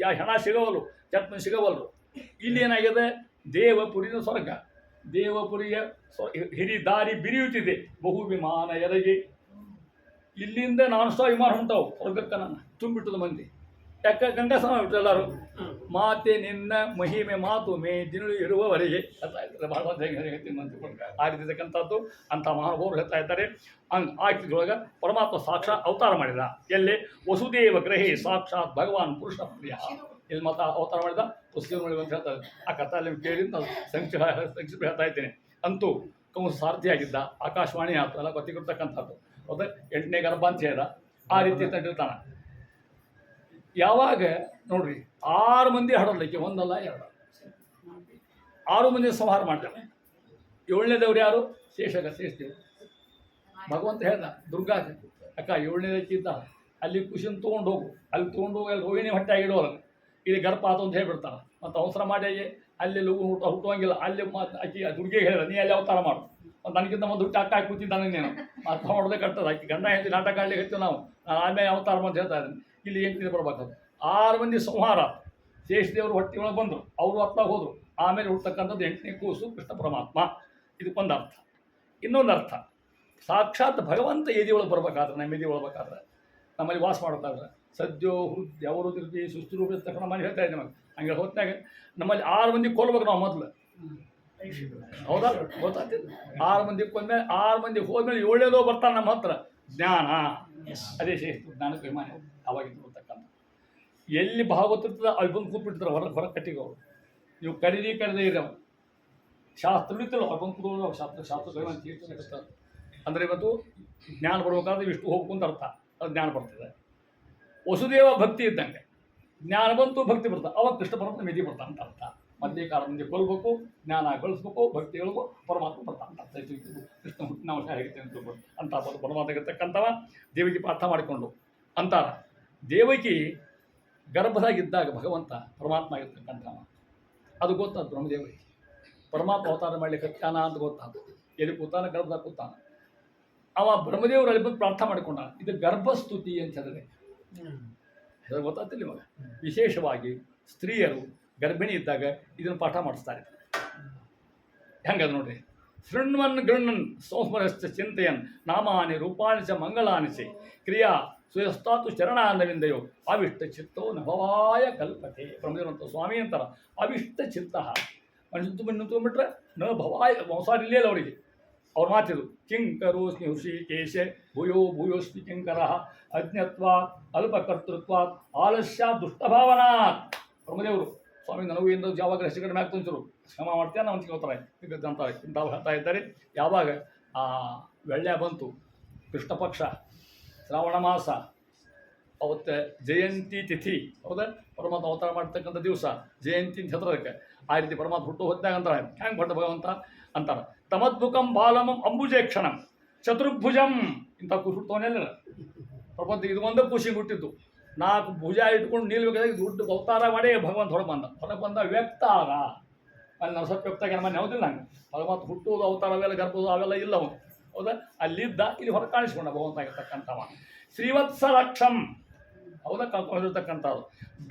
ಯಾ ಹೆಣ ಸಿಗವಲ್ರು, ಚಟ್ನ ಸಿಗವಲ್ರು. ಇಲ್ಲಿ ಏನಾಗಿದೆ? ದೇವಪುರಿನ ಸ್ವರ್ಗ, ದೇವಪುರಿಯ ಹಿರಿದಾರಿ ಬಿರಿಯುತ್ತಿದೆ ಬಹು ವಿಮಾನ ಎರಗಿ. ಇಲ್ಲಿಂದ ನಾನ್ ಸ್ಟಾಪ್ ವಿಮಾನ ಹೊಂಟಾವು ಸ್ವರ್ಗಕ್ಕೆ. ನಾನು ತುಂಬಿಟ್ಟದ ಮಂದಿ ಯಾಕೆ? ಗಂಗಾ ಸ್ನಾನ ಬಿಟ್ಟು ಎಲ್ಲರೂ. ಮಾತೆ ನಿನ್ನ ಮಹಿಮೆ ಮಾತು ಮೇ ದಿನಗಳು ಇರುವವರೆಗೆ ಬಹಳ ಆ ರೀತಿ ಇರ್ತಕ್ಕಂಥದ್ದು ಅಂಥ ಮಹಾನುಭಾವರು ಹೇಳ್ತಾ ಇದ್ದಾರೆ. ಆ ಸ್ಥಿತಿಯೊಳಗೆ ಪರಮಾತ್ಮ ಸಾಕ್ಷಾತ್ ಅವತಾರ ಮಾಡಿದ. ಎಲ್ಲಿ? ವಸುದೇವ ಗ್ರಹೇ ಸಾಕ್ಷಾತ್ ಭಗವಾನ್ ಪುರುಷ ಪ್ರಿಯ. ಇಲ್ಲಿ ಮಾತ್ರ ಅವತಾರ ಮಾಡಿದ ವಸುದೇವ ನೋಡಿ ಅಂತ ಹೇಳ್ತಾರೆ. ಆ ಕಥೆ ಅಲ್ಲಿ ಕೇಳಿ ನಾನು ಸಂಕ್ಷಿಪ್ತ ಹೇಳ್ತಾ ಇದ್ದೇನೆ. ಅಂತೂ ಕಂಸ ಸಾರಥಿಯಾಗಿದ್ದ, ಆಕಾಶವಾಣಿ ಆಯ್ತು ಎಲ್ಲ ಗೊತ್ತಿರ್ತಕ್ಕಂಥದ್ದು. ಹೌದಾ? 8ನೇ ಗರ್ಭ ಅಂತ ಹೇಳಿದ. ಆ ರೀತಿ ತಂದಿರ್ತಾನೆ. ಯಾವಾಗ ನೋಡ್ರಿ 6 ಮಂದಿ ಹಡಲಿಕ್ಕೆ, ಒಂದಲ್ಲ 2, 6 ಮಂದಿ ಸಂಹಾರ ಮಾಡ್ತಾನೆ. 7ನೇದವ್ರು ಯಾರು? ಶೇಷದೇವರು. ಭಗವಂತ ಹೇಳ್ದ ದುರ್ಗಾಗೆ, ಅಕ್ಕ 7ನೇದಕ್ಕೆ ಇದ್ದ ಅಲ್ಲಿ ಖುಷಿನ ತೊಗೊಂಡು ಹೋಗು, ಅಲ್ಲಿ ತೊಗೊಂಡು ಹೋಗಿ ಅಲ್ಲಿ ರೋಹಿಣಿ ಹೊಟ್ಟೆ ಆಗಿಡೋಲ್ಲ, ಇಲ್ಲಿ ಗರ್ಭ ಆತ ಅಂತ ಹೇಳ್ಬಿಡ್ತಾನೆ. ಮತ್ತು ಅವಸರ ಮಾಡಿ ಅಲ್ಲಿ ಲಘು ಹುಟ್ಟುವಂಗಿಲ್ಲ. ಅಲ್ಲಿ ಆಕಿ ದುರ್ಗೆಗೆ ಹೇಳಿದ, ನೀ ಅಲ್ಲಿ ಅವತಾರ ಮಾಡು, ನನಗಿಂತ ಒಂದು ಹುಟ್ಟು ಹಾಕಿ ಕೂತಿದ್ದಾನೆ ನೀನು, ಅರ್ಥ ಮಾಡೋದೇ ಕಟ್ಟದ. ಆಕಿ ಗಂಡ ಹೆಂಡತಿ ನಾಟಕ ಆಡ್ಲಿಕ್ಕೆ ಹೇಳ್ತೀವಿ ನಾವು, ನಾನು ಆಮೇಲೆ ಅವತಾರ ಅಂತ ಹೇಳ್ತಾ ಇದ್ದೀನಿ. ಇಲ್ಲಿ 8 ಬರ್ಬೇಕು. 6 ಮಂದಿ ಸಂಹಾರ. ಶೇಷದೇವರು ಹೊಟ್ಟೆ ಒಳಗೆ ಬಂದರು, ಅವರು ಅತ್ತ ಹೋದರು. ಆಮೇಲೆ ಹುಡ್ತಕ್ಕಂಥದ್ದು 8ನೇ ಕೂಸು ಕೃಷ್ಣ ಪರಮಾತ್ಮ. ಇದಕ್ಕೊಂದು ಅರ್ಥ. ಇನ್ನೊಂದು ಅರ್ಥ, ಸಾಕ್ಷಾತ್ ಭಗವಂತ ಎದೆ ಒಳಗೆ ಬರ್ಬೇಕಾದ್ರೆ, ನಮ್ಮ ಎದೆ ಒಳಬೇಕಾದ್ರೆ, ನಮ್ಮಲ್ಲಿ ವಾಸ ಮಾಡಬೇಕಾದ್ರೆ ಸದ್ಯೋ ಹೃದಯ ಅವರು ತಿರುಗಿ ಸುಸ್ತು ರೂಪ ತಗೊಂಡು ಮನೆ ಹೇಳ್ತಾ ಇದ್ದೆ. ನಮಗೆ ಹಂಗೆ ಹೊತ್ತಾಗ ನಮ್ಮಲ್ಲಿ 6 ಮಂದಿ ಕೊಲ್ಬೇಕು ನಾವು ಮೊದಲು. ಹೌದಾ? ಗೊತ್ತಾಗ್ತಿದ್ದು 6 ಮಂದಿ ಕೊಂದ್ಮೇಲೆ 6 ಮಂದಿ ಹೋದ್ಮೇಲೆ 7ನೇದೋ ಬರ್ತಾನೆ ನಮ್ಮ ಹತ್ರ. ಜ್ಞಾನ, ಅದೇ ಶ್ರೇಷ್ಠ ಜ್ಞಾನಕ್ಕೆ ಅಭಿಮಾನ ಅವಾಗಿದ್ದು ಬರ್ತಕ್ಕಂಥ. ಎಲ್ಲಿ ಭಾಗವತಿರ್ತದೆ ಅಲ್ಲಿ ಬಂದು ಕೂತ್ಬಿಡ್ತಾರೆ ಹೊರ ಕಟ್ಟಿಗೆ ಅವರು. ನೀವು ಕರೆದೇ ಇರೋ ಶಾಸ್ತ್ರ ಉಳಿತಲ್ಲ, ಅವ್ರು ಬಂದು ಕೂತ್ಕೊಳ್ಳೋ ಶಾಸ್ತ್ರ ಅಂದರೆ ಇವತ್ತು ಜ್ಞಾನ ಬರ್ಬೇಕಾದ್ರೆ ಇಷ್ಟು ಹೋಗ್ಬೇಕು ಅಂತ ಅರ್ಥ. ಅದು ಜ್ಞಾನ ಬರ್ತದೆ. ವಸುದೇವ ಭಕ್ತಿ ಇದ್ದಂಗೆ ಜ್ಞಾನ ಬಂತು, ಭಕ್ತಿ ಬರ್ತದೆ, ಅವಾಗ ಕೃಷ್ಣ ಪರಮಾತ್ಮ ಮೆದಿ ಬರ್ತಾನೆ ಅಂತ ಅರ್ಥ. ಮಧ್ಯೆ ಕಾಲ ಮುಂದೆ ಕೊಲ್ಬೇಕು, ಜ್ಞಾನ ಗಳಿಸ್ಬೇಕು, ಭಕ್ತಿ ಹೇಳ್ಬೇಕು, ಪರಮಾತ್ಮ ಬರ್ತಾನೆ ಅಂತ ಅರ್ಥ. ಕೃಷ್ಣ ಹುಟ್ಟಿನ ಅಂಶ ಹೇಗಿದೆ ಅಂತ ಅಂತ ಪರಮಾತ್ಮ ಇರ್ತಕ್ಕಂಥವ ದೇವಕಿ ಪಾಠ ಮಾಡಿಕೊಂಡು ಅಂತಾರ. ದೇವಕಿ ಗರ್ಭದಾಗಿದ್ದಾಗ ಭಗವಂತ ಪರಮಾತ್ಮ ಆಗಿರ್ತಕ್ಕಂಥವ ಅದು ಗೊತ್ತಾದ ಬ್ರಹ್ಮದೇವರಿಗೆ. ಪರಮಾತ್ಮ ಅವತಾರ ಮಾಡಲಿಕ್ಕೆ ಜ್ಞಾನ ಅಂತ ಗೊತ್ತಾದ. ಎಲ್ಲಿ ಕೂತಾನ? ಗರ್ಭದಾಗ ಕೂತಾನ. ಅವ ಬ್ರಹ್ಮದೇವರು ಅಲ್ಲಿ ಬಂದು ಪ್ರಾರ್ಥನೆ ಮಾಡಿಕೊಂಡ. ಇದು ಗರ್ಭಸ್ತುತಿ ಅಂತ ಹೇಳಿದ್ರೆ ಗೊತ್ತಾಗ್ತಿಲ್ಲ ಇವಾಗ. ವಿಶೇಷವಾಗಿ ಸ್ತ್ರೀಯರು ಗರ್ಭಿಣಿ ಇದ್ದಾಗ ಇದನ್ನು ಪಾಠ ಮಾಡಿಸ್ತಾರೆ. ಹೆಂಗದು ನೋಡ್ರಿ. ಶೃಣ್ವನ್ ಗೃಣ್ಣನ್ ಸಂಸ್ಮರಶ್ಚ ಚಿಂತೆಯನ್ ನಾಮಾನಿ ರೂಪಾಣಿ ಚ ಮಂಗಳಾನಿ ಚ ಕ್ರಿಯಾ ಸ್ವಯಸ್ತಾತು ಚರಣಾಂದವಿಂದಯೋ ಅವಿಷ್ಟ ಚಿತ್ತೋ ನಭವಾಯ ಕಲ್ಪತೆ. ಬ್ರಹ್ಮದೇವರಂತ ಸ್ವಾಮಿ ಅಂತಾರ. ಅವಿಷ್ಟ ಚಿತ್ತ ಮನುಷ್ಯ ತುಂಬಿಟ್ರೆ ನ ಭವಾಯ ಸಂಸಾರ ಇಲ್ಲ ಅವರಿಗೆ. ಅವ್ರ ಮಾತಿದು ಕಿಂಕರೋಸ್ಮಿ ಹೃಷಿಕೇಶ ಭೂಯೋ ಭೂಯೋಸ್ಮಿ ಕಿಂಕರ ಅಜ್ಞತ್ವಾತ್ ಅಲ್ಪಕರ್ತೃತ್ವಾತ್ ಆಲಸ್ಯ ದುಷ್ಟಭಾವನಾತ್. ಬ್ರಹ್ಮದೇವರು ಸ್ವಾಮಿ ನನಗೂ ಎಂದು ಯಾವಾಗ ಹೆಚ್ಚು ಕಡಿಮೆ ಆಗ್ತಂಚರು ಕ್ಷಮ ಮಾಡ್ತೇನೆ ನಾವು ತಿಳ್ಕೊತಾರೆ ಅಂತಾರೆ. ಇಂಥವು ಹೇಳ್ತಾ ಇದ್ದಾರೆ. ಯಾವಾಗ ಆ ವೆಳ್ಳೆ ಬಂತು, ಕೃಷ್ಣ ಪಕ್ಷ, ಶ್ರಾವಣ ಮಾಸ, ಅವತ್ತು ಜಯಂತಿ ತಿಥಿ, ಹೌದಾ? ಪರಮಾತ್ಮ ಅವತಾರ ಮಾಡ್ತಕ್ಕಂಥ ದಿವಸ ಜಯಂತಿ ಅಂತ ಹೆಸರದಕ್ಕೆ. ಆ ರೀತಿ ಪರಮಾತ್ಮ ಹುಟ್ಟು ಹೊತ್ತಾಗ ಅಂತಾರೆ ಹೆಂಗೆ ಕೊಟ್ಟ ಭಗವಂತ ಅಂತಾರೆ. ತಮದ್ಭುಕಂ ಬಾಲಮಂ ಅಂಬುಜೇಕ್ಷಣಂ ಚತುರ್ಭುಜಂ ಇಂಥ ಖುಷಿ ಹುಟ್ಟವನೆಲ್ಲ ಪ್ರಪಂಚ ಇದು ಒಂದೇ ಖುಷಿ ಹುಟ್ಟಿದ್ದು. 4 ಭುಜ ಇಟ್ಕೊಂಡು ನಿಲ್ಬೇಕಾಗಿ ದೊಡ್ಡ ಅವತಾರ ಮಾಡಿ ಭಗವಂತ ಹೊರಗೆ ಬಂದ ವ್ಯಕ್ತ ಆಗ ಅಲ್ಲಿ ನಾವು ಸ್ವಲ್ಪ ವ್ಯಕ್ತ ಮನೆ ಯಾವುದಿಲ್ಲ ಹಂಗೆ ಭಗವಂತ ಹುಟ್ಟುವುದು ಅವತಾರ ಅವೆಲ್ಲ ಗರ್ಭದು ಅವೆಲ್ಲ ಇಲ್ಲ ಅವನು ಹೌದಾ. ಅಲ್ಲಿದ್ದ ಇಲ್ಲಿ ಹೊರಗೆ ಕಾಣಿಸ್ಕೊಂಡ ಭಗವಂತ ಆಗಿರ್ತಕ್ಕಂಥವ. ಶ್ರೀವತ್ಸಲಕ್ಷಂ ಹೌದಾ ಕಳ್ಕೊಂಡಿರ್ತಕ್ಕಂಥದ್ದು.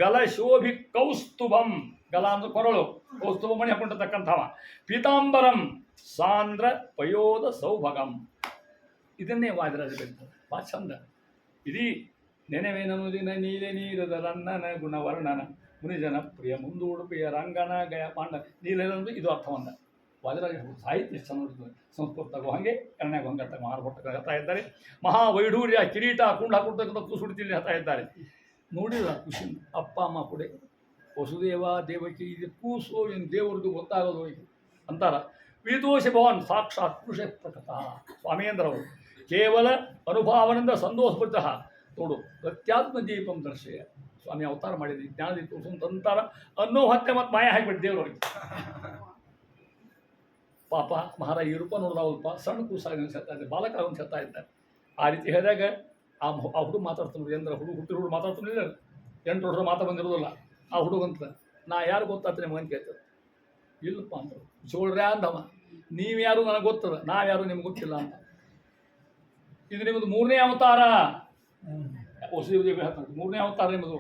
ಗಲಶೋಭಿ ಕೌಸ್ತುಭಂ ಗಲ ಅಂದ್ರೆ ಕೊರಳು ಕೌಸ್ತುಭ ಮಣಿ ಹಾಕೊಂಡಿರ್ತಕ್ಕಂಥವ. ಪೀತಾಂಬರಂ ಸಾಂದ್ರ ಪಯೋಧ ಸೌಭಗಂ ಇದನ್ನೇ ವಾದಿರಾಜ ಬೇಕು ಭಾಳ ಚಂದ. ಇಡೀ ನೆನೆವೇನನು ದಿನ ನೀಲೆ ನೀರದ ರನ್ನನ ಗುಣವರ್ಣನ ಮುನಿಜನ ಪ್ರಿಯ ಮುಂದು ಉಡುಪಿಯ ರಂಗನ ಗಯ ಪಾಂಡ ನೀಲೇನಂದ್ರೆ ಇದು ಅರ್ಥವಂದ. ವಾದಿರಾಜ ಸಾಹಿತ್ಯ ಚೆಂದ ನೋಡಿದ್ರು ಸಂಸ್ಕೃತಗೂ ಹಾಗೆ ಕನ್ನಡಾಗ ಹಂಗೆ ಮಾರ್ಭಟ್ಟ ಹೇಳ್ತಾ ಇದ್ದಾರೆ. ಮಹಾವೈಢೂರ್ಯ ಕಿರೀಟ ಕುಂಡ ಹಾಕೊಡ್ತಕ್ಕಂಥ ಕೂಸುಡಿತಿಲ್ಲಿ ಹೇಳ್ತಾ ಇದ್ದಾರೆ. ನೋಡಿದ್ರ ಖುಷಿ ಅಪ್ಪ ಅಮ್ಮ ಕೊಡೆ ವಸುದೇವ ದೇವಕಿ ಇದು ಕೂಸು ಏನು ದೇವ್ರದ್ದು ಗೊತ್ತಾಗೋದು ಅಂತಾರ. ವಿದೋಷ ಭವನ್ ಸಾಕ್ಷಾತ್ ಪುರುಷ ಪ್ರಕಟ ಸ್ವಾಮಿ ಅಂದ್ರವರು ಕೇವಲ ಅನುಭಾವನಿಂದ ಸಂತೋಷಪಟ್ಟ ನೋಡು ಪ್ರತ್ಯಾತ್ಮ ದೀಪಂ ದರ್ಶಯ ಸ್ವಾಮಿ ಅವತಾರ ಮಾಡಿದ್ವಿ ಜ್ಞಾನದೀಪ ಅಂತಾರ ಅನ್ನೋ ಹತ್ತೆ ಮತ್ತು ಮಾಯ ಹಾಕಿಬಿಟ್ಟು ದೇವ್ರವ್ರಿಗೆ. ಪಾಪ ಮಹಾರಾಜ ಈ ರೂಪ ನೋಡಿದವಲ್ಪ ಸಣ್ಣ ಕೂಸಾಗಿ ಅನ್ಸತ್ತಾ ಇದ್ದಾರೆ ಬಾಲಕ ಅನ್ಸತ್ತಾ ಇದ್ದಾರೆ. ಆ ರೀತಿ ಹೇಳಿದಾಗ ಆ ಹುಡುಗ ಮಾತಾಡ್ತಾನೆ ಅಂದ್ರೆ ಹುಡುಗ ಮಾತಾಡ್ತಾನಿಲ್ಲ 8 ವರ್ಷ ಮಾತಾ ಬಂದಿರೋದಿಲ್ಲ ಆ ಹುಡುಗಂತ ನಾ ಯಾರು ಗೊತ್ತಾಗ್ತ ನಿಮ್ಗೆ ಅಂತ ಕೇಳ್ತದೆ. ಇಲ್ಲಪ್ಪ ಅಂದರು ಚೋಳ್ರೆ ಅಂದವ ನೀವು ಯಾರು ನನಗೆ ಗೊತ್ತದ ನಾವ್ಯಾರು ನಿಮ್ಗೆ ಗೊತ್ತಿಲ್ಲ ಅಂತ. ಇದು ನಿಮ್ಮದು 3ನೇ ಅವತಾರ ವಸುದೇವ ಹೇಳ್ತಾರೆ 3ನೇ ಅವತಾರ ನಿಮ್ಮದು.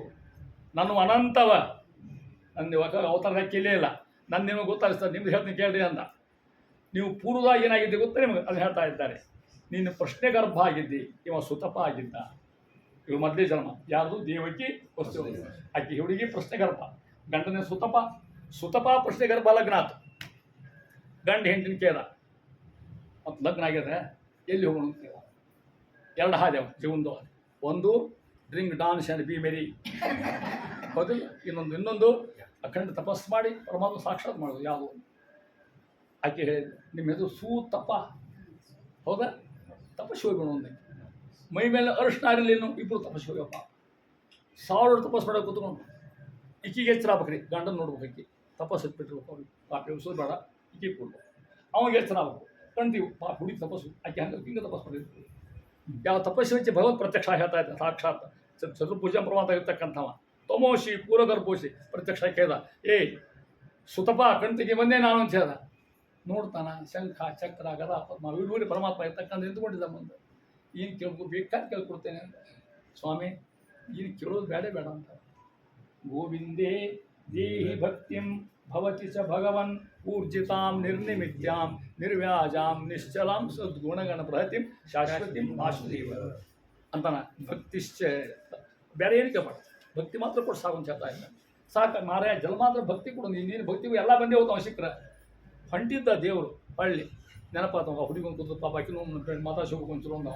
ನಾನು ಅನಂತವ ನನ್ನ ಅವತಾರ ಹಾಕಿಲ್ಲೇ ಇಲ್ಲ ನನ್ನ ನಿಮಗೆ ಗೊತ್ತಾಗಿಸ್ತಾರೆ ನಿಮ್ದು ಹೇಳ್ತೀನಿ ಕೇಳ್ರಿ ಅಂದ. ನೀವು ಪೂರ್ವದಾಗ ಏನಾಗಿದ್ದೆ ಗೊತ್ತಾ ನಿಮಗೆ ಅದು ಹೇಳ್ತಾ ಇದ್ದಾರೆ. ನೀನು ಪ್ರಶ್ನೆ ಗರ್ಭ ಆಗಿದ್ದಿ ಇವ ಸುತಪ ಆಗಿದ್ದ. ಇವು ಮೊದಲೇ ಜನ್ಮ ಯಾರ್ದು ದೇವಕಿ ವಸ್ತು ಆಕೆ ಹುಡುಗಿ ಪ್ರಶ್ನೆ ಗರ್ಭ ಗಂಡನೇ ಸುತಪ ಪ್ರಶ್ನೆ ಗರ್ಭ ಲಗ್ನ ಆತು. ಗಂಡ ಹೆಂಡತಿನ ಕೇಳ ಮತ್ತು ಲಗ್ನ ಆಗ್ಯದ ಎಲ್ಲಿ ಹೋಗೋಣ ಅಂತ ಕೇಳ. 2 ಹಾದ್ಯಾವ ಜೀವನದು. ಒಂದು ಡ್ರಿಂಕ್ ಡಾನ್ಸ್ ಆ್ಯಂಡ್ ಬಿ ಮೆರಿ ಹೌದಿಲ್ಲ. ಇನ್ನೊಂದು ಅಖಂಡ ತಪಸ್ಸು ಮಾಡಿ ಪರಮಾತ್ಮ ಸಾಕ್ಷಾತ್ ಮಾಡೋದು ಯಾವುದು. ಆಕೆ ಹೇಳಿದ್ರು ನಿಮ್ಮ ಹೆಸರು ಸೂತಪ ಹೌದಾ ತಪಸ್ಸು ಹೋಗೋಣ ಒಂದೇ ಮೈ ಮೇಲೆ ಅರಿಶಿನ ಇರಲಿನ್ನು ಇಬ್ಬರು ತಪಸ್ಸು ಹೋಗ್ಯಪ್ಪ 1000 ತಪಸ್ಸು ಮಾಡೋಕೆ ಕೂತ್ಕೊಂಡು ಈಕಿಗೆ ಎಚ್ಚರ ಆಗ್ಬೇಕ್ರಿ ಗಂಡನ ನೋಡ್ಬೇಕು ಆಕಿ ತಪಸ್ಸು ಬಿಟ್ಟಿರ್ಬೇಕು ಅವ್ರಿಗೆ ಪಾಪ ಉಸಿರು ಬೇಡ ಈಕಿ ಕೊಡ್ಬೇಕು ಅವಾಗ ಎಚ್ಚರ ಆಗ್ಬೇಕು ಕಂತೀವಿ ಪಾಪ ಹುಡುಗಿ ತಪಸ್ಸು ಆಕೆ ಹಿಂಗೆ ತಪಸ್ಸು ಮಾಡಿರ್ತೀವಿ. ಯಾವ ತಪಸ್ಸು ಹೆಚ್ಚು ಭಗವತ್ ಪ್ರತ್ಯಕ್ಷ ಹೇಳ್ತಾ ಇದ್ದ ಸಾಕ್ಷಾತ್ ಚತುರ್ಭುಜ ಪ್ರಮಾತ ಇರ್ತಕ್ಕಂಥವ ತಮೋಶಿ ಪೂರ್ವಗರ್ಭೋಷಿ ಪ್ರತ್ಯಕ್ಷ ಕೇಳ್ದ ಏ ಸುತಪ ಕಣ್ತಿಗೆ ಬಂದೇ ನಾನು ಅಂತ ಹೇಳ್ದ. ನೋಡ್ತಾನ ಶಂಖ ಚಕ್ರ ಗದ ಪದ್ಮ ವಿಭೂರಿ ಪರಮಾತ್ಮ ಇರ್ತಕ್ಕಂಥ ನಿಂತ್ಕೊಂಡಿದ್ದ ಮುಂದೆ ಏನು ಬೇಕಾದ ಕೇಳ್ಕೊಡ್ತೇನೆ ಅಂತ. ಸ್ವಾಮಿ ಏನು ಕೇಳೋದು ಬೇಡ ಅಂತ. ಗೋವಿಂದೇ ದೇಹಿ ಭಕ್ತಿಂ ಭವತಿ ಚ ಭಗವನ್ ಊರ್ಜಿತಾಂ ನಿರ್ನಿಮಿತ್ಯಾಂ ನಿರ್ವ್ಯಾಜಾಂ ನಿಶ್ಚಲಾಂ ಸದ್ಗುಣಗಣ ಪ್ರಹತಿಂ ಶಾಶ್ವತಿಂ ವಾಸುದೇವ ಅಂತಾನ. ಭಕ್ತಿಶ್ಚ ಬೇರೆ ಏನಕ್ಕೆ ಮಾಡ ಭಕ್ತಿ ಮಾತ್ರ ಕೊಟ್ಟು ಸಾಕು ಅಂತ ಹೇಳ್ತಾ ಇಲ್ಲ. ಸಾಕು ಮಾರಾಯ ಜಲ ಮಾತ್ರ ಭಕ್ತಿ ಕೊಡು ನೀನು ಭಕ್ತಿಗೂ ಎಲ್ಲ ಬಂದೇ ಹೋಗ್ತಾವ ಶಿಖರ ಹೊಂಟಿದ್ದ ದೇವರು ಹಳ್ಳಿ ನೆನಪಾತ ಹುಡುಗನ ಕೂತು ಪಾಪ ಆಕಿನೂ ಮಾತಾಡ್ಸೋಬೇಕು ಒಂಚೂರು ಅಂದ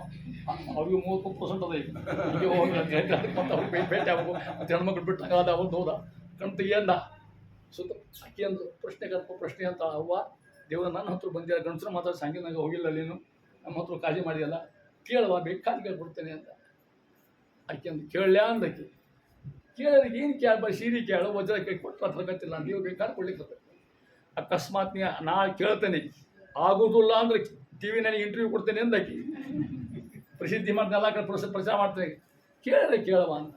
ಅವ್ರಿಗೆ 30% ಅದ ಈಗ ಮತ್ತು ಅವ್ರಿಗೆ ಭೇಟಿ ಆಗಬೇಕು ಮತ್ತು ಹೆಣ್ಮಕ್ಳು ಬಿಟ್ಟು ಅದ ಅವ್ರದ್ದು ಹೋದ ಕಣ್ತಿಗೆ ಅಂದ ಸುತ್ತ ಅಕ್ಕಿ ಅಂದು ಪ್ರಶ್ನೆ ಅಂತ ಅವ್ವ ದೇವ್ರ ನನ್ನ ಹತ್ರ ಬಂದಿಲ್ಲ ಗಂಡಸರು ಮಾತಾಡಿ ಸಂಗಿ ನಂಗೆ ಹೋಗಿಲ್ಲ ನೀನು ನಮ್ಮ ಹತ್ರ ಕಾಳಜಿ ಮಾಡಿಯಲ್ಲ ಕೇಳುವ ಬೇಕಾದ ಕೇಳ್ಬಿಡ್ತೇನೆ ಅಂತ. ಅಕ್ಕಿ ಅಂದು ಕೇಳಲೇ ಅಂದಕ್ಕೆ ಕೇಳೋದಕ್ಕೆ ಏನು ಕೇಳ ಸೀರೆ ಕೇಳು ವಜ್ರ ಕೈ ಕೊಟ್ಟರೆ ಹತ್ರ ಗತ್ತಿಲ್ಲ ನೀವು ಬೇಕಾದ್ರೆ ಕೊಡ್ಲಿಕ್ಕೆ ಅಕಸ್ಮಾತ್ ನಾ ಕೇಳ್ತೇನೆ ಆಗೋದಿಲ್ಲ ಅಂದರೆ ಟಿ ವಿ ನನಗೆ ಇಂಟರ್ವ್ಯೂ ಕೊಡ್ತೇನೆ ಅಂದಾಕಿ ಪ್ರಸಿದ್ಧಿ ಮಾಡ್ದೆಲ್ಲ ಪ್ರಚಾರ ಮಾಡ್ತೇನೆ ಕೇಳಿದ್ರೆ ಕೇಳವ ಅಂತ.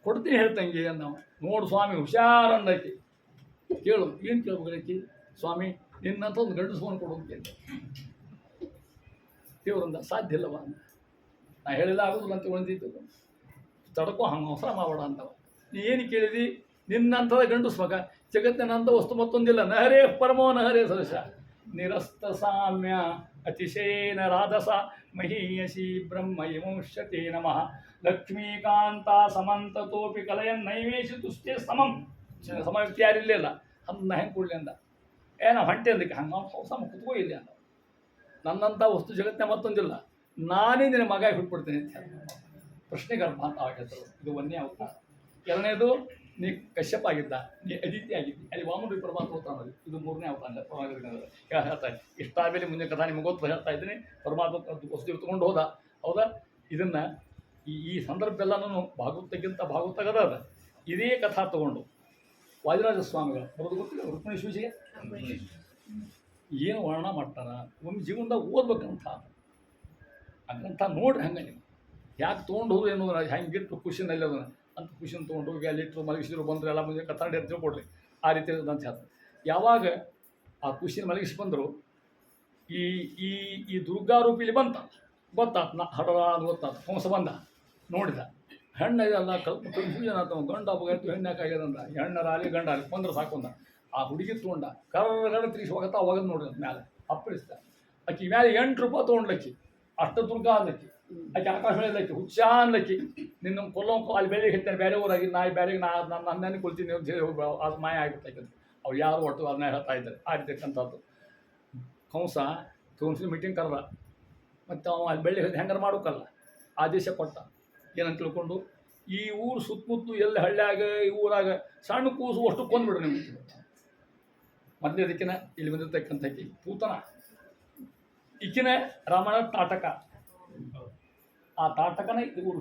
ಕೊಡ್ತೀನಿ ಹೇಳ್ತಂಗೆ ನಾವು ನೋಡು ಸ್ವಾಮಿ ಹುಷಾರ್ ಅಂದಾಕಿ ಕೇಳು ಏನು ಕೇಳ್ಬೇಕಾಕಿ ಸ್ವಾಮಿ ನಿನ್ನಂತ ಒಂದು ಗಂಡಸು ಫೋನ್ ಕೊಡು ಅಂತ ದೇವ್ರಂದ ಸಾಧ್ಯ ಇಲ್ಲವ ಅಂತ. ನಾ ಹೇಳಿಲ್ಲ ಆಗೋದಿಲ್ಲ ಅಂತ ಒಂದಿತ್ತು ತಡ್ಕೋ ಹಂಗೆ ಅವಸರ ಮಾಡಬೇಡ ಅಂತವ. ನೀ ಏನು ಕೇಳಿದಿ ನಿನ್ನಂಥದ ಗಂಡಸು ಮಗ ಜಗತ್ತಿನಂಥ ವಸ್ತು ಮತ್ತೊಂದಿಲ್ಲ. ನಹರೇ ಪರಮೋ ನಹರೇ ಸದಸ್ಯ ನಿರಸ್ತ ಸಾಮ್ಯ ಅತಿಶಯೇನ ರಾಧಸ ಮಹೀಯಸಿ ಬ್ರಹ್ಮ ಯಮುಷ್ಯತೆ ನಮಃ ಲಕ್ಷ್ಮೀಕಾಂತ ಸಮಂತತೋಪಿ ಕಲಯನ್ ನೈವೇಶಿ ತುಷ್ಟೇ ಸಮವ್ಯಕ್ತಿ ಯಾರಿಲ್ಲ ಅಂದ ಹೆಂಗೆ ಕೊಡಲಿ ಅಂದ. ನಾವು ಹೊಂಟೆ ಅಂದಕ್ಕೆ ಹಂಗೆ ಸಮ ಕುತ್ಕೋ ಇಲ್ಲ ಅಂದ. ನನ್ನಂಥ ವಸ್ತು ಜಗತ್ತಿನ ಮತ್ತೊಂದಿಲ್ಲ ನಾನೇ ನಿನ್ನ ಮಗ ಹುಟ್ಬಿಡ್ತೇನೆ ಅಂತ ಹೇಳಿ ಪ್ರಶ್ನೆ ಗರ್ಭ ಅಂತ ಆಗಿರ್ತದೆ. ಇದು 1ನೇ ಅವತಾರ. 2ನೇದು ನೀ ಕಶ್ಯಪ ಆಗಿದ್ದ ನೀ ಅದಿತಿ ಆಗಿದ್ದಿ ಅಲ್ಲಿ ವಾಮನ ಪರಮಾತ್ಮ ಹೋಗ್ತಾನೆ. ಇದು 3ನೇ ಅವತಾರ ಹೇಳ್ತಾನೆ. ಇಷ್ಟಾದಮೇಲೆ ಮುಂದೆ ಕಥಾ ನಿಮಗೆ ಗೊತ್ತು ಹೇಳ್ತಾ ಇದ್ದೀನಿ. ಪರಮಾತ್ಮ ವಸ್ತು ತೊಗೊಂಡು ಹೋದ ಹೌದಾ. ಇದನ್ನು ಈ ಸಂದರ್ಭ ಎಲ್ಲನೂ ಭಾಗವತಕ್ಕಿಂತ ಭಾಗವತಗದ ಇದೇ ಕಥಾ ತೊಗೊಂಡು ವಾದಿರಾಜ ಸ್ವಾಮಿಗಳು ಬರೋದು ಗೊತ್ತಿಲ್ಲ ರುಕ್ಮಿಣಿ ಶಿವಜಿಗೆ ಏನು ವರ್ಣನ ಮಾಡ್ತಾರ ಒಂದು ಜೀವನದಾಗ ಓದ್ಬೇಕಂತ ಆ ಗ್ರಂಥ ನೋಡ್ರಿ ಹಂಗೆ ನೀವು ಯಾಕೆ ತೊಗೊಂಡು ಹೋದ್ರು ಏನು ಹೆಂಗಿಟ್ಟು ಖುಷಿನಲ್ಲಿ ಅದನ್ನು ಅಂತ ಖುಷಿನ ತೊಗೊಂಡು ಹೋಗಿ ಅಲ್ಲಿಟ್ಟರು ಮಲಗಿಸಿದ್ರು ಬಂದರು ಎಲ್ಲ ಮುಂದೆ ಕತ್ತಾಡಿ ಅಂತ ತಿಳ್ಕೊಡ್ರಿ ಆ ರೀತಿ ಅಂತ ಹೇಳ್ತಾರೆ. ಯಾವಾಗ ಆ ಖುಷಿನ ಮಲಗಿಸಿ ಬಂದರು ಈ ಈ ಈ ದುರ್ಗಾರೂಪಿಲಿ ಬಂತ ಗೊತ್ತಾತು ಹಡರ ಅದು ಗೊತ್ತಾತು ಕಂಸ ಬಂದ ನೋಡಿದ ಹೆಣ್ಣು ಇದೆಲ್ಲ ಕಲ್ಪ ಕನ್ಫ್ಯೂಷನ್ ಆತ ಗಂಡ ಅಪ್ಪಗಾಯ್ತು ಹೆಣ್ಣು ಯಾಕಾಗ್ಯದಂದ ಹೆಣ್ಣರಾಲಿ ಗಂಡ ಅಲ್ಲಿ ಬಂದ್ರೆ ಸಾಕೊಂಡ ಆ ಹುಡುಗಿ ತೊಗೊಂಡ ಕರ್ರ ತಿರುಗಿಸಿ ಹೋಗತ್ತಾ ಹೋಗೋದು ನೋಡ್ರಿ ಮ್ಯಾಲೆ ಅಪ್ಪಳಿಸ್ದ ಆಕಿ ಮ್ಯಾಲೆ ₹8 ತೊಗೊಂಡ್ಲಕ್ಕಿ ಅಷ್ಟು ದುರ್ಗ ಅನ್ಲಕ್ಕಿ ಆಕೆ ಆಕಾಶ ಹೇಳಿದ್ಲಕ್ಕಿ ಹುಚ್ಚ ಅನ್ಲಕ್ಕಿ ನಿನ್ನ ಕೊಲ್ಲೋ ಅಲ್ಲಿ ಬೇರೆ ಹೇಳ್ತಾರೆ ಬೇರೆ ಊರಾಗಿ ನಾ ಬೇರೆಗೆ ನನ್ನ ಕೊಲ್ತೀನಿ ಅಂತ ಹೇಳಿ ಅದು ಮಾಯ ಆಗಿಬಿಟ್ಟಾಕೆ ಅವ್ರು ಯಾರು ಒಟ್ಟು ಅದನ್ನ ಹೇಳ್ತಾ ಇದ್ದಾರೆ ಆ ರೀತಿಕ್ಕಂಥದ್ದು. ಕೌನ್ಸಿಲ್ ಮೀಟಿಂಗ್ ಕರೆದ ಮತ್ತು ಅವ ಅಲ್ಲಿ ಬೆಳ್ಳಿ ಹೆಂಗಾರು ಮಾಡೋಕ್ಕಲ್ಲ ಆದೇಶ ಕೊಟ್ಟ ಏನಂತ ತಿಳ್ಕೊಂಡು ಈ ಊರು ಸುತ್ತಮುತ್ತಲು ಎಲ್ಲಿ ಹಳ್ಳಿಯಾಗ ಈ ಊರಾಗ ಸಣ್ಣ ಕೂಸು ಅಷ್ಟು ಕೊಂದ್ಬಿಡ್ರಿ ನೀವು ಮೊದಲೇ ಅದಕ್ಕಿನ ಇಲ್ಲಿ ಬಂದಿರ್ತಕ್ಕಂಥ ಪೂತನ ಈಕಿನ ರಾಮಾಯಣ ತಾಟಕ ಆ ತಾಟಕನೇ ಇವರು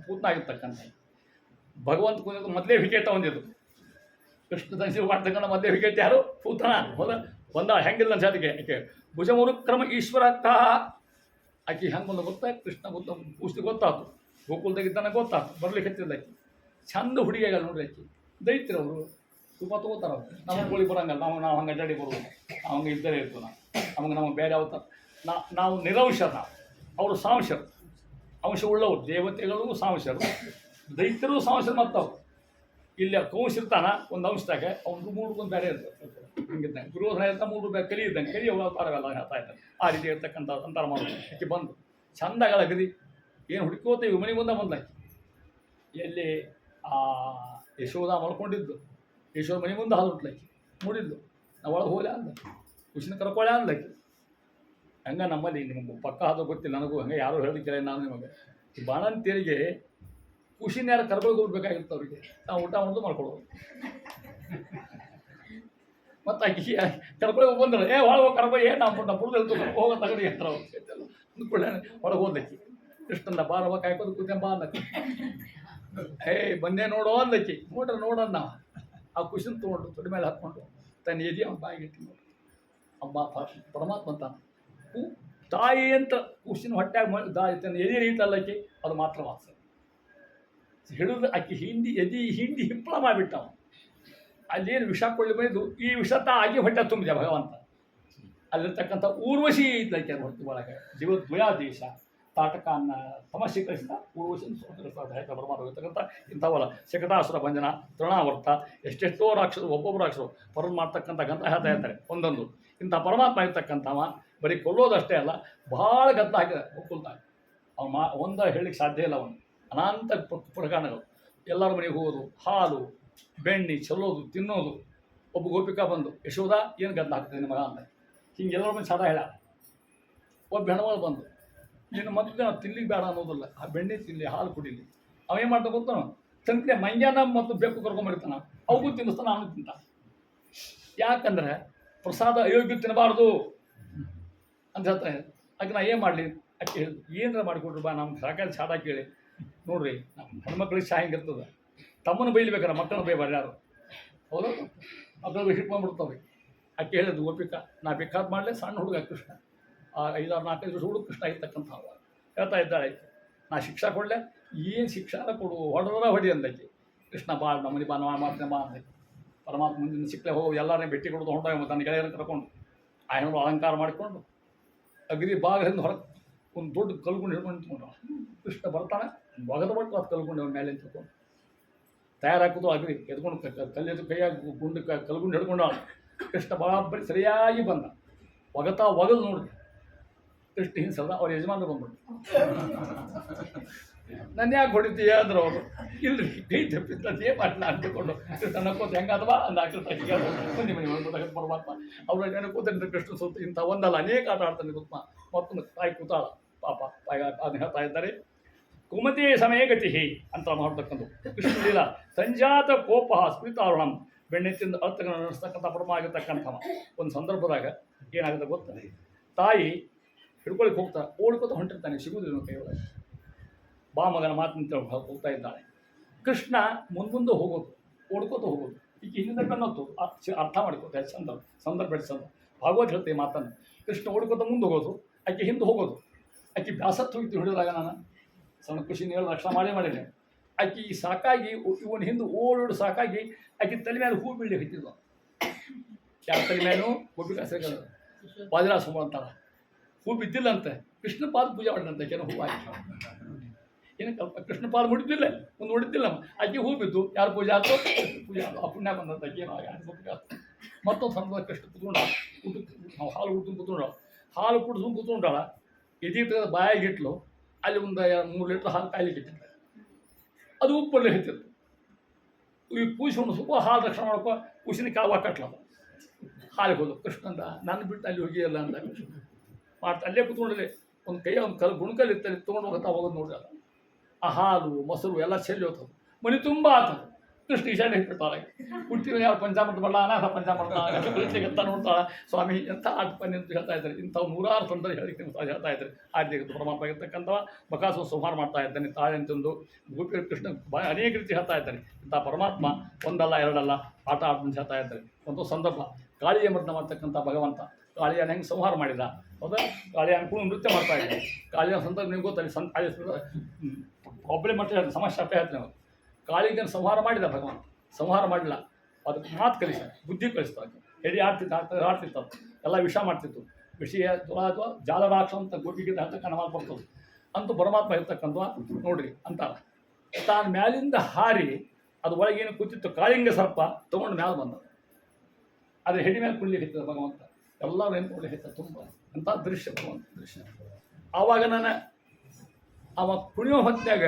ಪೂತನ ಆಗಿರ್ತಕ್ಕಂಥ ಭಗವಂತ ಕುಂದಿದ್ದು ಮೊದಲೇ ವಿಕೆಟ್ ಒಂದಿದ್ದು ಕೃಷ್ಣ ದಂಶಿ ಮಾಡ್ತಕ್ಕಂಥ ಮೊದಲೇ ವಿಕೆಟ್ ಯಾರು ಪೂತನ ಒಂದ ಹೆಂಗಿಲ್ಲ ಅನ್ಸೋದಕ್ಕೆ ಆಕೆ ಭುಜಮುರು ಕ್ರಮ ಈಶ್ವರಕ್ಕ ಆಕೆ ಹೆಂಗೆ ಬಂದು ಗೊತ್ತಾಯ್ತು ಕೃಷ್ಣ ಗೊತ್ತ ಪೂಸ್ತಿ ಗೊತ್ತಾಯ್ತು ಗೋಕುಲ್ದಾಗಿದ್ದಾನೆ ಗೊತ್ತಾಯ್ತು ಬರ್ಲಿಕ್ಕೆ ಹತ್ತಿದ್ದಕ್ಕೆ ಚಂದ ಹುಡುಗಿಯಾಗಲ್ಲ ನೋಡ್ರಿ ಆಕೆ ದೈತ್ಯರವರು ತುಂಬ ತೊಗೋತಾರ ಅವ್ರು ನಮಗೆ ಗೋಳಿ ಬರೋಂಗಲ್ಲ ನಾವು ಹಂಗೆ ಅಡ್ಡಾಡಿ ಬರ್ಬೋದು ನಾವು ಹಂಗೆ ಇದ್ದರೆ ಇರ್ತೀವಿ ನಮಗೆ ನಮಗೆ ಬೇರೆ ಅವತಾರ ನಾವು ನಿರಂಶರು ನಾವು ಅವರು ಸಾಂಶರು ಅಂಶ ಉಳ್ಳವರು ದೇವತೆಗಳು ಸಾಂಶರು ದೈತ್ಯರು ಸಾಂಶರು ಮತ್ತವು ಇಲ್ಲಿ ಕೌಶಿರ್ತಾನ ಒಂದು ಅಂಶದಾಗ ಅವ್ನು 3 ಬೇರೆ ಇರ್ತದೆ ಹಿಂಗಿದ್ದಂಗೆ ದುರ್ಯೋಧನ ಇರ್ತಾ 3 ಬೇರೆ ಕಲಿಯಿದ್ದಂಗೆ ಕಲಿ ಅವತಾರವೆಲ್ಲ ಹೇಳ್ತಾ ಇದ್ದಾರೆ ಆ ರೀತಿ ಇರ್ತಕ್ಕಂಥ ಅಂತಾರ ಮಾಡೋದು ಆಕೆ ಬಂದು ಚಂದಾಗಳ ಅಗದಿ ಏನು ಹುಡುಕೋತೇವೆ ಮನೆ ಮುಂದೆ ಬಂದಾಕಿ ಎಲ್ಲಿ ಆ ಯಶೋಧ ಮಲ್ಕೊಂಡಿದ್ದು ಯಶೋಧ ಮನೆ ಮುಂದೆ ಹಾಲು ಹುಟ್ಲಕ್ಕಿ ನೋಡಿದ್ದು ನಾವು ಒಳಗೆ ಹೋಗ್ಲ ಅಂದ ಖುಷಿನ ಕರ್ಕೊಳ್ಳೆ ಅಂದ್ಲಕ್ಕಿ ಹಂಗೆ ನಮ್ಮಲ್ಲಿ ನಿಮಗೆ ಪಕ್ಕ ಅದು ಗೊತ್ತಿಲ್ಲ ನನಗೂ ಹಂಗೆ ಯಾರು ಹೇಳಿಕ್ಕಿಲ್ಲ ನಾನು ನಿಮಗೆ ಈ ಬಾಣಂತಿಯರಿಗೆ ಖುಷಿನ ಯಾರು ಕರ್ಕೊಂಡು ಹೋಗ್ಬೇಕಾಗಿತ್ತು ಅವ್ರಿಗೆ ನಾವು ಊಟ ಮಾಡೋದು ಮಾಡ್ಕೊಳ್ಳೋದು ಮತ್ತು ಆಕೆ ಕರ್ಕೊಳ್ಳಿ ಬಂದ್ರೆ ಒಳಗೆ ಕರ್ಕೊಂಡು ನಮ್ಮ ಪುರದಲ್ಲಿ ಹೋಗೋ ತಗಡಿ ಹತ್ರ ಅಂದ್ಕೊಳ್ಳೆ ಒಳಗೆ ಹೋದ್ಲಕ್ಕಿ ಕೃಷ್ಣನ ಬಾರವ ಕಾಯ್ಕೋದು ಕೂತೆ ಬಾ ಅನ್ನಕ್ಕೆ ಬಂದೆ ನೋಡೋ ಅಂದಕ್ಕಿ ನೋಡ್ರ ನಾವು ಆ ಖುಷಿನ ತೊಗೊಂಡು ದೊಡ್ಡ ಮೇಲೆ ಹಾಕ್ಕೊಂಡು ತನ್ನ ಎದಿ ಅವ್ನ ಬಾಯಿಗಿಟ್ಟು ನೋಡಿ ಅಮ್ಮ ಪರಮಾತ್ಮ ಅಂತ ತಾಯಿ ಅಂತ ಖುಷಿನ ಹೊಟ್ಟೆಯಾಗ ತನ್ನ ಎದಿ ರೀತಲ್ಲಕ್ಕಿ ಅದು ಮಾತ್ರ ವಾಸ ಹಿಡಿದು ಆಕೆ ಹಿಂಡಿ ಹಿಪ್ಪಳ ಮಾಡಿಬಿಟ್ಟ ಅವನು ಅಲ್ಲೇನು ವಿಷ ಕೊಳ್ಳಿ ಬಂದು ಈ ವಿಷ ಆಗಿ ಹೊಟ್ಟೆ ತುಂಬಿದೆ ಭಗವಂತ ಅಲ್ಲಿರ್ತಕ್ಕಂಥ ಊರ್ವಶಿ ಇದ್ದಕ್ಕೆ ಹೊರತು ಒಳಗೆ ಜೀವದ್ವಯಾದೇಶ ತಾಟಕನ್ನ ಸಮಶೀಕರಿಸಿದ ಊರ್ವಶಿನ ಸ್ವತಂತ್ರ ಪರಮಾತ್ಮ ಇಂಥವಲ್ಲ ಶಕಟಾಸುರ ಭಂಜನ ತೃಣಾವರ್ತ ಎಷ್ಟೆಷ್ಟೋ ರಾಕ್ಷಸರು ಒಬ್ಬೊಬ್ಬರು ರಾಕ್ಷಸರು ಪರನ್ ಮಾಡ್ತಕ್ಕಂಥ ಗಂಧ ಹೇಳ್ತಾ ಇರ್ತಾರೆ ಒಂದೊಂದು ಇಂಥ ಪರಮಾತ್ಮ ಇರ್ತಕ್ಕಂಥವ ಬರೀ ಕೊಲ್ಲೋದಷ್ಟೇ ಅಲ್ಲ ಭಾಳ ಗಂಧ ಹಾಕಿದ ಒಕ್ಕಲ್ದಾಗ ಅವ್ನು ಒಂದ ಹೇಳಲಿಕ್ಕೆ ಸಾಧ್ಯ ಇಲ್ಲ ಅವನು ಅನಂತ ಪ್ರಕರಣಗಳು ಎಲ್ಲರ ಮನೆಗೆ ಹೋಗೋದು ಹಾಲು ಬೆಣ್ಣೆ ಚೆಲ್ಲೋದು ತಿನ್ನೋದು ಒಬ್ಬ ಗೋಪಿಕಾ ಬಂದು ಯಶೋಧ ಏನು ಗಂಧ ಹಾಕ್ತದೆ ನಿಮ್ಮ ಮಗ ಅಂತ ಹಿಂಗೆ ಎಲ್ಲರ ಮನೆ ಸಾದ ಹೇಳ ಒಬ್ಬ ಹೆಣ್ಮಗಳು ಬಂದು ನೀನು ಮತ್ತೆ ನಾವು ತಿನ್ಲಿಕ್ಕೆ ಬೇಡ ಅನ್ನೋದಿಲ್ಲ ಆ ಬೆಣ್ಣೆ ತಿನ್ನಲಿ ಹಾಲು ಕುಡಿಲಿ ಅವೇನು ಮಾಡ್ತಾ ಗೊತ್ತಾನು ತಂತಿನ ಮಂಗ್ಯಾನ ಮತ್ತು ಬೇಕು ಕರ್ಕೊಂಬರ್ತಾನ ಅವಗೂ ತಿನ್ನಿಸ್ತಾನ ಅವನು ತಿಂತ ಯಾಕಂದ್ರೆ ಪ್ರಸಾದ ಅಯೋಗ್ಯ ತಿನ್ನಬಾರ್ದು ಅಂತ ಹೇಳ್ತಾನೆ ಆಕೆ ನಾ ಏನು ಮಾಡಲಿ ಆಕೆ ಹೇಳಿ ಏನಾರ ಮಾಡಿಕೊಡ್ರಿ ಬಾ ನಮ್ಮ ಸಾಕಾಗಿ ಚಾಡ ಕೇಳಿ ನೋಡ್ರಿ ನಮ್ಮ ಹೆಣ್ಮಕ್ಳಿಗೆ ಚಾ ಹಿಂಗಿರ್ತದೆ ತಮ್ಮನ್ನು ಬೈಲ್ಬೇಕಾರೆ ಮಕ್ಕಳನ್ನ ಬೈಬಾರ್ದು ಯಾರು ಹೌದು ಮಕ್ಕಳು ಹಿಡ್ಕೊಂಡ್ಬಿಡ್ತಾವೆ ಆಕೆ ಹೇಳಿದ್ದು ಗೋಪಿಕಾ ನಾ ಬೇಕಾದ್ ಮಾಡಲಿ ಸಣ್ಣ ಹುಡುಗ ಕೃಷ್ಣ 5-4 ವರ್ಷ ಹುಡುಗ ಕೃಷ್ಣ ಇರ್ತಕ್ಕಂಥ ಹೇಳ್ತಾ ಇದ್ದಾಳೆ ನಾ ಶಿಕ್ಷಾ ಕೊಡಲೆ ಏನು ಶಿಕ್ಷಾನ ಕೊಡು ಹೊಡೆದ್ರ ಹೊಡಿ ಅಂದಕ್ಕೆ ಕೃಷ್ಣ ಬಾ ನಮ್ಮನೆ ಬಾ ನಾ ಮಾಡ್ತೇನೆ ಬಾ ಅಂದಕ್ಕೆ ಪರಮಾತ್ಮ ಮುಂದಿನ ಸಿಕ್ಕಲೆ ಹೋಗಿ ಎಲ್ಲರನ್ನೇ ಭೇಟಿ ಕೊಡೋದು ಹೊಂಟೋಗಿ ತನ್ನ ಗೆಳೆಯರನ್ನು ಕರ್ಕೊಂಡು ಆ ಹೆಣ್ಣು ಅಲಂಕಾರ ಮಾಡಿಕೊಂಡು ಅಗದಿ ಬಾಗಿಲಿಂದ ಹೊರಗೆ ಒಂದು ದೊಡ್ಡ ಕಲ್ಗುಂಡು ಹಿಡ್ಕೊಂಡು ನಿಂತ್ಕೊಂಡ್ರು ಕೃಷ್ಣ ಬರ್ತಾನೆ ಒಗದ ಬಟ್ಟು ಅದು ಕಲ್ಗುಂಡು ಅವನ ಮೇಲೆ ನಿಂತ್ಕೊಂಡು ತಯಾರಾಕೋದು ಅಗ್ರಿ ಎದ್ಕೊಂಡು ಕಲ್ಲೆದು ಕೈಯಾಗಿ ಗುಂಡು ಕಲ್ಗುಂಡು ಹಿಡ್ಕೊಂಡು ಕೃಷ್ಣ ಬರಾಬರಿ ಸರಿಯಾಗಿ ಬಂದ ಒಗದು ನೋಡ್ರಿ ಕೃಷ್ಣ ಹಿಂಸದ ಅವ್ರ ಯಜಮಾನರು ಬಂದ್ಬಿಟ್ಟು ನನ್ನ ಯಾಕೆ ಹೊಡಿತೀಯ ಅಂದ್ರು ಅವರು ಇಲ್ರಿ ಕೈ ತಪ್ಪಿದ್ದೇ ಮಾಡಲ್ಲ ಅಂದ್ಕೊಂಡು ಕೃಷ್ಣ ನಕ್ಕೋತ ಹೆಂಗಾದವಾ ಅಂದ ಮಂದಿ ಮನೆ ಮಾಡ್ಬೋದಾಗ ಪರಮಾತ್ಮ ಅವ್ರ ನೆನಕೋತ ಕೃಷ್ಣ ಸುತ್ತ ಇಂಥ ಒಂದಲ್ಲ ಅನೇಕ ಆಟ ಆಡ್ತಾನೆ ಗೊತ್ತ ಮತ್ತೊಂದು ತಾಯಿ ಕೂತಾಳ ಪಾಪ ತಾಯಿ ಅದನ್ನ ಹೇಳ್ತಾ ಇದ್ದಾರೆ ಕುಮತಿ ಸಮಯ ಗತಿ ಅಂತ ಮಾಡ್ತಕ್ಕಂಥ ಕೃಷ್ಣ ಲೀಲ ಸಂಜಾತ ಕೋಪ ಸ್ಮೃತಾರುಣಂ ಬೆಣ್ಣೆತ್ತಿಂದ ಅರ್ಥಗಳನ್ನು ನಡೆಸ್ತಕ್ಕಂಥ ಪರಮ ಆಗಿರ್ತಕ್ಕಂಥವ ಒಂದು ಸಂದರ್ಭದಾಗ ಏನಾಗುತ್ತೆ ಗೊತ್ತಾನೆ ತಾಯಿ ಹಿಡ್ಕೊಳಿಕ್ಕೆ ಹೋಗ್ತಾ ಓಡ್ಕೋತ ಹೊಂಟಿರ್ತಾನೆ ಸಿಗುವುದಿಲ್ಲ ಕೈಯೊಳಗೆ ಬಾ ಮಗನ ಮಾತಿನ ಹೋಗ್ತಾ ಇದ್ದಾಳೆ ಕೃಷ್ಣ ಮುಂದೆ ಹೋಗೋದು ಓಡ್ಕೋತ ಹೋಗೋದು. ಈಗ ಹಿಂದಿನ ಬೆನ್ನತ್ತು ಅರ್ಥ ಮಾಡ್ಕೋತ ಚಂದ ಸಂದರ್ಭ ಚಂದ ಭಾಗವತ್ ಹೇಳ್ತೇವೆ ಮಾತನ್ನು. ಕೃಷ್ಣ ಓಡ್ಕೋತ ಮುಂದೆ ಹೋಗೋದು, ಆಕೆ ಹಿಂದೆ ಹೋಗೋದು. ಆಕೆ ಬ್ಯಾಸತ್ತು ಹೋಗ್ತೀವಿ ಹಿಡಿದಾಗ ನಾನು ಸಣ್ಣ ಖುಷಿ ಹೇಳಿ ರಕ್ಷಣೆ ಮಾಡೇನೆ. ಆಕೆ ಈ ಸಾಕಾಗಿ ಇವನ ಹಿಂದೆ ಓಡೋಡು ಸಾಕಾಗಿ ಆಕೆ ತಲೆ ಮೇಲೆ ಹೂ ಬೀಳಿ ಹೊಯ್ತಿದ್ವು. ಯಾರ ತಲೆ ಮೇಲೂ ಒಬ್ಬಿ ಹೆಸರು ವಾದಿರಾಸ ಅಂತಾರ. ಹೂ ಬಿದ್ದಿಲ್ಲಂತೆ, ಕೃಷ್ಣ ಪಾದ ಪೂಜೆ ಮಾಡಿದಂತೆ ಕೆಲವು ಹೂ ಆಗಿ ಏನು ಕೃಷ್ಣ ಪಾದ ಮುಡಿದಿಲ್ಲ, ಒಂದು ಹೊಡಿತಿಲ್ಲ. ಆಕೆ ಹೂ ಬಿದ್ದು ಯಾರು ಪೂಜೆ ಆಯ್ತು, ಪೂಜೆ ಆಯ್ತು, ಆ ಪುಣ್ಯ ಬಂದಂತ ಏನೋ ಆಯ್ತು. ಮತ್ತೊಂದು ಸಂತ ಕೃಷ್ಣ ಕುತ್ಕೊಂಡ ನಾವು ಹಾಲು ಕುಡ್ಕೊಂಡು ಕುತ್ಕೊಂಡ, ಹಾಲು ಕುಡಿಸ್ಕೊಂಡು ಕುತ್ಕೊಂಡಾಳ. ಇದೀಗ ಬಾಯಾಗಿ ಇಟ್ಲು, ಅಲ್ಲಿ ಒಂದು 3 ಲೀಟ್ರ್ ಹಾಲು ಕಾಯ್ಲಿಕ್ಕೆ ಇಟ್ಟಿದ್ದೆ. ಅದು ಉಪ್ಪಲ್ಲಿ ಹೆಚ್ಚಿತ್ತು. ಈ ಕೂಸಿಕೊಂಡು ಸ್ವಲ್ಪ ಹಾಲು ರಕ್ಷಣೆ ಮಾಡ್ಕೊ ಕೂಸಿನ ಕಾಳುವ ಕಟ್ಲ ಹಾಲಿಗೆ ಹೋದ. ಕೃಷ್ಣ ಅಂತ ನಾನು ಬಿಟ್ಟು ಅಲ್ಲಿ ಹೋಗಿಯಲ್ಲ ಅಂತ ಮಾಡ್ತಾ ಅಲ್ಲೇ ಕುತ್ಕೊಂಡಲ್ಲಿ ಒಂದು ಕೈ ಒಂದು ಗುಣಕಲ್ಲಿ ಇತ್ತಲ್ಲಿ ತೊಗೊಂಡು ಹೋಗೋದು ನೋಡ್ರಿ. ಆ ಹಾಲು ಮೊಸರು ಎಲ್ಲ ಚೆಲ್ಲಿ ಹೋಗ್ತದೆ, ಮನೆ ತುಂಬ ಆತದೆ. ಕೃಷ್ಣ ಈಶಾನ್ಯ ಹಿಡ್ಬಿಡ್ತಾಳೆ. ಹುಟ್ಟಿನ ಯಾರು ಪಂಚಾಮೃತ ಬರಲ್ಲ, ಅನಾಥ ಪಂಚಾಮೃತ ನೋಡ್ತಾಳೆ. ಸ್ವಾಮಿ ಎಂಥ ಆಟಪನ್ನಿ ಅಂತ ಹೇಳ್ತಾ ಇದ್ದಾರೆ. ಇಂಥವು 100 ತೊಂದರೆ ಹೇಳಿಕೆ ಹೇಳ್ತಾ ಇದ್ದಾರೆ. ಆದ್ಯಕ್ಕೆ ಪರಮಾತ್ಮ ಇರ್ತಕ್ಕಂಥವ ಬಕಾಸುರ ಸಂಹಾರ ಮಾಡ್ತಾ ಇದ್ದಾನೆ ತಾಳೆ ಅಂತಂದು ಗೋಪಿ ಕೃಷ್ಣ ಅನೇಕ ರೀತಿ ಹೇಳ್ತಾ ಇದ್ದಾನೆ. ಇಂಥ ಪರಮಾತ್ಮ ಒಂದಲ್ಲ ಎರಡಲ್ಲ ಆಟ ಆಡ್ಕೊಂಡು ಹೇಳ್ತಾ ಇದ್ದಾರೆ. ಒಂದು ಸಂದರ್ಭ ಕಾಳಿಯ ಮರ್ದ ಮಾಡ್ತಕ್ಕಂಥ ಭಗವಂತ ಕಾಳಿಯನ ಹೆಂಗೆ ಸಂಹಾರ ಮಾಡಿದ, ಹೌದಾ? ಕಾಳಿಯ ಕೂಡ ನೃತ್ಯ ಮಾಡ್ತಾ ಇದ್ದಾರೆ. ಕಾಳಿಯ ಸಂದರ್ಭ ನಿಮ್ಗೆ ಗೊತ್ತಲ್ಲಿ ಒಬ್ಬಳೆ ಮಟ್ಟ ಹೇಳ್ತಾರೆ, ಸಮಸ್ಯೆ ಅಷ್ಟೇ ಹೇಳ್ತೀನಿ ನಾವು. ಕಾಳಿಗನ ಸಂಹಾರ ಮಾಡಿದ ಭಗವಂತ, ಸಂಹಾರ ಮಾಡಲಿಲ್ಲ. ಅದಕ್ಕೆ ಮಾತು ಕಲಿಸ ಬುದ್ಧಿ ಕಲಿಸ್ತಾರೆ. ಎಡಿ ಆಡ್ತಿತ್ತು ಎಲ್ಲ ವಿಷ ಮಾಡ್ತಿತ್ತು. ವಿಷಯ ಅಥವಾ ಜಾಲರಾಕ್ಷ ಅಂತ ಗೋಪಿಗಿಂತ ಹೇಳ್ತಕ್ಕಂಥ ಮಾತು ಬರ್ತದೆ. ಅಂತೂ ಪರಮಾತ್ಮ ಇರ್ತಕ್ಕಂಥ ನೋಡ್ರಿ ಅಂತಾರೆ. ತಾನು ಮ್ಯಾಲಿಂದ ಹಾರಿ ಅದು ಒಳಗೇನು ಕೂತಿತ್ತು ಕಾಳಿಂಗ ಸರ್ಪ ತೊಗೊಂಡು ಮ್ಯಾಲೆ ಬಂದ. ಅದ್ರ ಹೆಡಿ ಮೇಲೆ ಕುಣಿಲಿಕ್ಕೆ ಭಗವಂತ ಎಲ್ಲರೂ ಏನು ಕೊಡ್ಲಿಕ್ಕೆ ತುಂಬ ಅಂಥ ದೃಶ್ಯ ಭಗವಂತ ದೃಶ್ಯ. ಆವಾಗ ನಾನು ಅವ ಕುಣಿಯೋ ಹೊತ್ತಿನಾಗ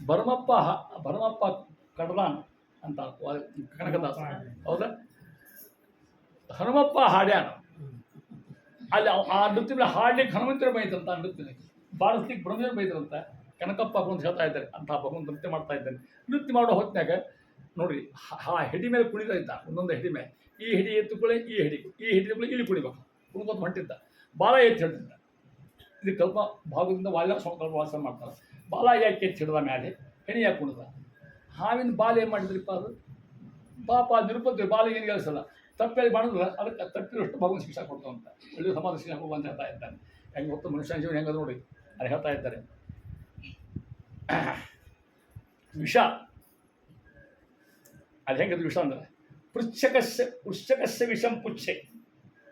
ಭರಮಪ್ಪ ಕಡದಾನ್ ಅಂತ ಕನಕದಾಸ, ಹೌದಾ? ಹನುಮಪ್ಪ ಹಾಡ್ಯಾನ ಅಲ್ಲಿ. ಆ ನೃತ್ಯ ಹಾಡ್ಲಿಕ್ಕೆ ಹನುಮಂತರ ಬೈತಂತ, ಆ ನೃತ್ಯ ಬಾಳಿಸ್ಲಿಕ್ಕೆ ಬ್ರಹ್ಮದೇವರು ಬೈದ್ರಂತ. ಕನಕಪ್ಪ ಅಂತ ಹೇಳ್ತಾ ಇದ್ದಾರೆ. ಅಂತ ಭಗವಂತ ನೃತ್ಯ ಮಾಡ್ತಾ ಇದ್ದಾನೆ. ನೃತ್ಯ ಮಾಡೋ ಹೊತ್ತಿನಾಗ ನೋಡ್ರಿ, ಆ ಹೆಡಿ ಮೇಲೆ ಕುಣಿತಾ ಇದ್ದ, ಒಂದೊಂದು ಹೆಡಿ ಮೇಲೆ. ಈ ಹೆಡಿ ಎತ್ತುಕೊಳ್ಳೆ, ಈ ಹೆಡಿ ಎತ್ತುಕೊಳ್ಳೆ, ಇಲ್ಲಿ ಕುಣಿಬೇಕು, ಕುಣ್ಕೋತ ಹೊಂಟಿದ್ದ. ಬಾಲ ಎತ್ತಿ ಹಿಡಿದಿದ್ದ. ಇದು ಕಲ್ಪ ಭಾಗದಿಂದ ವಾಲ್ಯ ಕಲ್ಪ ವಾಸ ಮಾಡ್ತಾರೆ. ಬಾಲ ಯಾಕೆ ಎತ್ತಿ ಹಿಡ್ದ ಮೇಲೆ, ಹೆಣಿ ಯಾಕೆ ಕುಣಿದ. ಹಾವಿನ ಬಾಲ ಏನು ಮಾಡಿದ್ರಿಪ್ಪ ಅದು ಪಾಪ ನಿರುಪದ್ರಿ ಬಾಲ ಏನು ಕೆಲಸಲ್ಲ. ತಪ್ಪೇಳಿ ಮಾಡಿದ್ರೆ ಅದಕ್ಕೆ ತಪ್ಪಿರೋಷ್ಟು ಭಗವಂತ ಶಿಕ್ಷೆ ಕೊಡ್ತಾವಂತ. ಒಳ್ಳೆಯ ಸಮಾಜ ಶಿಕ್ಷೆ ಹೋಗುವಂತ ಹೇಳ್ತಾ ಇದ್ದಾನೆ. ಹೆಂಗೆ ಹೊತ್ತು ಮನುಷ್ಯನ ಜೀವನ ಹೆಂಗದು ನೋಡಿ ಅದು ಹೇಳ್ತಾ ಇದ್ದಾರೆ. ವಿಷ ಅದು ಹೆಂಗದು ವಿಷ ಅಂದರೆ ವೃಶ್ಚಕಸ್ಯ ವಿಷಂ ಪುಚ್ಛೆ.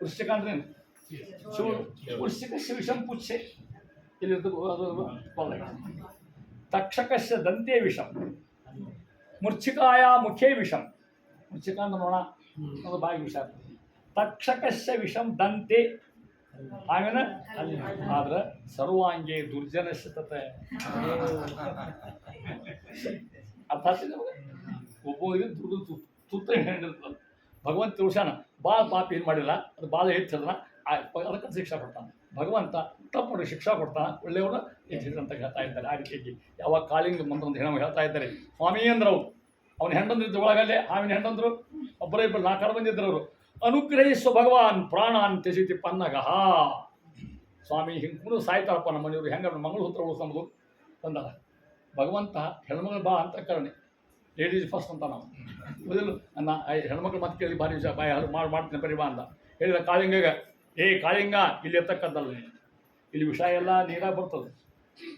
ವೃಶ್ಚಕ ಅಂದ್ರೆ ವೃಶ್ಚಿಕಸ್ಯ ವಿಷಂ ಪುಚ್ಛೆ. ಇಲ್ಲಿ ತಕ್ಷಕಸ್ಯ ದಂತೆ ವಿಷಂ, ಮೂರ್ಛಿಕಾಯ ಮುಖೇ ವಿಷಂ. ಮೂರ್ಛಿಕ ಅಂತ ನೋಡ ಅದು ಬಾಯಿ ವಿಷ. ತಕ್ಷಕಸ್ಯ ವಿಷಂ ದಂತೆ, ಆಮೇಲೆ ಆದ್ರೆ ಸರ್ವಾಂಗೇ ದುರ್ಜನಸ್ಯ ತತೆ. ಅರ್ಥಾತ್ ಒಬ್ಬರಿಗೆ ದುಡ್ಡು ತುತ್ತ ಹೇಳಿರ್ತದೆ. ಭಗವಂತ ತಿಳ್ಸಾನ ಬಾಳ ಪಾಪ ಏನು ಮಾಡಿಲ್ಲ, ಅದು ಬಾಲ ಹೆಚ್ಚದನ ಅದಕ್ಕೆ ಶಿಕ್ಷಾ ಕೊಡ್ತಾನೆ ಭಗವಂತ. ತಪ್ಪು ನೋಡಿ ಶಿಕ್ಷಾ ಕೊಡ್ತಾನೆ, ಒಳ್ಳೆಯವರು ಅಂತ ಹೇಳ್ತಾ ಇದ್ದಾರೆ. ಆ ರೀತಿಯಾಗಿ ಯಾವಾಗ ಕಾಳಿಂಗ ಮಂತ್ರ ಹೆಣ್ಣು ಹೇಳ್ತಾ ಇದ್ದಾರೆ. ಸ್ವಾಮಿ ಅಂದ್ರವು ಅವನ ಹೆಂಡಂದ್ರಿದ್ದು ಒಳಗಲ್ಲೇ ಹಾವಿನ ಹೆಂಡಂದ್ರು ಒಬ್ಬರೇ ಇಬ್ಬರು 4 ಬಂದಿದ್ರು ಅವರು. ಅನುಗ್ರಹಿಸುವ ಭಗವಾನ್ ಪ್ರಾಣಾನ್ ತ್ಯಜಿತಿ ಪನ್ನಗಹ. ಸ್ವಾಮಿ ಹಿಂಗೆ ಕೂಡ ಸಾಯ್ತಾರಪ್ಪ ನಮ್ಮ ಮನೆಯವರು, ಹೆಂಗೆ ಮಂಗಳಸೂತ್ರ ಉಳಿಸೋದು ಬಂದಾಗ ಭಗವಂತ ಹೆಣ್ಮಗಳು ಬಾ ಅಂತ ಕರಣೆ. ಲೇಡೀಸ್ ಫಸ್ಟ್ ಅಂತ ನಾವು ಮೊದಲು ನನ್ನ ಹೆಣ್ಮಕ್ಳು ಮತ್ತೆ ಕೇಳಿ ಭಾರಿ ವಿಷಯ ಬಾಯಿ ಮಾಡ್ತೀನಿ ಬರೀ ಬಾ ಅಂತ ಹೇಳಿದ ಕಾಳಿಂಗಗೆ. ಕಾಳಿಂಗ ಇಲ್ಲಿ ಇರ್ತಕ್ಕಂಥಲ್ಲ, ಇಲ್ಲಿ ವಿಷ ಎಲ್ಲ ನೀರಾಗ ಬರ್ತದೆ,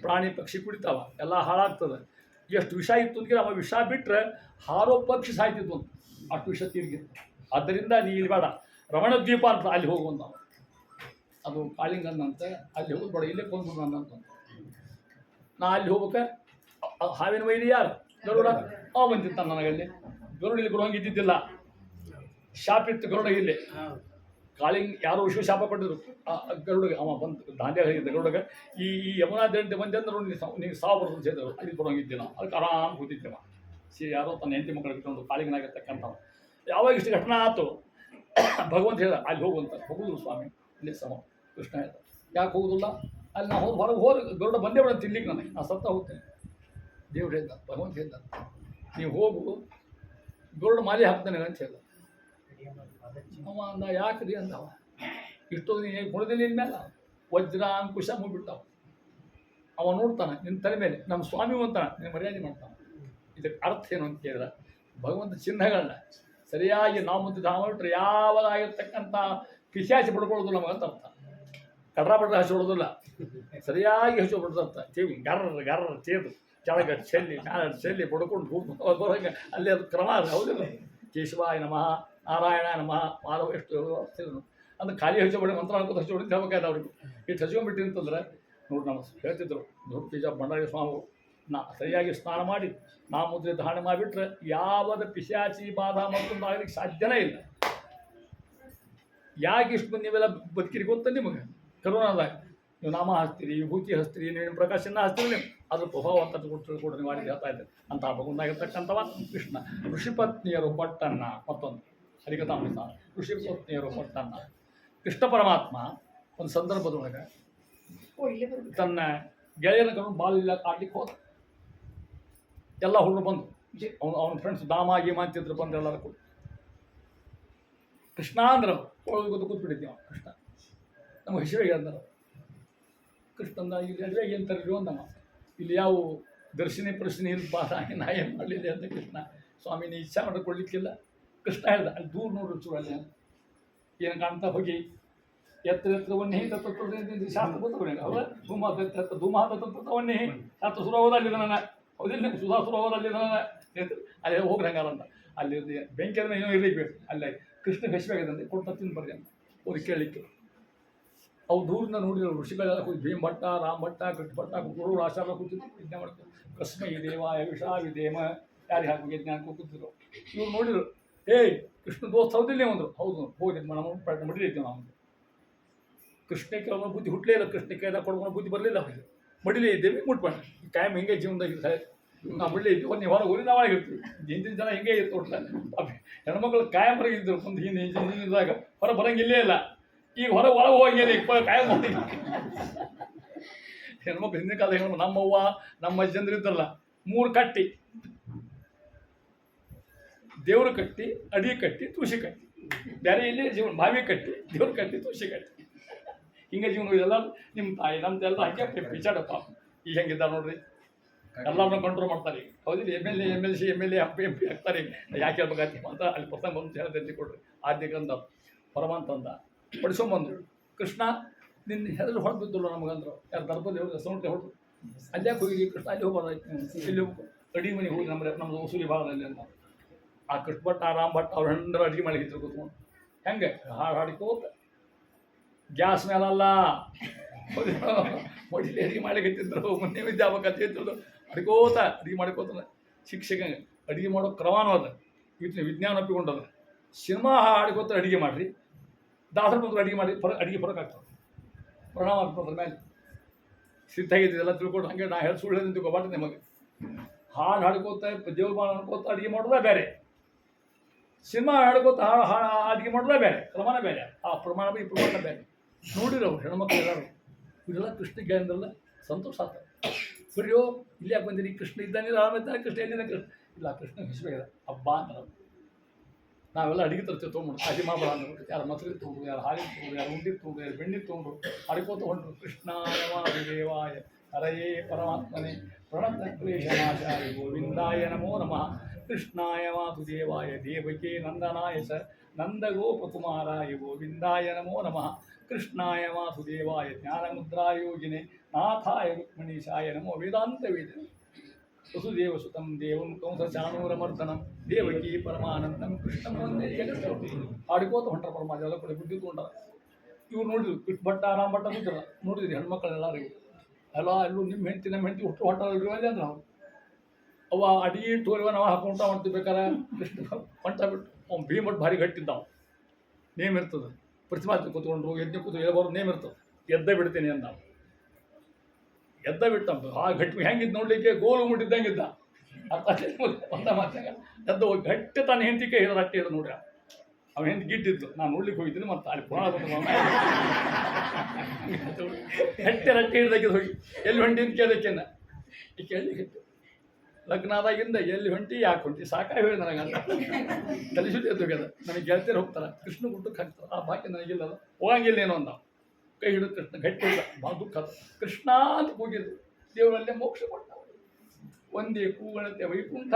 ಪ್ರಾಣಿ ಪಕ್ಷಿ ಕುಡಿತಾವ, ಎಲ್ಲ ಹಾಳಾಗ್ತದೆ. ಎಷ್ಟು ವಿಷ ಇತ್ತು ಅಂದ್ರೆ ಅವ ವಿಷ ಬಿಟ್ಟರೆ ಹಾರೋ ಪಕ್ಷಿ ಸಾಯ್ತಿದ್ವು ಅಂತ, ಅಷ್ಟು ವಿಷ ತೀರ್ಗಿತ್ತು. ಆದ್ದರಿಂದ ನೀ ಇಲ್ಲಿ ಬೇಡ, ರಮಣ ದ್ವೀಪ ಅಂತ ಅಲ್ಲಿ ಹೋಗುವಂತ ಅದು ಕಾಳಿಂಗನ್ನಂತೆ. ಅಲ್ಲಿ ಹೋಗೋದು ಬೇಡ, ಇಲ್ಲೇ ಕೊಂದು ನನ್ನಂತ. ನಾ ಅಲ್ಲಿ ಹೋಗ್ಬೇಕ, ಹಾವಿನ ವೈರಿ ಯಾರು ಗರುಡ, ಬಂದಿತ್ತ ನನಗಲ್ಲಿ. ಗರುಡ ಇಲ್ಲಿ ಬರುವಂಗಿದ್ದಿದ್ದಿಲ್ಲ, ಶಾಪ್ ಇತ್ತು ಗರುಡ ಇಲ್ಲಿ. ಕಾಳಿಂಗ್ ಯಾರೋ ವಿಶ್ವ ಶಾಪ ಕೊಟ್ಟಿದ್ರು ಗರುಡಿಗೆ. ಅವ ಬಂದು ದಾಂಡ್ಯ ಹೇಳಿದ್ದ ಗರುಡಗೆ, ಈ ಯಮುನಾ ದಂಡೆ ಬಂದೆ ಅಂದ್ರೆ ನೀವು ಸಾವು ಬರೋದು ಅಂತ ಹೇಳಿದ್ರು. ಅಲ್ಲಿ ಬರೋಂಗಿದ್ದೆ ನಾವು, ಅದಕ್ಕೆ ಆರಾಮ್ ಕೂತಿದ್ದೆ ನಾವು. ಯಾರೋ ತನ್ನ ಹೆಂಡತಿ ಮಕ್ಕಳು ಇಟ್ಕೊಂಡು ಕಾಳಿಂಗನಾಗಿರ್ತಕ್ಕಂಥವು. ಯಾವಾಗ ಇಷ್ಟು ಘಟನೆ ಆಯ್ತು ಭಗವಂತ ಹೇಳ್ದ ಅಲ್ಲಿ ಹೋಗುವಂತ. ಹೋಗುದ್ರು ಸ್ವಾಮಿ ಇಲ್ಲಿ ಸಮ. ಕೃಷ್ಣ ಹೇಳ್ದ ಯಾಕೆ ಹೋಗುದಿಲ್ಲ, ಅಲ್ಲಿ ನಾವು ಹೊರಗೆ ಹೋಗಿ ಗರುಡ ಬಂದೇ ಬಿಡ ತಿನ್ಲಿಕ್ಕೆ ನನಗೆ, ನಾ ಸತ್ತ ಹೋಗ್ತೇನೆ. ದೇವ್ರು ಹೇಳ್ದ, ಭಗವಂತ ಹೇಳ್ದ ನೀವು ಹೋಗು ಗರುಡ ಮಾಲಿ ಹಾಕ್ತಾನೆ ಅಂತ ಹೇಳ್ದ. ಅವ ಅಂದ ಯಾಕ್ರಿ ಅಂದವ, ಇಷ್ಟೊಂದು ನೀನು ಗುಣದಲ್ಲಿ ನಿನ್ನ ಮೇಲೆ ವಜ್ರ ಅಂಕುಶ ಮುಗಿಬಿಡ್ತಾವ. ಅವ ನೋಡ್ತಾನೆ ನಿನ್ನ ತಲೆ ಮೇಲೆ, ನಮ್ಮ ಸ್ವಾಮಿ ಅಂತಾನೆ ನಿನ್ನ ಮರ್ಯಾದೆ ಮಾಡ್ತಾನೆ. ಇದಕ್ಕೆ ಅರ್ಥ ಏನು ಅಂತ ಕೇಳಿದ, ಭಗವಂತ ಚಿಹ್ನೆಗಳನ್ನ ಸರಿಯಾಗಿ ನಾವು ಮುಂದೆ ಧಾಮ ಬಿಟ್ಟರೆ ಯಾವಾಗಾಗಿರ್ತಕ್ಕಂಥ ಪಿಶಾಚಿ ಪಡ್ಕೊಳ್ಳೋದಿಲ್ಲ ನಮಗಂತ ಅರ್ಥ. ಕಡ್ರ ಬಡ್ರ ಹಚ್ಚಿಬಿಡೋದಿಲ್ಲ, ಸರಿಯಾಗಿ ಹಚ್ಚಿಬಿಡ್ತಂತ ಕಿವಿ ಗರ್ರ ಚೇದು ಕೆಳಗೆ ಚೆಲ್ಲಿ ಮ್ಯಾಲೆ ಚೆಲ್ಲಿ ಬಡ್ಕೊಂಡು ಬರೋಂಗೆ ಅಲ್ಲಿ ಅದು ಕ್ರಮ ಹೌದಿಲ್ಲ. ಕೇಶವಾಯ ನಮಃ, ನಾರಾಯಣ ನಮಃ, ಮಾಧವ ಎಷ್ಟು ಅಂದ್ರೆ ಖಾಲಿ ಹಚ್ಚಿಬಿಡಿ ಮಂತ್ರ ಅನ್ಕೋತ ಹಚ್ಚಿಬಿಡಿ ಹೇಳ್ಬೇಕಾಯ್ತು ಅವ್ರಿಗೆ. ಇಷ್ಟು ಹಚ್ಕೊಂಡ್ಬಿಟ್ಟು ಅಂತಂದ್ರೆ ನೋಡಿ ನಾವು ಹೇಳ್ತಿದ್ರು ಧೂರ್ತಿಜ ಭಂಡಾರಿ ಸ್ವಾಮಿಗಳು ಸರಿಯಾಗಿ ಸ್ನಾನ ಮಾಡಿ ಮುದ್ರೆ ಧಾರಣೆ ಮಾಡಿಬಿಟ್ರೆ ಯಾವದ ಪಿಶಾಚಿ ಬಾಧ ಮತ್ತು ಆಗಲಿಕ್ಕೆ ಸಾಧ್ಯನೇ ಇಲ್ಲ. ಯಾಕೆ ಇಷ್ಟು ಬಂದು ನೀವೆಲ್ಲ ಬದುಕಿರಿ ಗೊತ್ತ ನಿಮಗೆ? ಕರೋನಾದಾಗ ನೀವು ನಾಮ ಹಚ್ತೀರಿ, ವಿಭೂತಿ ಹಚ್ತೀರಿ, ನೀವು ಪ್ರಕಾಶನ ಹಚ್ತೀರಿ, ನೀವು ಅದ್ರ ಪ್ರಭಾವ ಅಂತ ಕೂಡ ನೀವು ಮಾಡಿ ಹೇಳ್ತಾ ಇದ್ದಾರೆ ಅಂತ ಭಗವಂತಾಗಿರ್ತಕ್ಕಂಥವ ಕೃಷ್ಣ. ಋಷಿಪತ್ನಿಯರು ಪಟ್ಟನ್ನ ಮತ್ತೊಂದು ಹರಿಕಥಾಮೃತ. ಋಷಿಪತ್ನಿಯರು ಪಟ್ಟನ್ನ ಕೃಷ್ಣ ಪರಮಾತ್ಮ ಒಂದು ಸಂದರ್ಭದೊಳಗೆ ತನ್ನ ಗೆಳೆಯನ ಕರ್ಕೊಂಡು ಬಾಲಿಲ್ಲ ಆಡ್ಲಿಕ್ಕೆ ಹೋದ. ಎಲ್ಲ ಹುಡುಗರು ಬಂದು ಅವನ ಫ್ರೆಂಡ್ಸ್ ದಾಮ ಗೀಮ ಅಂತಿದ್ರು ಬಂದು ಎಲ್ಲರೂ ಕೂಡ ಕೃಷ್ಣ ಅಂದ್ರೆ ಒಳಗೆ ಗೊತ್ತು ಕೂತ್ಬಿಟ್ಟಿದ್ದೀವಿ. ಕೃಷ್ಣ ನಮ್ಮ ಹಸಿವೆಗೆ ಅಂದರು. ಕೃಷ್ಣಂದ ಇಲ್ಲಿ ಅಡುವೆಗೆ ಅಂತಾರೆ ಅಂದಮ್ಮ, ಇಲ್ಲಿ ಯಾವ ದರ್ಶನಿ ಪ್ರಶ್ನೆ ಇಲ್ಲ ಬಾರ ನಾ ಏನು ಮಾಡಲಿದೆ ಅಂತ ಕೃಷ್ಣ. ಸ್ವಾಮಿ ನೀ ಇಚ್ಛೆ ಮಾಡಿಕೊಳ್ಳಿಕ್ಕಿಲ್ಲ. ಕೃಷ್ಣ ಹೇಳ್ದ ಅಲ್ಲಿ ದೂರ ನೋಡ್ರಿ ಚೂರು ಅಲ್ಲಿ ಏನು ಕಾಣ್ತಾ ಹೋಗಿ ಎತ್ತರವನ್ನೇ ತತ್ವದಲ್ಲಿ ಶಾಸ್ತ್ರ ಗೊತ್ತವನಿಗೆ ಅವರ ಧೂಮಾತ ತತ್ವವನ್ನೇ ಶಾಸ್ತ್ರ ಸುರವದಲ್ಲಿ ನನ್ನ ಹೌದಿಲ್ಲ ಸುಧಾ ಸುರವರಲ್ಲಿ ನನ್ನ ಅಲ್ಲಿ ಹೋಗ್ರಂಗಾರ ಅಂತ ಅಲ್ಲಿ ಬೆಂಕಿ ಅದನ್ನ ಏನೋ ಇರಲಿಕ್ಕೆ ಅಲ್ಲಿ ಕೃಷ್ಣ ಹಸಿವಾಗಿದೆ ಕೊಡ್ತಾ ತಿಂದು ಬರ್ರಿ ಅಂತ ಅವ್ರಿಗೆ ಕೇಳಲಿಕ್ಕೆ. ಅವು ದೂರಿಂದ ನೋಡಿದ್ರು ಋಷಿಗಳೆಲ್ಲ ಕೂತು ಭೀಮ್ ಭಟ್ಟ, ರಾಮ್ ಭಟ್ಟ, ಕೃಷ್ಣ ಭಟ್ಟ, ಗುರು ಆಚಾರ ಕೂತಿದ್ರು ಯಜ್ಞ ಮಾಡ್ತಾರೆ. ಕಸ್ಮೈ ದೇವಾಯ ವಿಷಾವಿದೇಮ ಯಾರಿಗೆ ಹಾಕಿ ಯಜ್ಞ ಕೂತಿದ್ರು. ಇವ್ರು ನೋಡಿದ್ರು, ಏಯ್ ಕೃಷ್ಣ ದೋಸ್ತ ಹೌದಿಲ್ಲ ಅಂದರು. ಹೌದು ಹೋಗಿ ನಾವು ಮಡಿಲಿದ್ದೀವಿ ನಾವು. ಕೃಷ್ಣಕ್ಕೆ ಅವನ ಬುದ್ಧಿ ಹುಟ್ಟಲೇ ಇಲ್ಲ. ಕೃಷ್ಣಕ್ಕೆ ಎಲ್ಲ ಕೊಡ್ಕೊಂಡು ಬುದ್ಧಿ ಬರಲಿಲ್ಲ ಅವರಿಗೆ. ಮಡಿಲೇ ಇದ್ದೇವೆ ಮುಟ್ಬೇಡ ಕಾಯಂ ಹಿಂಗೆ ಜೀವನದಾಗ ನಾವು ಮಡಿಲೇ ಇದ್ದೀವಿ. ಒಂದು ಹೊರ ಊರಿ ನಾವು ಆಗಿರ್ತೀವಿ. ಹಿಂದಿನ ಜನ ಹಿಂಗೆ ಇತ್ತು ಒಟ್ಟು ಹೆಣ್ಮಕ್ಳು ಕಾಯಂ ಹೊರಗಿದ್ರು. ಒಂದು ಹಿಂದೆ ಹಿಂದಿನದಾಗ ಹೊರ ಬರೋಂಗಿಲ್ಲೇ ಇಲ್ಲ. ಈಗ ಹೊರ ಒಳಗೆ ಹೋಗಿ ಕಾಯಂ ಹೋಗಿ ಹೆಣ್ಮಕ್ಳು ಹಿಂದಿನ ಕಾಲ ಹೆಣ್ಣು ನಮ್ಮವ್ವ ನಮ್ಮ ಅಜ್ಜಂದ್ರು ಇದ್ದಲ್ಲ 3 ಕಟ್ಟಿ, ದೇವ್ರ ಕಟ್ಟಿ, ಅಡಿ ಕಟ್ಟಿ, ತುಳಸಿ ಕಟ್ಟಿ. ಬೇರೆ ಇಲ್ಲಿ ಜೀವನ ಬಾವಿ ಕಟ್ಟಿ, ದೇವ್ರ ಕಟ್ಟಿ, ತುಳಸಿ ಕಟ್ಟಿ, ಹಿಂಗೆ ಜೀವನ ಇದೆಲ್ಲ ನಿಮ್ಮ ತಾಯಿ ನಮ್ದೆಲ್ಲ ಹಾಕಿ ಪಿಚಾಡಪ್ಪ. ಈಗ ಹೆಂಗಿದ್ದಾರೆ ನೋಡ್ರಿ, ಎಲ್ಲರನ್ನ ಕಂಟ್ರೋಲ್ ಮಾಡ್ತಾರೆ. ಹೌದಿಲ್ಲ MLC MLA MP ಹಾಕ್ತಾರೆ. ಯಾಕೆ ಹೇಳ್ಬೇಕಾಗ್ತಿ ಅಂತ ಅಲ್ಲಿ ಪ್ರಥಮ ಬಂದು ಹೇಳ್ತಿ ಕೊಡ್ರಿ. ಆದ್ಯಕಂದ ಪರಮಾಂತಂದ ಪಡಿಸ್ಕೊಂಬಂದ್ರು. ಕೃಷ್ಣ ನಿನ್ನ ಹೆದರು ಹೊಡೆದು ಬಿದ್ದಲ್ಲ ನಮಗಂದ್ರು. ಯಾರು ದರ್ಬಲ್ಲಿ ಹೋಗಿ ಸೌಂಡ್ಗೆ ಹೊಡೆದು ಅಲ್ಲಿ ಯಾಕೆ ಹೋಗಿ ಕೃಷ್ಣ ಅಲ್ಲಿ ಹೋಗ್ಬಾರ್ದಾಯ್ತು. ಇಲ್ಲಿ ಅಡುಗೆ ಮನೆಗೆ ಹೋಗಿ ನಮ್ಮದು ವಸೂಲಿ ಭಾಗದಲ್ಲಿ ಅಂತ. ಆ ಕೃಷ್ಣ ಭಟ್ಟ, ರಾಮ್ ಭಟ್ ಅವ್ರು ಹೆಂಡರು ಅಡುಗೆ ಮಾಡಿದ್ರು ಕೂತ್ಕೊಂಡು ಹೆಂಗೆ ಹಾಡಿಕೋತ ಗ್ಯಾಸ್ ಮೇಲಲ್ಲ ಮೊದಲೇ ಅಡುಗೆ ಮಾಡ್ಲಿಕ್ಕಿದ್ರು. ಮೊನ್ನೆ ವಿದ್ಯಾಭ್ಯಾಸ ಇದ್ರು ಅಡ್ಕೋತ ಅಡುಗೆ ಮಾಡ್ಕೋತಾನೆ. ಶಿಕ್ಷಕ ಅಡುಗೆ ಮಾಡೋ ಕ್ರಮಾನೂ ಅದ ವಿಜ್ಞಾನ ಒಪ್ಪಿಕೊಂಡದ. ಸಿನಿಮಾ ಹಾಡ್ಕೋತ ಅಡುಗೆ ಮಾಡಿರಿ, ದಾಸರ ಬಂದು ಅಡುಗೆ ಮಾಡಿ ಅಡುಗೆ ಫರಕ್ ಆಗ್ತದೆ. ಪರಿಣಾಮ ಆಗ್ತದ್ರ ಮೇಲೆ ಸಿದ್ಧಾಗಿದ್ದೆಲ್ಲ ತಿಳ್ಕೊಂಡು ಹಂಗೆ ನಾ ಹೇಳಿ ಸುಳ್ಳು ತಿಳ್ಕೊಬಾರ್ದು. ನಿಮಗೆ ಹಾಡು ಹಾಡ್ಕೋತ ದೇವ್ರ ಅನ್ಕೋತ ಅಡುಗೆ ಮಾಡೋದೇ ಬೇರೆ, ಸಿನಿಮಾ ಹಾಡ್ಕೋತ ಅಡುಗೆ ಮಾಡೋದೇ ಬೇರೆ, ಪ್ರಮಾಣ ಬೇರೆ. ಆ ಪ್ರಮಾಣ ಈ ಪ್ರಮಾಣ ಬೇರೆ. ನೋಡಿರೋರು ಹೆಣ್ಮಕ್ಳು ಎಲ್ಲರೂ ಇವರೆಲ್ಲ ಕೃಷ್ಣ ಜ್ಞಾನದಲ್ಲ ಸಂತೋಷ ಆಗ್ತದೆ. ಬರೀಯೋ ಇಲ್ಲಿ ಯಾಕೆ ಬಂದಿರಿ, ಕೃಷ್ಣ ಇದ್ದಾನಿಲ್ಲ ಆರಾಮಿದ್ದಾನೆ, ಕೃಷ್ಣ ಎಲ್ಲಿಂದ ಕೃಷ್ಣ ಇಲ್ಲ. ಕೃಷ್ಣ ಹಿಸ್ಬೇಕಿದೆ ಹಬ್ಬ ಅಂತ ನಾವೆಲ್ಲ ಅಡುಗೆ ತರ್ತೀವಿ ತೊಗೊಂಡು ಅಡಿ ಮಾಡಬೇಡ ಅಂದ್ರು. ಯಾರು ಮೊಸರು ತೊಗೊಂಡು, ಯಾರು ಹಾಲಿನ ತೊಗೊಂಡು, ಯಾರು ಉಂಡಿ ತೊಗೊಂಡು, ಯಾರು ಬೆಣ್ಣೆ ತೊಗೊಂಡು ಅಡ್ಕೋತ ಹೊಂಟರು. ಕೃಷ್ಣಾಯ ವಾಸುದೇವಾಯ ಹರಯೇ ಪರಮಾತ್ಮನೇ ಪ್ರಣತ ಕ್ಲೇಶನಾಶಾಯ ಗೋವಿಂದಾಯ ನಮೋ ನಮಃ. ಕೃಷ್ಣಾಯ ವಾಸುದೇವಾಯ ದೇವಕೇ ನಂದನಾಯ ಸ ನಂದಗೋಪಕುಮಾರಾಯ ಗೋವಿಂದಾಯ ನಮೋ ನಮಃ. ಕೃಷ್ಣಾಯ ವಾಸುದೇವಾಯ ಜ್ಞಾನಮುದ್ರಾಯೋಗಿನೇ ನಾಥಾಯ ರುಕ್ಮಿಣೀಶಾಯ ನಮೋ ವೇದಾಂತ ವೇದ. ವಸುದೇವ ಸುತಂ ದೇವಂ ಕಂಸಚಾಣೂರಮರ್ದನಂ ದೇವಕೀ ಪರಮಾನಂದಂ ಕೃಷ್ಣಂ ವಂದೇ ಜಗದ್ಗುರುಂ. ಆಡ್ಕೋತ ಹೊಂಟ್ರ ಪರಮಾತ್ಮ ಎಲ್ಲ ಕಡೆ ಬುದ್ಧಿ ತೊಗೊಂಡಾರ. ಇವ್ರು ನೋಡಿದ್ರು ಕೃಷ್ಣ ಭಟ್ಟ, ರಾಮ್ ಭಟ್ಟ ಇದ್ರಲ್ಲ ನೋಡಿದ್ರಿ ಹೆಣ್ಮಕ್ಳೆಲ್ಲರಿಗೂ ಎಲ್ಲ ಎಲ್ಲೂ ನಿಮ್ಮ ಹೆಂಡತಿ ಹುಟ್ಟು ಹೊಂಟಲ್ರಿ ಅಲ್ಲಿ ಅಂದ್ರೆ ನಾವು ಅವ ಅಡಿಗೆ ತೋರಿವ ನಾವು ಹಾಕೊಂಡ ಮಾಡ್ತಿರ್ಬೇಕಾರೆ ಕೃಷ್ಣ ಹೊಂಟ ಬಿಟ್ಟು ಅವ್ನು ಭೀಮಟ್ ಭಾರಿ ಗಟ್ಟಿದ್ದಾವ. ನೇಮ್ ಇರ್ತದೆ, ಪ್ರತಿಮಾತೆ ಕೂತ್ಕೊಂಡ್ರು ಯಜ್ಞ ಕೂತು ಹೇಳ್ಬಾರ್ದು ನೇಮ್ ಇರ್ತದೆ. ಎದ್ದ ಬಿಡ್ತೀನಿ ಅಂದ. ಎದ್ದ ಬಿಟ್ಟಂತು ಆ ಗಟ್ಟಿ ಹೆಂಗಿದ್ದು ನೋಡ್ಲಿಕ್ಕೆ ಗೋಲು ಮುಟ್ಟಿದ್ದಂಗಿದ್ದ. ಒಂದ ಮಾತಾಗ ಎದ್ದ ಹೋಗಿ ಗಟ್ಟಿ ತಾನು ಹೆಂಡತಿಕೆ ಹಿಡಿದು ರಟ್ಟಿ ಹಿಡಿದು ನೋಡ್ರಿ. ಅವ್ನು ಹೆಂಡತಿ ಗಿಟ್ಟಿದ್ದು ನಾನು ನೋಡ್ಲಿಕ್ಕೆ ಹೋಗಿದ್ದೀನಿ. ಮತ್ತು ಅಲ್ಲಿ ಪುರಾಣ ಗಟ್ಟಿ ರಟ್ಟಿ ಹಿಡ್ದಾಕಿದ್ದು ಹೋಗಿ ಎಲ್ಲಿ ಹೊಂಟಿ ಅಂತ ಕೇಳೋಕ್ಕೆನ್ನ ಈ ಕೇಳಲಿಕ್ಕೆ ಲಗ್ನ ಆದಾಗಿಂದ ಎಲ್ಲಿ ಹೊಂಟಿ ಯಾಕೆ ಹೊಂಟಿ ಸಾಕಾಗಿ ಹೇಳಿ ನನಗೆ ಅಂತ ತಲೆಸುತ್ತೆ ಎದ್ದೋಗ್ಯದ. ನನಗೆ ಗೆಳತಿಯರು ಹೋಗ್ತಾರೆ, ಕೃಷ್ಣ ಗುಟ್ಟಕ್ಕೆ ಹಾಕ್ತಾರೆ. ಆ ಭಾಗ್ಯ ನನಗಿಲ್ಲದ ಹೋಗಂಗಿಲ್ಲ ಏನೋ ಅಂದ. ಕೈ ಹಿಡಿದು ಕೃಷ್ಣ ಗಟ್ಟಿ ಇಲ್ಲ ಭಾಳ ದುಃಖ. ಕೃಷ್ಣ ಅಂತ ಹೋಗಿದ್ದು ದೇವರಲ್ಲೇ ಮೋಕ್ಷ ಕೊಟ್ಟ. ಒಂದೇ ಕೂಗಳಂತೆ ವೈಕುಂಠ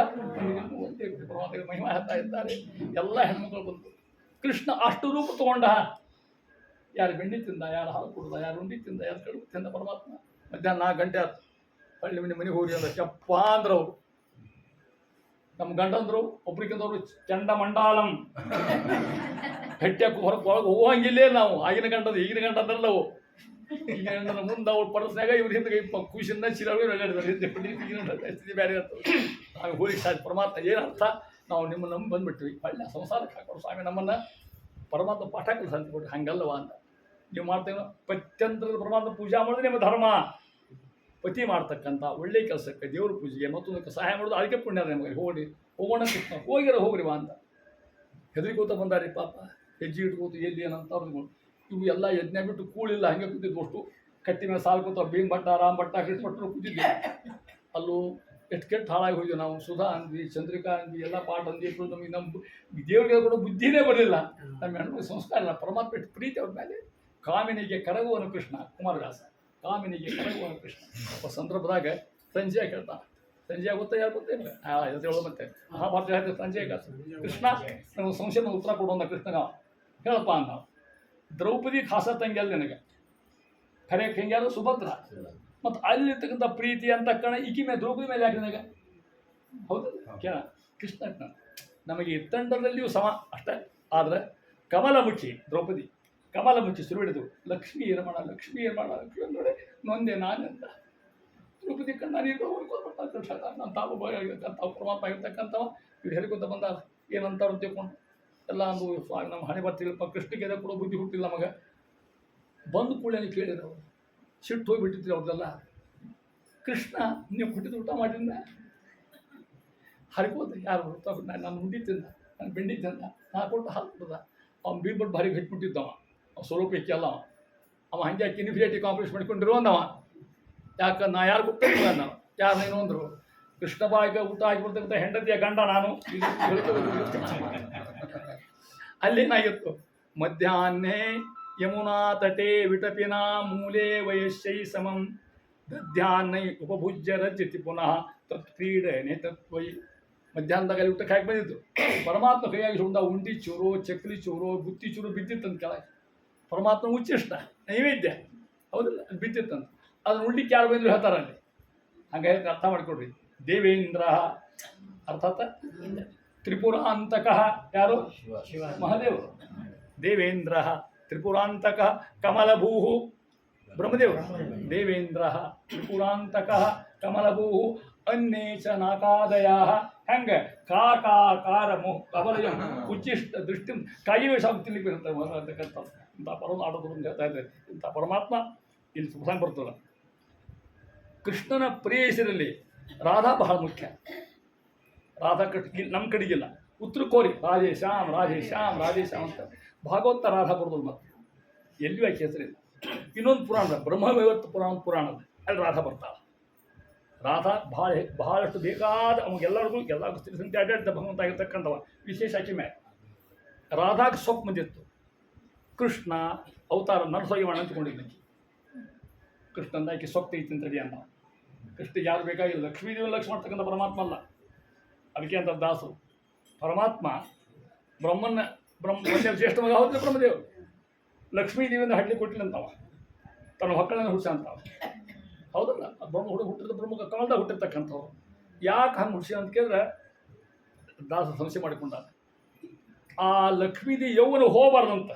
ಒಂದೇ ಪರಮಾತ್ಮ ಮಹಿಮಾ ಹೇಳ್ತಾ ಇದ್ದಾರೆ. ಎಲ್ಲ ಹೆಣ್ಮಕ್ಳು ಬಂದು ಕೃಷ್ಣ ಅಷ್ಟು ರೂಪ ತಗೊಂಡ. ಯಾರು ಬೆಣ್ಣೆ ತಿಂದ, ಯಾರು ಹಾಲು ಕುಡ್ದ, ಯಾರು ಉಂಡಿ ತಿಂದ, ಯಾರು ಕಡುಬು ತಿಂದ ಪರಮಾತ್ಮ. ಮಧ್ಯಾಹ್ನ 4 ಗಂಟೆ ಆಯ್ತು. ಹಳ್ಳಿ ಮನೆಗೆ ಹೋಗಿ ಅಂದ್ರೆ ಚಪ್ಪ ಅಂದ್ರು ಅವರು. ನಮ್ಮ ಗಂಡಂದ್ರು ಒಬ್ರಿಗಿಂದವ್ರು ಚಂಡಮಂಡಾಲಂ ಗಟ್ಟಿಯಾಗಿ ಹೊರಗೆ ಒಳಗೆ ಹೋಗಂಗಿಲ್ಲೇ ನಾವು. ಆಗಿನ ಗಂಡದ ಈಗಿನ ಗಂಡಂದ್ರಲ್ಲ ಅವು. ಈಗ ಗಂಡನ ಮುಂದೆ ಅವ್ರು ಪರಸ್ನಾಗ ಇವ್ರ ಹಿಂದೆ ಖುಷಿಯಿಂದ ಚಿರಾಡಿದ್ದಾರೆ. ಸ್ಥಿತಿ ಬೇರೆ ಇರ್ತದೆ. ನಾವು ಹೋಗಿ ಪರಮಾತ್ಮ ಏನು ಅರ್ಥ, ನಾವು ನಿಮ್ಮನ್ನು ನಂಬಿ ಬಂದ್ಬಿಟ್ವಿ, ಒಳ್ಳೆ ಸಂಸಾರಕ್ಕೆ ಹಾಕೋರು ಸ್ವಾಮಿ ನಮ್ಮನ್ನು. ಪರಮಾತ್ಮ ಪಾಠ ಕೆಲಸ ಅಂತ ಕೊಟ್ಟು ಹಂಗಲ್ಲವ ಅಂತ ನೀವು ಮಾಡ್ತೇವೆ. ಪತ್ಯಂತರದ ಪರಮಾತ್ಮ ಪೂಜಾ ಮಾಡಿದ್ರೆ ನಿಮ್ಮ ಧರ್ಮ. ಪತಿ ಮಾಡ್ತಕ್ಕಂಥ ಒಳ್ಳೆ ಕೆಲಸಕ್ಕೆ, ದೇವ್ರ ಪೂಜೆಗೆ ಮತ್ತೊಂದಕ್ಕೆ ಸಹಾಯ ಮಾಡೋದು ಅದಕ್ಕೆ ಪುಣ್ಯ ನಮಗೆ. ಹೋಗೋಣ ಕೃಷ್ಣ ಹೋಗಿರವಾ ಅಂತ ಹೆದರಿಕೋತ ಬಂದಾರಿ ಪಾಪ. ಹೆಜ್ಜೆ ಇಟ್ಕೋತು ಎಲ್ಲಿ ಏನಂತ ಅವ್ರಿಗೆ ಇವು ಎಲ್ಲ ಯಜ್ಞ ಬಿಟ್ಟು ಕೂಳಿಲ್ಲ, ಹಂಗೆ ಕೂತಿದ್ವು. ಅಷ್ಟು ಕಟ್ಟಿ ಮೇಲೆ ಸಾಲು ಕೂತ ಭೀಮ್ ಭಟ್ಟ, ರಾಮ್ ಭಟ್ಟ, ಕೃಷ್ಣ ಭಟ್ರು ಕೂತಿದ್ವಿ. ಅಲ್ಲೂ ಎಷ್ಟು ಕೆಟ್ಟ ಹಾಳಾಗಿ ಹೋದ್ವಿ ನಾವು. ಸುಧಾ ಅಂದ್ವಿ, ಚಂದ್ರಿಕಾ ಅಂದ್ವಿ, ಎಲ್ಲ ಪಾಠ ಅಂದ್ವಿ. ನಮಗೆ ನಮ್ಮ ದೇವ್ರಿಗೆ ಕೂಡ ಬುದ್ಧಿನೇ ಬರಲಿಲ್ಲ. ನಮ್ಮ ಹೆಣ್ಣು ಸಂಸ್ಕಾರ ಇಲ್ಲ. ಪರಮಾತ್ಮ ಎಷ್ಟು ಪ್ರೀತಿ ಅವ್ರ ಮೇಲೆ. ಕಾಮಿನಿಗೆ ಕರಗುವನು ಕೃಷ್ಣ, ಕುಮಾರವ್ಯಾಸ. ಕಾಮಿನಿಗೆ ಕರಗುವನು ಕೃಷ್ಣ. ಒಬ್ಬ ಸಂದರ್ಭದಾಗ ಸಂಜೆ ಕೇಳ್ತಾನೆ. ಸಂಜೆ ಗೊತ್ತಾ, ಯಾರು ಗೊತ್ತೇನು ಹೇಳೋ ಮತ್ತೆ ಮಹಾಭಾರತ ಹೇಳ್ತಾರೆ. ಸಂಜೆ ಕೃಷ್ಣ ನಮಗೆ ಸಂಶಯದ ಉತ್ತರ ಕೊಡುವಂಥ ಕೃಷ್ಣಗ ಹೇಳಪ್ಪ ಅಂತ. ದ್ರೌಪದಿ ಖಾಸ ತಂಗಿ ಅಲ್ಲ ನಿನಗೆ, ಖರೆ ಹೆಂಗ್ಯಾರು ಸುಭದ್ರ. ಮತ್ತು ಅಲ್ಲಿರ್ತಕ್ಕಂಥ ಪ್ರೀತಿ ಅಂತ ಕಣ ಈಕಿ ಮೇಲೆ ದ್ರೌಪದಿ ಮೇಲೆ ಯಾಕೆ ನನಗೆ ಹೌದು ಕೇಳ. ಕೃಷ್ಣ ನಮಗೆ ತಂಡದಲ್ಲಿಯೂ ಸಮ ಅಷ್ಟೇ. ಆದರೆ ಕಮಲಮುಖಿ ದ್ರೌಪದಿ, ಕಮಲಮುಖಿ ಶುರು ಹಿಡಿದು ಲಕ್ಷ್ಮೀ ರಮಣ, ಲಕ್ಷ್ಮೀ ರಮಣ, ಲಕ್ಷ್ಮೀ ನೋಡಿ ನೊಂದೆ ನಾನೆಂತ ದ್ರೌಪದಿ ಕಣ್ಣ ನೀರು ಹೋಗ್ಕೊಳ್ಬಿಟ್ಟ ಕೃಷ್ಣ. ನಾನು ತಾವು ಪರಮಾತ್ಮ ಆಗಿರ್ತಕ್ಕಂಥವ ಇವ್ರು ಹೇಳಿಕೊತ ಬಂದ ಏನಂತಾರು ತಿಳ್ಕೊಂಡು ಎಲ್ಲ ಅಂದು ನಮ್ಮ ಹಣೆ ಬರ್ತಿಲ್ಲಪ್ಪ. ಕೃಷ್ಣಕ್ಕೆ ಎದೆ ಕೊಡೋ ಬುದ್ಧಿ ಹುಟ್ಟಿಲ್ಲ ನಮಗೆ. ಬಂದು ಕೂಡಲೇ ಕೇಳಿದ್ರು ಅವರು. ಸಿಟ್ಟು ಹೋಗಿಬಿಟ್ಟಿದ್ರು ಅವ್ರದ್ದೆಲ್ಲ. ಕೃಷ್ಣ ನೀವು ಕೊಟ್ಟಿದ್ದು ಊಟ ಮಾಡಿದ್ದ ಹರಿಕೋತ ಯಾರು ನಾನು ಉಂಡಿ ತಿಂದ, ನಾನು ಬೆಂಡಿ ತಿಂದ, ನಾ ಕೊಟ್ಟು ಹಾಲು ಕೊಡ್ದ. ಅವ್ನು ಬೀಳ್ಬಿಟ್ಟು ಭಾರಿ ಗಟ್ಟಿಬಿಟ್ಟಿದ್ದವ. ಅವ ಸ್ವರೂಪ ಇಕ್ಕಲ್ಲ ಅವ ಹಂಗೆ ಕಿನಿಫಿಯೇಟಿವ್ ಕಾಂಪ್ಲೆಕ್ಸ್ ಮಾಡ್ಕೊಂಡಿರುವಂದವ. ಯಾಕೆ ನಾ ಯಾರು ಗೊತ್ತಿಲ್ಲ, ನಾವು ಯಾರನ್ನೇನು ಅಂದರು. ಕೃಷ್ಣ ಬಾಯಿಗೆ ಊಟ ಆಗಿಬಿಡ್ತಕ್ಕಂಥ ಹೆಂಡತಿಯ ಗಂಡ ನಾನು. ಅಲ್ಲೇನಾಗಿತ್ತು, ಮಧ್ಯಾಹ್ನೇ ಯಮುನಾ ತಟೇ ವಿಟಪಿನ ಮೂಲೆ ವಯಸ್ಸೈ ಸಮಂ ದಧ್ಯಾನ್ನೈ ಉಪಭುಜ್ಯ ರಜ್ಯತಿ ಪುನಃ ತತ್ಕ್ರೀಡನೆ ತತ್ವೈ. ಮಧ್ಯಾಹ್ನದಾಗ ಅಲ್ಲಿ ಊಟಕ್ಕೆ ಹಾಕಿ ಬಂದಿತ್ತು. ಪರಮಾತ್ಮ ಕೈಯಾಗಿ ಸುಂದ ಉಂಡಿ ಚೂರು, ಚಕ್ಲಿ ಚೂರು, ಬುತ್ತಿ ಚೂರು ಬಿದ್ದಿತ್ತಂತ ಕೆಳಗೆ. ಪರಮಾತ್ಮ ಉಚ್ಚಿಷ್ಟ ನೈವೇದ್ಯ ಹೌದಿಲ್ಲ, ಅದು ಬಿದ್ದಿತ್ತಂತ. ಅದನ್ನ ಉಂಡಿಕ್ಕೆ ಯಾರು ಬಂದ್ರು ಹೇಳ್ತಾರೆ ಅಲ್ಲಿ. ಹಂಗೆ ಹೇಳಿ ಅರ್ಥ ಮಾಡಿಕೊಡ್ರಿ. ದೇವೇಂದ್ರ ಅರ್ಥಾತ್ ತ್ರಿಪುರಾಂತಕಃ ಯಾರು? ಮಹಾದೇವರು. ದೇವೇಂದ್ರ ತ್ರಿಪುರಾಂತಕಃ ಕಮಲಭೂಃ ಬ್ರಹ್ಮದೇವರು. ದೇವೇಂದ್ರ ತ್ರಿಪುರಾಂತಕಃ ಕಮಲಭೂಃ ಅನ್ಯೇ ಚ ನಾಕಾದಯಾಃ. ಹೆಂಗೆ ಕಾಕಾರ ಮುಃ ಕಮಲಯಂ ಉಚ್ಚಿಷ್ಟ ದೃಷ್ಟಿ ಕಾಯಿವೆ ಶಾಂತಿ ಅಂತಕ್ಕಂಥ ಇಂಥ ಪರಮ ಆಡೋದು ಅಂತ ಹೇಳ್ತಾ ಇದ್ದಾರೆ. ಇಂಥ ಪರಮಾತ್ಮ ಇಲ್ಲಿ ಸುಖ ಬರ್ತದೆ. ಕೃಷ್ಣನ ಪ್ರೇಯಸರಲ್ಲಿ ರಾಧಾ ಬಹಳ ಮುಖ್ಯ. ರಾಧಾ ಕೃಷ್ಣ ನಮ್ಮ ಕಡೆಗಿಲ್ಲ, ಉತ್ತರ ಕೋರಿ ರಾಧೇ ಶ್ಯಾಮ್ ರಾಧೇ ಶ್ಯಾಮ್ ರಾಧೇ ಶ್ಯಾಮ್ ಅಂತ ಭಾಗವತ ರಾಧಾ ಬರೋದಿಲ್ಲ. ಮತ್ತೆ ಎಲ್ಲಿಯೂ ಆಕೆ ಹೆಸರಿಲ್ಲ. ಇನ್ನೊಂದು ಪುರಾಣದ ಬ್ರಹ್ಮವೈವರ್ತ ಪುರಾಣದ ಅಲ್ಲಿ ರಾಧಾ ಬರ್ತಾಳೆ. ರಾಧಾ ಬಹಳಷ್ಟು ಬೇಕಾದ ಅವಾಗೆಲ್ಲರಿಗೂ ಎಲ್ಲ ಸ್ತ್ರೀ ಸಂತೆ ಅಡ್ಡಾಡ್ತ ಭಗವಂತ ಆಗಿರ್ತಕ್ಕಂಥವ. ವಿಶೇಷ ಆಕೆ ಮೇಲೆ ರಾಧಾಗೆ ಸೊಪ್ಪು ಬಂದಿತ್ತು. ಕೃಷ್ಣ ಅವತಾರ ನರಸೋಗಿವಾಣ ಅಂತ್ಕೊಂಡಿದ್ದಕ್ಕೆ ಕೃಷ್ಣಂದ ಆಕೆ ಸೊಪ್ಪು ಐತಿ ಅಂತಡಿ ಅನ್ನ. ಕೃಷ್ಣಿಗೆ ಯಾರು ಬೇಕಾಗಿಲ್ಲ. ಲಕ್ಷ್ಮೀದೇವಿ ಲಕ್ಷ್ಮ ಮಾಡ್ತಕ್ಕಂಥ ಪರಮಾತ್ಮ ಅಲ್ಲ. ಅದಕ್ಕೆ ಅಂತ ದಾಸರು ಪರಮಾತ್ಮ ಬ್ರಹ್ಮನ ಜ್ಯೇಷ್ಠ ಮಗ ಹೌದ್ರೆ ಬ್ರಹ್ಮದೇವ್. ಲಕ್ಷ್ಮೀದೇವಿಯಿಂದ ಹಡ್ಲಿ ಕೊಟ್ಟಿಲ್ಲ ಅಂತವ, ತನ್ನ ಮಕ್ಕಳನ್ನು ಹುಡ್ಸ ಅಂತವ. ಹೌದಲ್ಲ, ಬ್ರಹ್ಮ ಹುಟ್ಟಿದ ಬ್ರಹ್ಮ ಕಮಲದಾಗ ಹುಟ್ಟಿರ್ತಕ್ಕಂಥವ್ರು. ಯಾಕೆ ಹಂಗೆ ಹುಡ್ಸಿ ಅಂತ ಕೇಳಿದ್ರೆ ದಾಸ ಸಂಶಯ ಮಾಡಿಕೊಂಡ. ಆ ಲಕ್ಷ್ಮೀದೇವಿ ಯೌವನ ಹೋಗಬಾರ್ದಂತ.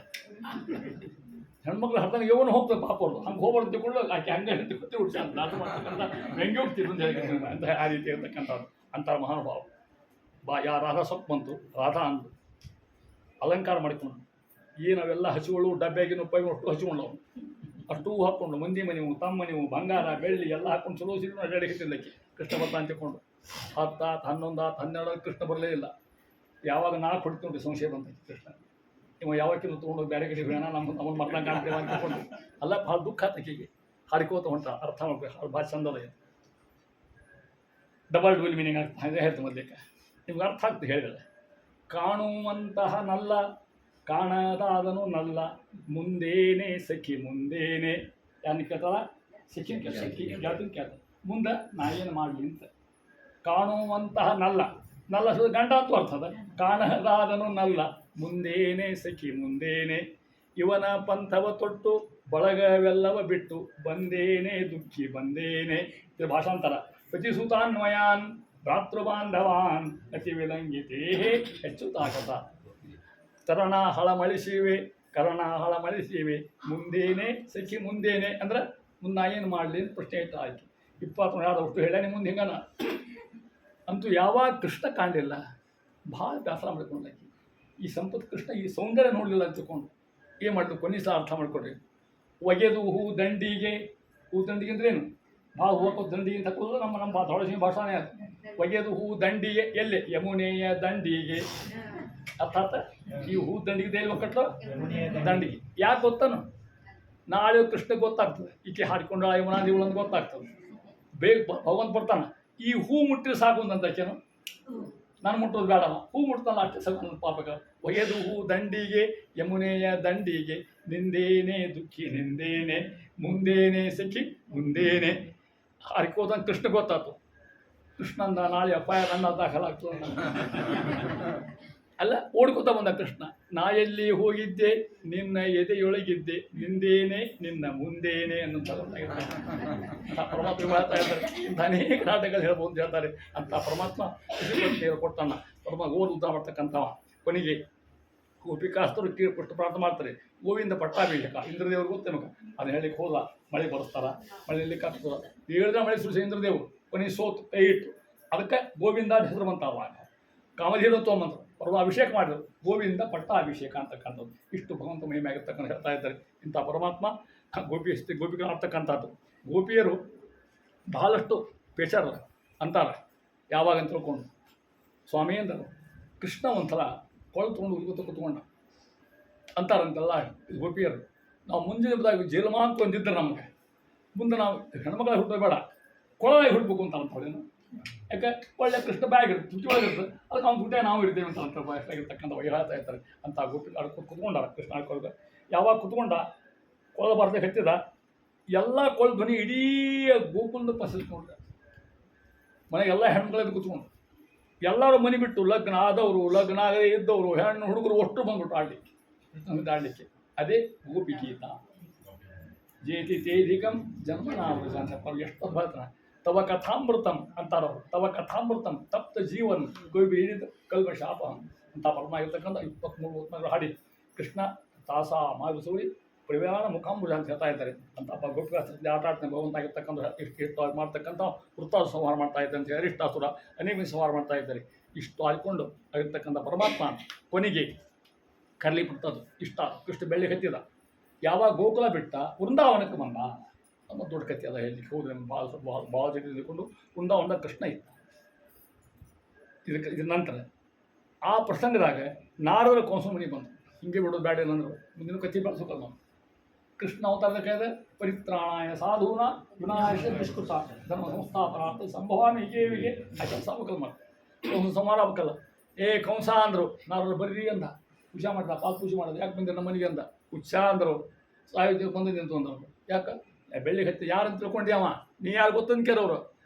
ಹೆಣ್ಮಕ್ಳು ಹರ್ತಾನೆ ಯೌವನ ಹೋಗ್ತದೆ ಪಾಪ ಅವರು. ಹಂಗೆ ಹೋಗ್ಬಾರ್ದು ತಿಳ್ಕೊಂಡು ಆಕೆ ಹಂಗೆ ಗೊತ್ತಿ ಹುಡ್ಸಿ ಅಂತ ದಾಸ ಮಾಡ್ತಕ್ಕಂಥ ವ್ಯಂಗ್ಯ ಹೋಗ್ತಿದ್ರು ಅಂತ ಹೇಳಿ ಅಂತ ಆ ರೀತಿ ಇರ್ತಕ್ಕಂಥವ್ರು ಅಂಥ ಮಹಾನುಭಾವ. ರಾಧಾ ಸೊಪ್ಪು ಬಂತು, ರಾಧಾ ಅಂದು ಅಲಂಕಾರ ಮಾಡಿಕೊಂಡು ಏನು ಅವೆಲ್ಲ ಹಸಿಗಳು ಡಬ್ಬ್ಯಾಗಿನ ಉಪ್ಪಾಗಿ ಅಷ್ಟು ಹಚ್ಕೊಂಡವು. ಅಷ್ಟೂ ಹಾಕ್ಕೊಂಡು ಮಂದಿ ಮನೆವು ತಮ್ಮ ಮನೆವು ಬಂಗಾರ ಬೆಳ್ಳಿ ಎಲ್ಲ ಹಾಕ್ಕೊಂಡು ಚಲೋ ಸಿಟ್ಟು ಅಡ್ಡಾಡಿ ಹಿಟ್ಟಿದ್ದಕ್ಕೆ ಕೃಷ್ಣ ಬರ್ತಾ ಅಂತಿಕೊಂಡು 10 ಆತು 11 ಆತು 12 ಕೃಷ್ಣ ಬರಲೇ ಇಲ್ಲ. ಯಾವಾಗ ನಾಲ್ಕು ಹೊಡಿತು ನೋಡಿ ಸಂಶಯ ಬಂತೈತಿ ಕೃಷ್ಣ. ಇವ ಯಾವಕ್ಕಿಂತ ತೊಗೊಂಡು ಬೇರೆ ಕಡೆ ಬೇಡ ನಮ್ಮ ಮಕ್ಕಳ ಕಾಣ್ತೇವೆ ಅಂತಿಕೊಂಡು ಅಲ್ಲ ಭಾಳ ದುಃಖ ಆತಕಿಗೆ. ಹಾರಿಕೋತ ಹೊಂಟ ಅರ್ಥ ಮಾಡ್ಬೇಕು. ಭಾಳ ಚಂದದ ಇದು ಡಬಲ್ ಡಬಲ್ ಮೀನಿಂಗ್ ಆಗ್ತದೆ. ಹಾಗೆ ಹೇಳ್ತು ಮೊದಲಿಕ್ಕೆ ನಿಮ್ಗೆ ಅರ್ಥ ಆಗ್ತದೆ ಹೇಳಿದ್ರೆ. ಕಾಣುವಂತಹ ನಲ್ಲ ಕಾಣದಾದನು ನಲ್ಲ ಮುಂದೇನೆ ಸಖಿ ಮುಂದೇನೆ ಯಾರನ್ನ ಕೇಳ್ತಾಳ? ಸಖಿ ಸಖಿ ಕೇಳ್ತೀನಿ ಕೇಳ್ತಾಳೆ ಮುಂದೆ ನಾ ಏನು ಮಾಡಲಿ ಅಂತ. ಕಾಣುವಂತಹ ನಲ್ಲ ನಲ್ಲ ಗಂಡ ಅಂತ ಅರ್ಥದ ಕಾಣದಾದನು ನಲ್ಲ ಮುಂದೇನೆ ಸಖಿ ಮುಂದೇನೆ ಇವನ ಪಂಥವ ತೊಟ್ಟು ಬಳಗವೆಲ್ಲವ ಬಿಟ್ಟು ಬಂದೇನೆ ದುಃಖಿ ಬಂದೇನೆ ಇದು ಭಾಷಾಂತರ ಪ್ರತಿಸುತಾನ್ವಯಾನ್ ಭ್ರಾತೃಬಾಂಧವಾನ್ ಅತಿ ವಿಲಂಘಿತೇ ಹೆಚ್ಚು ತಾಕತ ತರಣ ಹಳಮಳಿಸಿವೆ ಕರಣ ಹಳಮಳಿಸಿವೆ ಮುಂದೇನೆ ಸಖಿ ಮುಂದೇನೆ ಅಂದ್ರೆ ಮುಂದೆ ಏನು ಮಾಡಲಿ ಅಂತ ಪ್ರಶ್ನೆ ಇಟ್ಟು ಆಯ್ತು 20 ಅಷ್ಟು ಹೇಳೇನೆ ಮುಂದೆ ಹಿಂಗನ ಅಂತೂ ಯಾವಾಗ ಕೃಷ್ಣ ಕಾಣಲಿಲ್ಲ ಭಾಳ ಬೇಸರ ಮಾಡ್ಕೊಂಡಾಕಿ ಈ ಸಂಪತ್ತು ಕೃಷ್ಣ ಈ ಸೌಂದರ್ಯ ನೋಡಲಿಲ್ಲ ಅಂತ ತಿಳ್ಕೊಂಡು ಏನು ಮಾಡಿದ್ರು ಕೊನೆ ಸಲ ಅರ್ಥ ಮಾಡ್ಕೊಡ್ರಿ ಒಗೆದು ಹೂ ದಂಡಿಗೆ ಅಂದ್ರೆ ಏನು ಭಾಳ ಹೂವು ದಂಡಿಗೆ ಅಂತ ಹಾಕೋದು ನಮ್ಮ ತೊಳಸಿ ಭಾಷಾನೇ ಅದು ಒಗೆದು ಹೂ ದಂಡಿಗೆ ಎಲ್ಲಿ ಯಮುನೆಯ ದಂಡಿಗೆ ಅರ್ಥಾತ್ ಈ ಹೂ ದಂಡಿಗೆ ಎಲ್ಲಿ ಒಕ್ಕಟ್ಲು ದಂಡಿಗೆ ಯಾಕೆ ಗೊತ್ತಾನು ನಾಳೆ ಕೃಷ್ಣ ಗೊತ್ತಾಗ್ತದೆ ಈಕೆ ಹಾಡಿಕೊಂಡು ಯಮುನಾ ದೇವಳಂದು ಗೊತ್ತಾಗ್ತದೆ ಬೇಗ ಭಗವಂತ ಬರ್ತಾನೆ ಈ ಹೂ ಮುಟ್ಟಿದ್ರೆ ಸಾಕು ಅಂತೇನು ನಾನು ಮುಟ್ಟೋದು ಬೇಡ ಹೂ ಮುಟ್ತಾನ ಅಷ್ಟೇ ಸಾಕು ಪಾಪಕ ಒಗೆದು ಹೂ ದಂಡಿಗೆ ಯಮುನೆಯ ದಂಡಿಗೆ ನಿಂದೇನೆ ದುಃಖಿ ನಿಂದೇನೆ ಮುಂದೇನೆ ಸಖಿ ಮುಂದೇನೆ ಹಾರಿಕೋದಂಗೆ ಕೃಷ್ಣ ಗೊತ್ತಾಯ್ತು ಕೃಷ್ಣಂದ ನಾಳೆ ಅಪಾಯ ನನ್ನ ದಾಖಲಾಗ್ತದೆ ಅಲ್ಲ ಓಡ್ಕೋತ ಬಂದ ಕೃಷ್ಣ ನಾ ಎಲ್ಲಿ ಹೋಗಿದ್ದೆ ನಿನ್ನ ಎದೆಯೊಳಗಿದ್ದೆ ನಿಂದೇನೆ ನಿನ್ನ ಮುಂದೇನೆ ಅನ್ನೋಂಥ ಪರಮಾತ್ಮ ಹೇಳ್ತಾ ಇದ್ದಾರೆ ಇಂಥ ಅನೇಕ ನಾಟಕಗಳು ಹೇಳ್ಬೋದು ಅಂತ ಹೇಳ್ತಾರೆ ಅಂತ ಪರಮಾತ್ಮ ಕೊಡ್ತಾನ ಪರಮ ಗೋರು ಉದ್ಧಾರ ಮಾಡ್ತಕ್ಕಂಥವ ಕೊನೆಗೆ ಗೋಪಿಕಾಸ್ತರು ಕೊಟ್ಟು ಪ್ರಾರ್ಥನೆ ಮಾಡ್ತಾರೆ ಗೋವಿಂದ ಪಟ್ಟಾಭಿಷೇಕ ಇಂದ್ರದೇವ್ರು ಗೊತ್ತೇನಕ ಅದನ್ನ ಹೇಳಿಕ್ಕೆ ಹೋದ ಮಳೆ ಬರೆಸ್ತಾರ ಮಳೆ ನಿಲ್ಲಿಕ್ಕೆ ಆಗ್ತದ ಹೇಳಿದ್ರೆ ಮಳೆ ಸುರಿಸಿ ಇಂದ್ರದೇವರು ಕೊನೆಗೆ ಸೋತು ಕೈ ಇಟ್ಟು ಅದಕ್ಕೆ ಗೋವಿಂದ ಹೆಸರು ಬಂತಾವ ಕಾಮಧೇನು ತೊಗೊಂಬಂದರು ಪರಮ ಅಭಿಷೇಕ ಮಾಡಿದರು ಗೋವಿಂದ ಪಟ್ಟಾಭಿಷೇಕ ಅಂತಕ್ಕಂಥದ್ದು ಇಷ್ಟು ಭಗವಂತ ಮಹಿಮೆ ಆಗಿರ್ತಕ್ಕಂಥ ಹೇಳ್ತಾ ಇದ್ದಾರೆ ಇಂಥ ಪರಮಾತ್ಮ ಗೋಪಿಗಳು ಆಡ್ತಕ್ಕಂಥದ್ದು ಗೋಪಿಯರು ಬಹಳಷ್ಟು ಪೇಚಾರ ಅಂತಾರೆ ಯಾವಾಗ ಅಂತ ತಿಳ್ಕೊಂಡು ಸ್ವಾಮಿ ಅಂದರು ಕೃಷ್ಣ ಒಂಥರ ಕೊಳ ತೊಗೊಂಡು ಕೂತ್ಕೊಂಡ ಅಂತಾರಂತೆಲ್ಲ ಗೋಪಿಯರು ನಾವು ಮುಂದಿನ ಜೇಲಮ ಅಂತ ಒಂದಿದ್ದರು ನಮಗೆ ಮುಂದೆ ನಾವು ಹೆಣ್ಮಕ್ಳ ಹುಟ್ಟಬೇಡ ಕೊಳವಾಗಿ ಹುಡ್ಬೇಕು ಅಂತ ಅಂತಾಳೇನು ಯಾಕೆ ಒಳ್ಳೆ ಕೃಷ್ಣ ಬ್ಯಾಗ್ ಇರುತ್ತೆ ತುಟ್ಟಿ ಒಳಗಿರ್ತದೆ ಅದಕ್ಕೆ ಅವ್ನು ತುಟ್ಟೆ ನಾವು ಇರ್ತೇವೆ ಅಂತ ಎಷ್ಟಾಗಿರ್ತಕ್ಕಂಥ ಹೇಳ್ತಾ ಇರ್ತಾರೆ ಅಂತ ಗೋಪಿ ಆಡ್ಕೊಂಡು ಕುತ್ಕೊಂಡಾರ ಕೃಷ್ಣ ಆಡ್ಕೊಳ್ಗ ಯಾವಾಗ ಕುತ್ಕೊಂಡ ಕೊಳ ಬರ್ದೆ ಹತ್ತಿದ ಎಲ್ಲ ಕೊಳ ಧ್ವನಿ ಇಡೀ ಗೋಕುಲದ ಪಸಿಸ್ಕೊಂಡ್ರೆ ಮನೆಗೆಲ್ಲ ಹೆಣ್ಮಕ್ಳದ್ದು ಕುತ್ಕೊಂಡು ಎಲ್ಲರೂ ಮನೆ ಬಿಟ್ಟು ಲಗ್ನ ಆದವರು ಲಗ್ನ ಆಗದೆ ಇದ್ದವರು ಹೆಣ್ಣು ಹುಡುಗರು ಅಷ್ಟು ಬಂದ್ಬಿಟ್ಟು ಆಡಲಿಕ್ಕೆ ಅದೇ ಗೋಪಿಗೀತ ಜೇತಿ ತೇಧಿಕಂ ಜನ್ಮನಾಮೃತ ಅಂತ ಎಷ್ಟು ಬರ್ತಾನೆ ತವ ಕಥಾಮೃತಂ ಅಂತಾರವರು ತವ ಕಥಾಮೃತಂ ತಪ್ತ ಜೀವನ್ ಗೋಬಿ ಹಿಡಿದು ಕಲ್ವ ಶಾಪ ಅಂತ ಪರಮ ಇರ್ತಕ್ಕಂಥ 23 ಹಾಡಿ ಕೃಷ್ಣ ತಾಸ ಮಾವಿಸೂರಿ ಪ್ರವ್ಯಾನ ಮುಖಾಂಬುಜ ಅಂತ ಹೇಳ್ತಾ ಇದ್ದಾರೆ ಅಂತ ಗೋಪಿಕಾಸ್ತ್ರದಲ್ಲಿ ಆಟ ಆಡ್ತಾನೆ ಭಗವಂತಾಗಿರ್ತಕ್ಕಂಥ ಇಷ್ಟು ಮಾಡ್ತಕ್ಕಂಥ ವೃತ್ತಾಸ ಸಂಹಾರ ಮಾಡ್ತಾ ಇದ್ದಾರೆ ಅಂತ ಅರಿಷ್ಟಾಸುರ ಅನೇಕ ಸಂಹಾರ ಮಾಡ್ತಾ ಇದ್ದಾರೆ ಇಷ್ಟು ಆಯ್ಕೊಂಡು ಆಗಿರ್ತಕ್ಕಂಥ ಪರಮಾತ್ಮ ಕೊನೆಗೆ ಕರ್ಲಿ ಬಿಡ್ತದ್ದು ಇಷ್ಟ ಕೃಷ್ಣ ಬೆಳ್ಳಿ ಹತ್ತಿದ ಯಾವಾಗ ಗೋಕುಲ ಬಿಟ್ಟ ವೃಂದಾವನಕ್ಕೆ ಬಂದ ನಮ್ಮ ದೊಡ್ಡ ಕಥೆ ಅದ ಹೇಳಿ ಹೋದ್ರೆ ಭಾಳ ಜನ ತಿಳ್ಕೊಂಡು ವೃಂದಾವನದ ಕೃಷ್ಣ ಇದ್ದ ಇದ್ರ ನಂತರ ಆ ಪ್ರಸಂಗದಾಗ ನಾರದರ ಕೌನ್ಸಲ್ ಮನೆಗೆ ಬಂದು ಹಿಂಗೆ ಬಿಡೋದು ಬೇಡ ಏನಂದ್ರು ಮುಂದಿನ ಕಥೆ ಬೆಳೆಸೋಕಲ್ಲ ನಾವು ಕೃಷ್ಣ ಅವತಾರದ ಕೇಳಿದ್ರೆ ಪರಿತ್ರಾಣಾಯ ಸಾಧೂನ ವಿನಾಶ ದುಷ್ಕೃತ ಧರ್ಮ ಸಂಸ್ಥಾಪನಾರ್ಥ ಸಂಭವಾಮಿ ಹೀಗೆ ಆ ಕೆಲಸ ಆಗ್ಬೇಕಲ್ಲ ಮಾಡಿ ಸಂಹಾರ ಆಗ್ಬೇಕಲ್ಲ ಕಂಸ ಅಂದರು ನಾರದರು ಬರ್ರಿ ಅಂದ ಪೂಜೆ ಮಾಡ್ದ ಪಾಲ್ ಪೂಜೆ ಮಾಡೋದು ಯಾಕೆ ಬಂದಿರ ನಮ್ಮ ಮನೆಗೆ ಅಂದ ಹುಚ್ಚ ಅಂದರು ಸಾಹಿತ್ಯ ಬಂದಿದೆ ಅಂತ ಅಂದರು ಯಾಕೆ ಬೆಳ್ಳಿಗೆ ಹತ್ತಿ ಯಾರು ಅಂತ ತಿಳ್ಕೊಂಡ್ಯಾವ ನೀ ಯಾರು ಗೊತ್ತಂದು ಕೇಳೋರು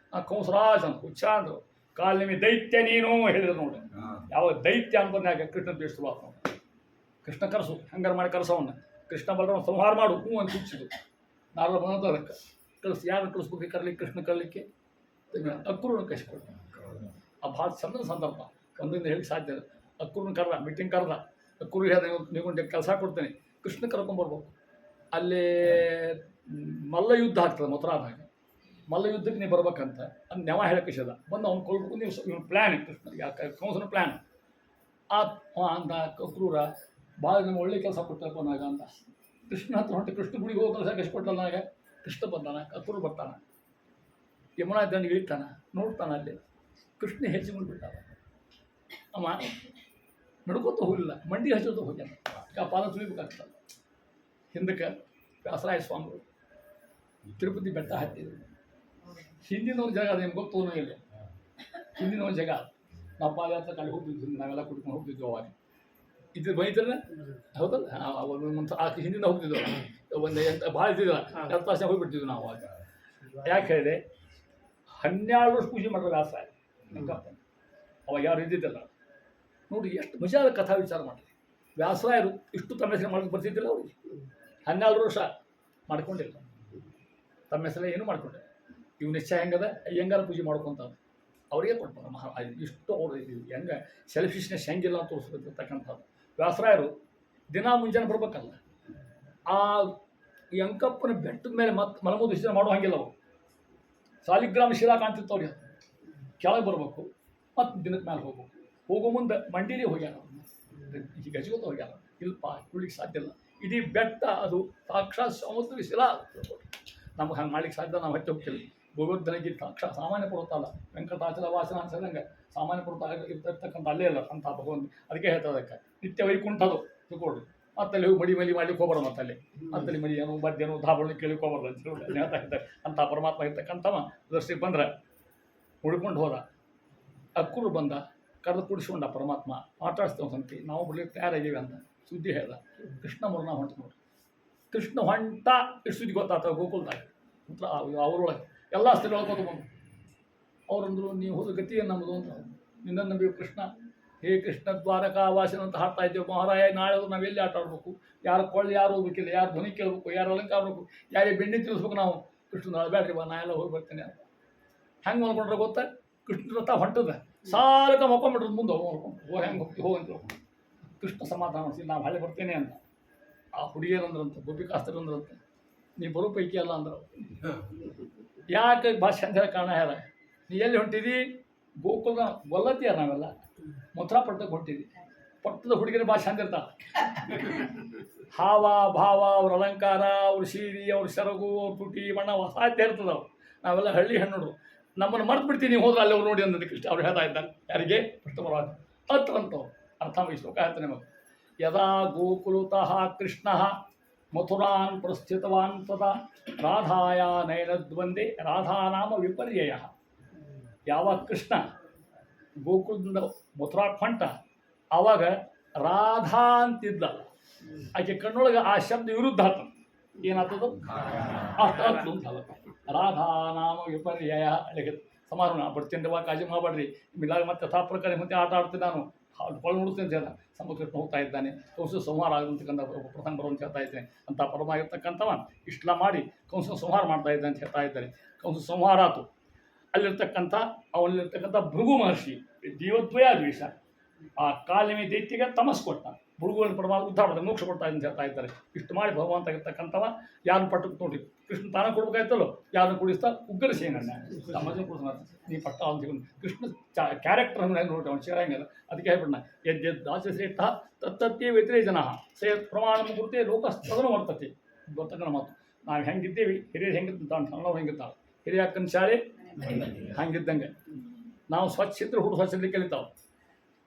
ಕಂಸರಾಜ್ ಅಂತ ಹುಚ್ಚ ಅಂದರು ಕಾಲಿನ ದೈತ್ಯ ನೀನು ಹೇಳಿದ್ರು ನೋಡಿ ಯಾವ ದೈತ್ಯ ಅಂತ ಬಂದಾಗ ಕೃಷ್ಣ ದ್ವೇಷಿಸುವ ಕೃಷ್ಣ ಕರೆಸು ಹಂಗಾರೆ ಮಾಡಿ ಕರೆಸವನ್ನ ಕೃಷ್ಣ ಬಲರಾಮ ಸಂಹಾರ ಮಾಡು ಹ್ಞೂ ಅಂತ ಹುಚ್ಚಿದು ನಾರದ ಬಂದ ಅದಕ್ಕೆ ಕಳಿಸಿ ಯಾರು ಕಳಿಸ್ಬೇಕು ಕರ್ಲಿಕ್ಕೆ ಕೃಷ್ಣ ಕರ್ಲಿಕ್ಕೆ ಅಕ್ರೂರನ್ನ ಕಳಿಸ್ಕೊಡ್ತಾನೆ ಆ ಭಾಳ ಚಂದದ ಸಂದರ್ಭ ಒಂದರಿಂದ ಹೇಳಿ ಸಾಧ್ಯ ಇಲ್ಲ ಅಕ್ರೂರನ್ನ ಕರೆದ ಮೀಟಿಂಗ್ ಕರೆದ ಅಕ್ರೂರು ಹೇಳಿದ ನೀವು ಕೆಲಸ ಕೊಡ್ತೇನೆ ಕೃಷ್ಣ ಕರ್ಕೊಂಬರ್ಬೇಕು ಅಲ್ಲಿ ಮಲ್ಲ ಯುದ್ಧ ಆಗ್ತದೆ ಮಥುರಾದಾಗ ಮಲ್ಲ ಯುದ್ಧಕ್ಕೆ ನೀವು ಬರ್ಬೇಕಂತ ಅದು ನೆವ ಹೇಳಕ್ಕೆ ಇಷ್ಟದ ಬಂದು ಅವ್ನು ಕೊಲ್ಬೇಕು ನೀವು ಇವ್ನು ಪ್ಲ್ಯಾನ್ ಕೃಷ್ಣ ಯಾಕೆ ಕಂಸನ ಪ್ಲ್ಯಾನ್ ಅಂತ ಅಕ್ರೂರ ಭಾಳ ನಮ್ಮ ಒಳ್ಳೆ ಕೆಲಸ ಕೊಟ್ಟಪ್ಪ ನಾಗ ಅಂತ ಕೃಷ್ಣ ಹತ್ರ ಹೊಂಟೆ ಕೃಷ್ಣ ಗುಡಿಗೆ ಹೋಗೋ ಕೆಲಸ ಎಷ್ಟು ಕೊಟ್ಟಲ್ಲ ನಾಗ ಕೃಷ್ಣ ಬಂದಾನ ಅಕ್ರೂರು ಬರ್ತಾನೆ ಯಮುನಾ ದಂಡಿಗೆ ಇಳ್ತಾನೆ ನೋಡ್ತಾನೆ ಅಲ್ಲಿ ಕೃಷ್ಣ ಹೆಚ್ಚಿಕೊಂಡು ಬಿಟ್ಟಾನ ಅಮ್ಮ ನಡ್ಕೋತ ಹೋಗಲಿಲ್ಲ ಮಂಡಿ ಹಚ್ಚೋತ ಹೋಗ್ಯಾನ ಆ ಪಾದ ತುಳಿಬೇಕಾಗ್ತದೆ ಹಿಂದಕ್ಕೆ ವ್ಯಾಸರಾಯ ಸ್ವಾಮಿಗಳು ತಿರುಪತಿ ಬೆಟ್ಟ ಹತ್ತಿದ್ರು ಹಿಂದಿನ ಒಂದು ಜಾಗ ಅದೇನು ಗೊತ್ತು ಇಲ್ಲ ಹಿಂದಿನ ಒಂದು ಜಾಗ ನಾವು ಪಾದಯಾತ್ರೆ ಕಡೆ ಹೋಗ್ತಿದ್ವಿ ನಾವೆಲ್ಲ ಕುಟ್ಕೊಂಡು ಹೋಗ್ತಿದ್ವಿ ಅವಾಗ ಇದ್ರ ಬೈತಾರೆ ಹೌದಲ್ಲ ಒಂದು ಹಿಂದಿನ ಹೋಗ್ತಿದ್ವು ಒಂದು ಭಾಳ ಇದ್ದಿದ್ದಿಲ್ಲ 2 ತಾಸು ಹೋಗಿಬಿಡ್ತಿದ್ವಿ ನಾವು ಅವಾಗ ಯಾಕೆ ಹೇಳಿದೆ 12 ವರ್ಷ ಪೂಜೆ ಮಾಡೋದು ವ್ಯಾಸ ಹೆಂಗಪ್ಪ ಅವಾಗ ಯಾರು ಇದ್ದಿದ್ದಲ್ಲ. ನೋಡಿ ಎಷ್ಟು ಮಜಾದ ಕಥಾ ವಿಚಾರ ಮಾಡಿ. ವ್ಯಾಸರಾಯರು ಇಷ್ಟು ತಮ್ಮ ಹೆಸರು ಮಾಡಕ್ಕೆ ಬರ್ತಿದ್ದಿಲ್ಲ ಅವ್ರಿಗೆ. 12 ವರ್ಷ ಮಾಡ್ಕೊಂಡಿಲ್ಲ ತಮ್ಮ ಹೆಸರೇ ಏನು ಮಾಡ್ಕೊಂಡೆ. ಇವು ನಿಶ್ಚಯ ಹೆಂಗದ ಅಯ್ಯಂಗಾರ ಪೂಜೆ ಮಾಡ್ಕೊಂತ ಅವರಿಗೆ ಕೊಡ್ತಾರೆ ಇಷ್ಟು ಅವ್ರು ಹೆಂಗೆ ಸೆಲ್ಫಿಶ್ನೆಸ್ ಹೆಂಗಿಲ್ಲ ಅಂತ ತೋರಿಸ್ಬೇಕಿರ್ತಕ್ಕಂಥದ್ದು. ವ್ಯಾಸರಾಯರು ದಿನ ಮುಂಜಾನೆ ಬರ್ಬೇಕಲ್ಲ, ಆ ಈ ಅಂಕಪ್ಪನ ಬೆಟ್ಟದ ಮೇಲೆ ಮತ್ತೆ ಮಲಮೂದು ವಿಸರ್ಜನೆ ಮಾಡೋ ಹಂಗಿಲ್ಲ ಅವರು. ಸಾಲಿಗ್ರಾಮ ಶಿಲಾ ಕಾಣ್ತಿರ್ತವ್ರಿ, ಕೆಳಗೆ ಬರಬೇಕು ಮತ್ತು ದಿನದ ಮೇಲೆ ಹೋಗ್ಬೇಕು. ಹೋಗೋ ಮುಂದೆ ಮಂಡಿಲಿ ಹೋಗ್ಯಾರ, ಈಗ ಗಜಗೋತ ಹೋಗ್ಯಾರ. ಇಲ್ಪ ಕುಳಿಗೆ ಸಾಧ್ಯ ಇಲ್ಲ. ಇಡೀ ಬೆಟ್ಟ ಅದು ಸಾಕ್ಷಾತ್ ಸಮುದ್ರ ಶಿಲಾ. ನಮ್ಗೆ ಹಂಗೆ ಮಾಡ್ಲಿಕ್ಕೆ ಸಾಧ್ಯ, ನಾವು ಹಚ್ಚಿ ಹೋಗ್ತೀವಿ. ಗೋವರ್ಧನಗಿರಿ ಸಾಕ್ಷಾತ್ ಸಾಮಾನ್ಯ ಪರ್ವತ ಅಲ್ಲ, ವೆಂಕಟಾಚಲ ವಾಸನ ಅನ್ಸದಂಗೆ ಸಾಮಾನ್ಯ ಪರ್ವತ ಇರ್ತಕ್ಕಂಥ ಅಲ್ಲೇ ಇಲ್ಲ ಅಂತ ಭಗವಂತ. ಅದಕ್ಕೆ ಹೇಳ್ತಾರೆ ಅದಕ್ಕೆ ನಿತ್ಯ ವೈಕುಂಠದು ತಿಳ್ಕೊಡ್ರಿ. ಮತ್ತಲ್ಲಿ ಹೋಗಿ ಮಡಿ ಮಲಿ ಮಾಡ್ಲಿಕ್ಕೆ ಹೋಗ್ಬಾರ್ದು. ಮತ್ತಲ್ಲಿ ಮತ್ತಲ್ಲಿ ಮಡಿ ಏನು ಮಧ್ಯಾಹ್ನ ಧಾಬಳಿ ಕೇಳಿಕ್ಕೆ ಹೋಗ್ಬಾರ್ದು ಅಂತ ಹೇಳ್ತಾ ಇರ್ತಾರೆ. ಅಂತ ಪರಮಾತ್ಮ ಇರ್ತಕ್ಕಂಥವ ದರ್ಶಿಗೆ ಬಂದ್ರೆ ಉಳ್ಕೊಂಡು ಹೋದ. ಅಕ್ಕರು ಬಂದ, ಕರೆದು ಕುಡಿಸ್ಕೊಂಡ ಪರಮಾತ್ಮ. ಮಾತಾಡಿಸ್ತೇವೆ ಸಂತಿ, ನಾವು ಬಿಡ್ಲಿಕ್ಕೆ ತಯಾರಾಗಿವೆ ಅಂತ ಸುದ್ದಿ ಹೇಳ್ದ. ಕೃಷ್ಣ ಮುರ್ನ ಹೊಂಟ ನೋಡಿ. ಕೃಷ್ಣ ಹೊಂಟ ಇಷ್ಟು ಸುದ್ದಿ ಗೊತ್ತಾಗ್ತವೆ ಗೋಕುಲ್ದಾಗ ಮಾತ್ರ ಅವರೊಳಗೆ ಎಲ್ಲ ಸ್ಥಳ ಒಳ್ಕೋದು ಬಂದು ಅವರಂದ್ರು, ನೀವು ಹೋದ ಗತಿಯೇ ನಮ್ಮದು ಅಂತ. ನಿನ್ನ ನಂಬಿ ಕೃಷ್ಣ, ಹೇ ಕೃಷ್ಣ ದ್ವಾರಕಾ ವಾಸನ ಅಂತ ಹಾಡ್ತಾ ಇದ್ದೇವೆ ಮಹಾರಾಯ. ನಾಳೆ ನಾವೆಲ್ಲಿ ಆಟ ಆಡ್ಬೇಕು, ಯಾರು ಕೊಳ್ಳಿ ಯಾರು ಹೋಗ್ಬೇಕಿಲ್ಲ, ಯಾರು ಧ್ವನಿ ಕೇಳಬೇಕು, ಯಾರು ಅಲಂಕಾರ ಮಾಡಬೇಕು, ಯಾರಿಗೆ ಬೆಣ್ಣೆ ತಿಳಿಸ್ಬೇಕು. ನಾವು ಕೃಷ್ಣ ನಾಳೆ ಬೇಡ್ರಿ ಬಾ, ನಾ ಎಲ್ಲ ಹೋಗಿ ಬರ್ತೇನೆ ಅಂತ ಹೆಂಗೆ ಮಾಡ್ಕೊಂಡ್ರೆ ಗೊತ್ತಾ. ಕೃಷ್ಣ ರಥ ಹೊಂಟದ ಸಾಲಕ ಮಕ್ಕೊಂಬಿಟ್ರದು ಮುಂದೆ ಹೋಗಿ ಹೆಂಗೆ ಹೋಗ್ತೀವಿ ಹೋಗಂತ. ಕೃಷ್ಣ ಸಮಾಧಾನ ಮಾಡಿಸಿ ನಾವು ಹಳೆ ಬರ್ತೇನೆ ಅಂತ. ಆ ಹುಡುಗಿಯರಂದ್ರಂತ, ಗೋಪಿಕಾಸ್ತರಂದ್ರಂತ, ನೀ ಬರೋ ಪೈಕಿ ಅಲ್ಲ ಅಂದ್ರೆ. ಯಾಕೆ ಭಾಷೆ ಅಂತ ಹೇಳಿ ಕಾರಣ ಹೇಳ, ನೀ ಎಲ್ಲಿ ಹೊಂಟಿದಿ? ಗೋಕುಲ ಗೊಲ್ಲತ್ತೀಯ ನಾವೆಲ್ಲ ಮಥುರಾ ಪಟ್ಟಕ್ಕೆ ಹೊಂಟಿದ್ವಿ. ಪಟ್ಟದ ಹುಡುಗಿನ ಭಾಷೆ ಅಂದಿರ್ತಾಳೆ. ಹಾವ ಭಾವ, ಅವ್ರ ಅಲಂಕಾರ, ಅವ್ರ ಸೀರೆ, ಅವ್ರ ಸೆರಗು, ಅವ್ರ ತುಟಿ ಬಣ್ಣ ಸಾಧ್ಯ ಇರ್ತದೆ. ನಾವೆಲ್ಲ ಹಳ್ಳಿ ಹೆಣ್ಣು, ನಮ್ಮನ್ನು ಮರ್ತು ಬಿಡ್ತೀನಿ ಹೋದ್ರೆ ಅಲ್ಲಿ ಅವ್ರು ನೋಡಿ ಅನ್ನೋದು ಕೃಷ್ಣ ಅವ್ರು ಹೇಳ್ತಾ ಇದ್ದಾರೆ. ಯಾರಿಗೆ? ಕೃಷ್ಣಪರವಾಗಿ ಹತ್ರ ಅಂತವ್ರು ಅರ್ಥ ಮಾಡಿ ಶ್ಲೋಕ ಹೇಳ್ತಾನೆ ನಿಮಗೆ. ಯದಾ ಗೋಕುಲತಃ ಕೃಷ್ಣ ಮಥುರಾನ್ ಪ್ರಸ್ಥಿತವಾನ್ ತದಾ ರಾಧಾಯ ನಯನದ್ವಂದೇ ರಾಧಾನಾಮ ವಿಪರ್ಯಯ. ಯಾವಾಗ ಕೃಷ್ಣ ಗೋಕುಲದಿಂದ ಮಥುರಾಕ್ಕೆ ಹೊಂಟ ಆವಾಗ ರಾಧಾ ಅಂತಿದ್ದ. ಆಕೆ ಕಣ್ಣೊಳಗೆ ಆ ಶಬ್ದ ವಿರುದ್ಧ ಆತ. ಏನಾಗ್ತದ? ಅಷ್ಟು ಅತ್ತು ಅಂತಲ್ಲ. ರಾಧಾ ನಾಮ ವಿಪರ್ಯಯ ಸಮಾರೋಹ ಬರ್ತೀನಿ ಕಾಜಿ ಮಾಡಬೇಡ್ರಿ. ಮಿಲಾಗ ಮತ್ತೆ ಯಥಾ ಪ್ರಕಾರ ಮತ್ತೆ ಆಟ ಆಡ್ತೀನಿ ನಾನು ಕೊಳ್ಳ ನೋಡ್ತೀನಿ ಅಂತ ಹೇಳ. ಸಮುದ್ರಕ್ಕೆ ಹೋಗ್ತಾ ಇದ್ದಾನೆ, ಕಂಸ ಸಂಹಾರ ಆಗತಕ್ಕಂಥ ಪ್ರಸಂಗ ಬರುವಂತ ಹೇಳ್ತಾ ಇದ್ದೇನೆ ಅಂತ ಪರವಾಗಿರ್ತಕ್ಕಂಥವ ಇಷ್ಟೆಲ್ಲ ಮಾಡಿ ಕಂಸ ಸಂಹಾರ ಮಾಡ್ತಾ ಇದ್ದೆ ಅಂತ ಹೇಳ್ತಾ ಇದ್ದಾರೆ. ಕಂಸ ಸಂಹಾರ ಆತು. ಅಲ್ಲಿರ್ತಕ್ಕಂಥ ಅವನಲ್ಲಿರ್ತಕ್ಕಂಥ ಭೃಗು ಮಹರ್ಷಿ ಜೀವದ್ವಯ ದ್ವೇಷ ಆ ಕಾಲಿಮೆ ದೈತ್ಯಗೆ ತಮಸ್ ಕೊಟ್ಟ. ಭೃಗುವಿನ ಪರವಾಗಿ ಉದ್ಧಾರ ಮಾಡಿದ, ಮೋಕ್ಷ ಕೊಡ್ತಾ ಅಂತ ಹೇಳ್ತಾ ಇದ್ದಾರೆ. ಇಷ್ಟು ಮಾಡಿ ಭಗವಂತ ಆಗಿರ್ತಕ್ಕಂಥವ ಯಾರು ಪಟ್ಟಕ್ಕೆ ನೋಡ್ರಿ ಕೃಷ್ಣ ತಾನ ಕೊಡ್ಬೇಕಾಯ್ತಲ್ಲೋ ಯಾರನ್ನು ಕುಡಿಸ್ತಾ ಉಗ್ರಸೇನಣ್ಣ ಸಮಾಜ ಕೊಡ್ತಾನ ನೀ ಪಟ್ಟ ಅಂತ ಕೃಷ್ಣ ಕ್ಯಾರೆಕ್ಟರ್ ಹಂಗೆ ನೋಡಿ ಅವ್ನು ಸೇರಂಗಿಲ್ಲ. ಅದಕ್ಕೆ ಹೇಳ್ಬಿಡ್ಣ ದಾಸಶ್ರೇಷ್ಠ ತತ್ತತ್ಯೇ ವ್ಯತಿರೇ ಜನ ಸೇ ಪ್ರಮಾಣ ಕುರಿತೆ ಲೋಕಸ್ತದನು ವರ್ತತೆ. ಬರ್ತಕ್ಕಂಥ ಮಾತು ನಾವು ಹೆಂಗಿದ್ದೀವಿ, ಹಿರಿಯರು ಹೆಂಗಿದ್ದ ಸಣ್ಣವ್ರು ಹೆಂಗಿರ್ತಾವೆ, ಹಿರಿಯ ಅಕ್ಕನ ಶಾಲೆ ಹಂಗಿದ್ದಂಗೆ. ನಾವು ಸ್ವಚ್ಛ ಇದ್ರೆ ಹುಡುಗ ಸ್ವಚ್ಛ ಇರಲಿಕ್ಕೆ ಕಲಿತಾವೆ.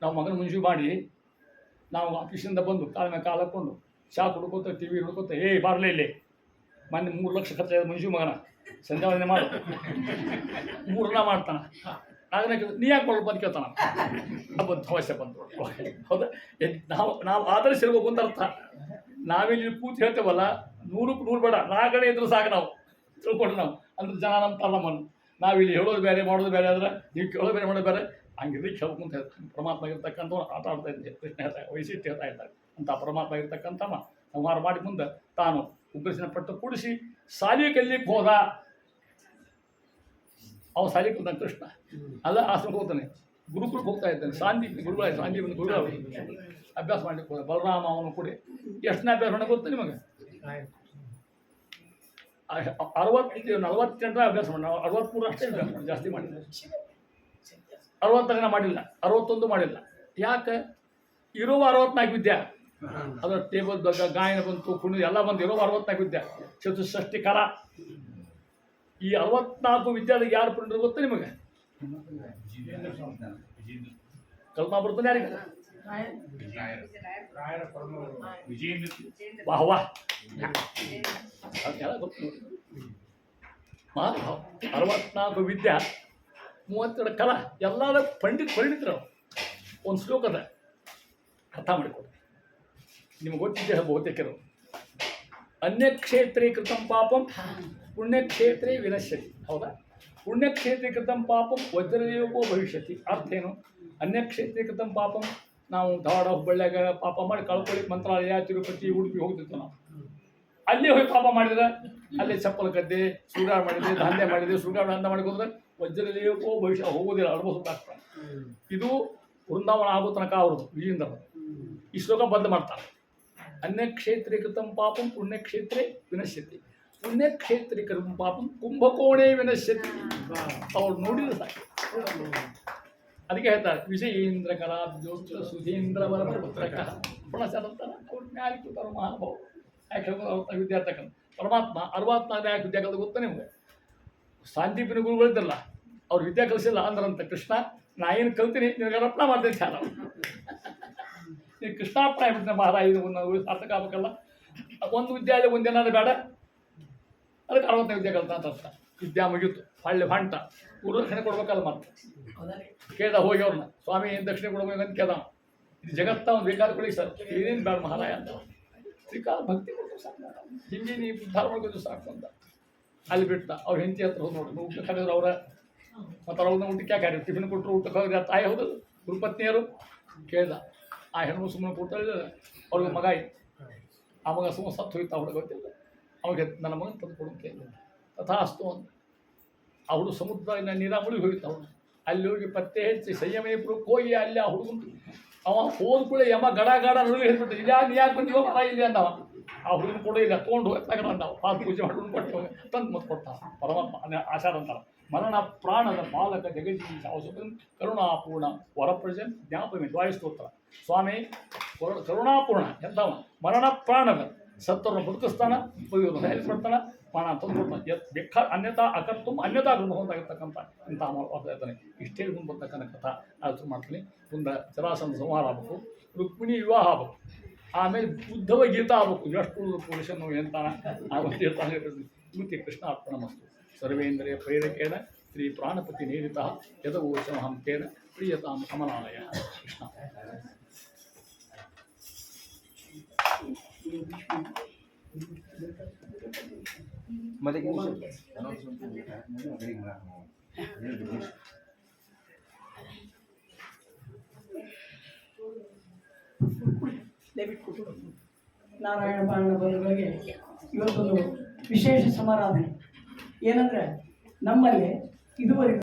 ನಾವು ಮಗನ ಮುಂಜು ಮಾಡಿ ನಾವು ಆಫೀಸಿಂದ ಬಂದು ಕಾಲ ಮೇಲೆ ಕಾಲು ಹಾಕ್ಕೊಂಡು ಚಾ ಕುಡ್ಕೋತ ಟಿ ವಿ ಹುಡ್ಕೋತ ಬಾರಲೇ ಇಲ್ಲಿ ಮೊನ್ನೆ 3 ಲಕ್ಷ ಖರ್ಚಾಗಿದೆ ಮುಂಜು ಮಗನ ಸಂಧ್ಯಾವಂದನೆ ಮಾಡು 3 ಮಾಡ್ತಾನೆ. ಆಗನೇ ನೀ ಯಾಕೆ ಕೊಡ್ಬೇಕು ಅಂತ ಕೇಳ್ತಾನ. ಬಂದು ಅವಶ್ಯ ಬಂದು ಹೌದಾ. ನಾವು ಆದರ್ಶ ಇರ್ಬೇಕು ಅಂತ ಅರ್ಥ. ನಾವಿಲ್ಲಿ ಕೂತು ಹೇಳ್ತೇವಲ್ಲ 100ಕ್ಕೆ 100 ಬೇಡ, 4 ಕಡೆ ಇದ್ರು ಸಾಕು ನಾವು ತಿಳ್ಕೊಂಡು. ನಾವು ಅಂದ್ರೆ ಜನ ನಮ್ಮ ತಲ್ಲಮ್ಮನ್ನು ನಾವಿಲ್ಲಿ ಹೇಳೋದು ಬೇರೆ ಮಾಡೋದು ಬೇರೆ ಆದ್ರೆ ನೀವು ಕೇಳೋದು ಬೇರೆ ಮಾಡೋದು ಬೇರೆ ಹಂಗಿರ್ಲಿಕ್ಕೆ ಹೇಳ್ಬೇಕು ಅಂತ ಹೇಳ್ತಾರೆ. ಪರಮಾತ್ಮ ಇರ್ತಕ್ಕಂಥವ್ರು ಆಟ ಆಡ್ತಾ ಇದ್ದೆ ಕೃಷ್ಣ ಹೇಳ್ತಾರೆ, ವೈಶಿಷ್ಟ್ಯ ಹೇಳ್ತಾ ಇದ್ದಾರೆ ಅಂತ ಪರಮಾತ್ಮ ಇರ್ತಕ್ಕಂಥವ ಸಂಹಾರ ಮಾಡಿ ಮುಂದೆ ತಾನು ಉಗ್ರಸಿನ ಪಟ್ಟು ಕೂಡಿಸಿ ಸಾಲಿ ಕಲಿಯಕ್ಕೆ ಹೋದ. ಅವ ಸಾಲಿ ಕಲ್ತಾನೆ ಕೃಷ್ಣ ಅಲ್ಲ ಆಶ್ರಮಕ್ಕೆ ಹೋಗ್ತಾನೆ, ಗುರುಕುಲಕ್ಕೆ ಹೋಗ್ತಾ ಇದ್ದಾನೆ. ಗುರುಗಳ ಸಾಂದೀಪನ ಗುರುಗಳು ಅಭ್ಯಾಸ ಮಾಡ್ಲಿಕ್ಕೆ ಹೋದ. ಬಲರಾಮ ಅವನು ಕೂಡ ಎಷ್ಟನೇ ಅಭ್ಯಾಸ ಮಾಡಕ್ಕೆ ಗೊತ್ತ ನಿಮಗೆ? 48 ಅಭ್ಯಾಸ ಮಾಡಿ, 63 ಅಷ್ಟೇ ಅಭ್ಯಾಸ ಮಾಡಿ, ಜಾಸ್ತಿ ಮಾಡಿಲ್ಲ. 60 ಮಾಡಿಲ್ಲ, 61 ಮಾಡಿಲ್ಲ. ಯಾಕೆ? ಇರುವ 64 ವಿದ್ಯೆ ಅದರ ಟೇಬಲ್ ಬಗ್ಗೆ ಗಾಯನ ಬಂತು, ಕುಣಿದು ಎಲ್ಲ ಬಂತು. ಇರೋ 64 ವಿದ್ಯೆ, ಚತುಷ್ಷಷ್ಟಿ ಕರ. ಈ 64 ವಿದ್ಯಾದಾಗ ಯಾರು ಪುಂಡ್ರು ಗೊತ್ತಾ ನಿಮಗೆ? ಕಲ್ಪನಾ ಬರ್ತಾನೆ ಯಾರಿಗೆ? ವಾಹ್ ವಾಹ್, ಅದಕ್ಕೆಲ್ಲ ಗೊತ್ತು. 64 ವಿದ್ಯೆ, 32 ಕಲಾ, ಎಲ್ಲಾದ ಪಂಡಿತರು. ಒಂದು ಶ್ಲೋಕದ ಅರ್ಥ ಮಾಡಿಕೊಡ್ರಿ, ನಿಮ್ಗೆ ಗೊತ್ತಿದ್ದೆ ಬಹುತೇಕರು. ಅನ್ಯಕ್ಷೇತ್ರೇ ಕೃತಂ ಪಾಪಂ ಪುಣ್ಯಕ್ಷೇತ್ರೇ ವಿನಶ್ಯತಿ. ಹೌದಾ? ಪುಣ್ಯಕ್ಷೇತ್ರ ಕೃತಂ ಪಾಪಂ ವಜ್ರದೇವೋ ಭವಿಷ್ಯತಿ. ಅರ್ಥ ಏನು? ಅನ್ಯಕ್ಷೇತ್ರ ಕೃತಂ ಪಾಪಂ, ನಾವು ಧಾರವಾಡ ಹುಬ್ಬಳ್ಳಿಯಾಗ ಪಾಪ ಮಾಡಿ ಕಳ್ಕೊಳ್ಳಿ ಮಂತ್ರಾಲಯ ತಿರುಪತಿ ಉಡುಪಿ ಹೋಗ್ತಿರ್ತೀವಿ ನಾವು. ಅಲ್ಲಿ ಹೋಗಿ ಪಾಪ ಮಾಡಿದ್ರೆ ಅಲ್ಲಿ ಚಪ್ಪಲ ಗದ್ದೆ ಸುಡುಗಾಡ ಮಾಡಿದೆ, ಧಾನ್ಯ ಮಾಡಿದೆ, ಸುಡುಗಾಡ ದಂಧ ಮಾಡಿ ಹೋದ್ರೆ ವಜ್ರದೇವೋ ಭವಿಷ್ಯ ಹೋಗೋದಿಲ್ಲ, ಅನುಭವಿಸ್ಬೇಕಾಗ್ತದೆ. ಇದು ವೃಂದಾವನ ಆಗೋ ತನಕ ಅವ್ರದ್ದು ವಿಜೇಂದ್ರ ಈ ಶ್ಲೋಕ ಬದ್ಧ ಮಾಡ್ತಾರೆ. ಅನ್ಯಕ್ಷೇತ್ರೆ ಕೃತಂ ಪಾಪಂ ಪುಣ್ಯಕ್ಷೇತ್ರೇ ವಿನಶ್ಯತಿ, ಪುಣ್ಯಕ್ಷೇತ್ರೀಕೃತಂ ಪಾಪಂ ಕುಂಭಕೋಣೇ ವಿನಶ್ಯತಿ. ಅವ್ರು ನೋಡಿದ್ರೆ ಸಾಕು. ಅದಕ್ಕೆ ಹೇಳ್ತಾರೆ ವಿಜಯೇಂದ್ರ ಕರಾಬ್ಜೋತ್ರ ಸುಧೀಂದ್ರ ವರ ಪುತ್ರಕ ಪುಣಚಾರ ಅಂತಾರೆ. ಅವ್ರು ಮ್ಯಾಲೆ ಕೂತಾರ ಮಹಾನುಭಾವ. ಯಾಕೆ ಅವ್ರ ವಿದ್ಯಾರ್ಥಿ ಪರಮಾತ್ಮ 64 ಯಾಕೆ ವಿದ್ಯಾ ಕಲಿತ ಗೊತ್ತಾ ನಿಮ್ಗೆ? ಸಾಂದೀಪಿನ ಗುರುಗಳಿದ್ದಲ್ಲ, ಅವ್ರು ವಿದ್ಯಾ ಕಲಿಸಿಲ್ಲ ಅಂದ್ರಂತ ಕೃಷ್ಣ, ನಾ ಏನು ಕಲ್ತೀನಿ ನಿನಗೆ ರತ್ನ ಮಾಡ್ತೇನೆ ಚಾರ. ನೀನು ಕೃಷ್ಣಾರ್ಪಣೆ ಆಗ್ಬಿಡ್ತೀನಿ ಮಹಾರಾಜ, ಸಾರ್ಥಕ ಆಗ್ಬೇಕಲ್ಲ. ಒಂದು ವಿದ್ಯಾಲಯ ಒಂದೇನಾದ್ರು ಬೇಡ, ಅದಕ್ಕೆ 65 ವಿದ್ಯೆ ಕಲಿತ ಅಂತ ಅರ್ಥ. ವಿದ್ಯಾ ಮುಗಿತು, ಹಳ್ಳಿ ಹೊಂಟ, ಗುರು ದಕ್ಷಿಣೆ ಕೊಡ್ಬೇಕಲ್ಲ. ಮತ್ತೆ ಕೇಳ್ದ ಹೋಗಿ ಅವ್ರನ್ನ, ಸ್ವಾಮಿ ಏನು ದಕ್ಷಿಣೆ ಕೊಡ್ಬೇಕಂತ ಕೇಳ್ದ. ಇದು ಜಗತ್ತ ಒಂದು ಬೇಕಾದ ಕೊಡಿ ಸರ್, ಏನೇನು ಬೇಡ ಮಹಾರಾಯ ಅಂತ. ಶ್ರೀಕಾಲ ಭಕ್ತಿ ಕೊಟ್ಟು ಸಾಕು, ಹಿಂಗೆ ನೀವು ಉದ್ಧಾರ ಮಾಡ್ಕೊಂಡು ಸಾಕು ಅಂತ ಅಲ್ಲಿ ಬಿಟ್ಟ. ಅವ್ರ ಹೆಂಡತಿ ಹತ್ರ ಹೋಗಿ ನೋಡ್ರಿ, ಊಟ ಕರೆದ್ರು ಅವ್ರ ಮತ್ತು ಅವ್ರನ್ನ ಊಟಕ್ಕೆ ಯಾಕೆ ಟಿಫಿನ್ ಕೊಟ್ಟರು, ಊಟಕ್ಕೆ ಹೋಗಿದ್ರೆ ತಾಯಿ ಹೌದು ಗುರುಪತ್ನಿಯರು. ಕೇಳ್ದ, ಆ ಹೆಣ್ಣು ಸುಮ್ಮನೆ ಕೊಟ್ಟರೆ ಅವ್ರಿಗೆ ಮಗ ಇತ್ತು. ಆ ಮಗ ಸುಮ್ಮನೆ ಸತ್ತು ಹೋಯ್ತು, ಅವ್ರಿಗೆ ಗೊತ್ತಿಲ್ಲ. ಅವಾಗ ನನ್ನ ಮಗನ ತಂದು ಕೊಡು ಕೇಳಿದ. ತಥಾಸ್ತು ಅಂತ ಅವಳು ಸಮುದ್ರ ನೀರಾವಳಿ ಹೋಗಿತ್ತು. ಅವನು ಅಲ್ಲಿ ಹೋಗಿ ಪತ್ತೆ ಹೆಚ್ಚಿ ಸಂಯಮೇಪುರಕ್ಕೆ ಹೋಗಿ ಅಲ್ಲಿ ಆ ಹುಡುಗನ್ ಅವ ಹೋದ ಕೂಡ ಯಮ ಗಡ ಗಡ ನುಡಿ ಹೇಳ್ಬಿಟ್ಟು, ಇಲ್ಲ ನೀ ಯಾಕೆ ಬಂದೀವ ಮರ ಇಲ್ಲಿ ಅಂದವ. ಆ ಹುಡುಗನ ಕೂಡ ಇಲ್ಲ, ತೊಗೊಂಡು ಹೋಗ್ತಾಗ ಅಂದವ. ಪಾದ ಪೂಜೆ ಮಾಡ್ಕೊಂಡು ಕೊಟ್ಟು ತಂದು ಮತ್ತೆ ಕೊಡ್ತಾವ ಪರಮಾತ್ಮ. ಆಚಾರ ಅಂತಾರ, ಮರಣ ಪ್ರಾಣದ ಪಾಲಕ ಜಗಜೀವಿ ಸಾವಸುಖನ್ ಕರುಣಾಪೂರ್ಣ ವರಪ್ರಜನ್ ಜ್ಞಾಪಮಿ ದ್ವಾಯಿಸ್ತೋತ್ರ. ಸ್ವಾಮಿ ಕರುಣಾಪೂರ್ಣ ಎಂದವ, ಮರಣ ಪ್ರಾಣದ ಸತ್ತವ್ರನ್ನ ಬದುಕಿಸ್ತಾನ, ಹೆಲ್ಪ್ ಕೊಡ್ತಾನ, ಮಾನ ತಂದು ಕೊಡ್ತಾನೆ. ಬೆಕ್ಕ ಅನ್ಯತಾ ಅಕರ್ತು ಅನ್ಯತಾ ಗೃಹಂತಾಗಿರ್ತಕ್ಕಂಥ ಇಂಥ ಹೇಳ್ತಾನೆ. ಇಷ್ಟೇ ಹೇಳ್ಕೊಂಡು ಬರ್ತಕ್ಕಂಥ ಕಥಾ ಆಲೋಚನೆ ಮಾಡ್ತೀನಿ. ಮುಂದೆ ಜರಾಸಂಧ ಸಂಹಾರ ಆಗ್ಬೇಕು, ರುಕ್ಮಿಣಿ ವಿವಾಹ ಆಗ್ಬೇಕು, ಆಮೇಲೆ ಬುದ್ಧವ ಗೀತಾ ಆಗ್ಬೇಕು. ಎಷ್ಟು ಪುರುಷನು ಎಂತಾನ ಆವತ್ತು ಹೇಳ್ತಾನೆ. ಮುಖ್ಯ ಕೃಷ್ಣ ಅರ್ಪಣ ಮಸ್ತು. ಸರ್ವೇಂದ್ರಿಯ ಪ್ರೇರಕೇಣ ಶ್ರೀ ಪ್ರಾಣಪತಿ ನೀಡಿತ ಯದವೋಚಮಹಂ ತೇನ ಪ್ರಿಯತಾಂ ಕಮಲಾಲಯ. ಕೃಷ್ಣ ನಾರಾಯಣ ಬಾಣ ಬಂಧುಗಳಿಗೆ ಇವತ್ತೊಂದು ವಿಶೇಷ ಸಮಾರಾಧನೆ ಏನಂದರೆ, ನಮ್ಮಲ್ಲಿ ಇದುವರೆಗೂ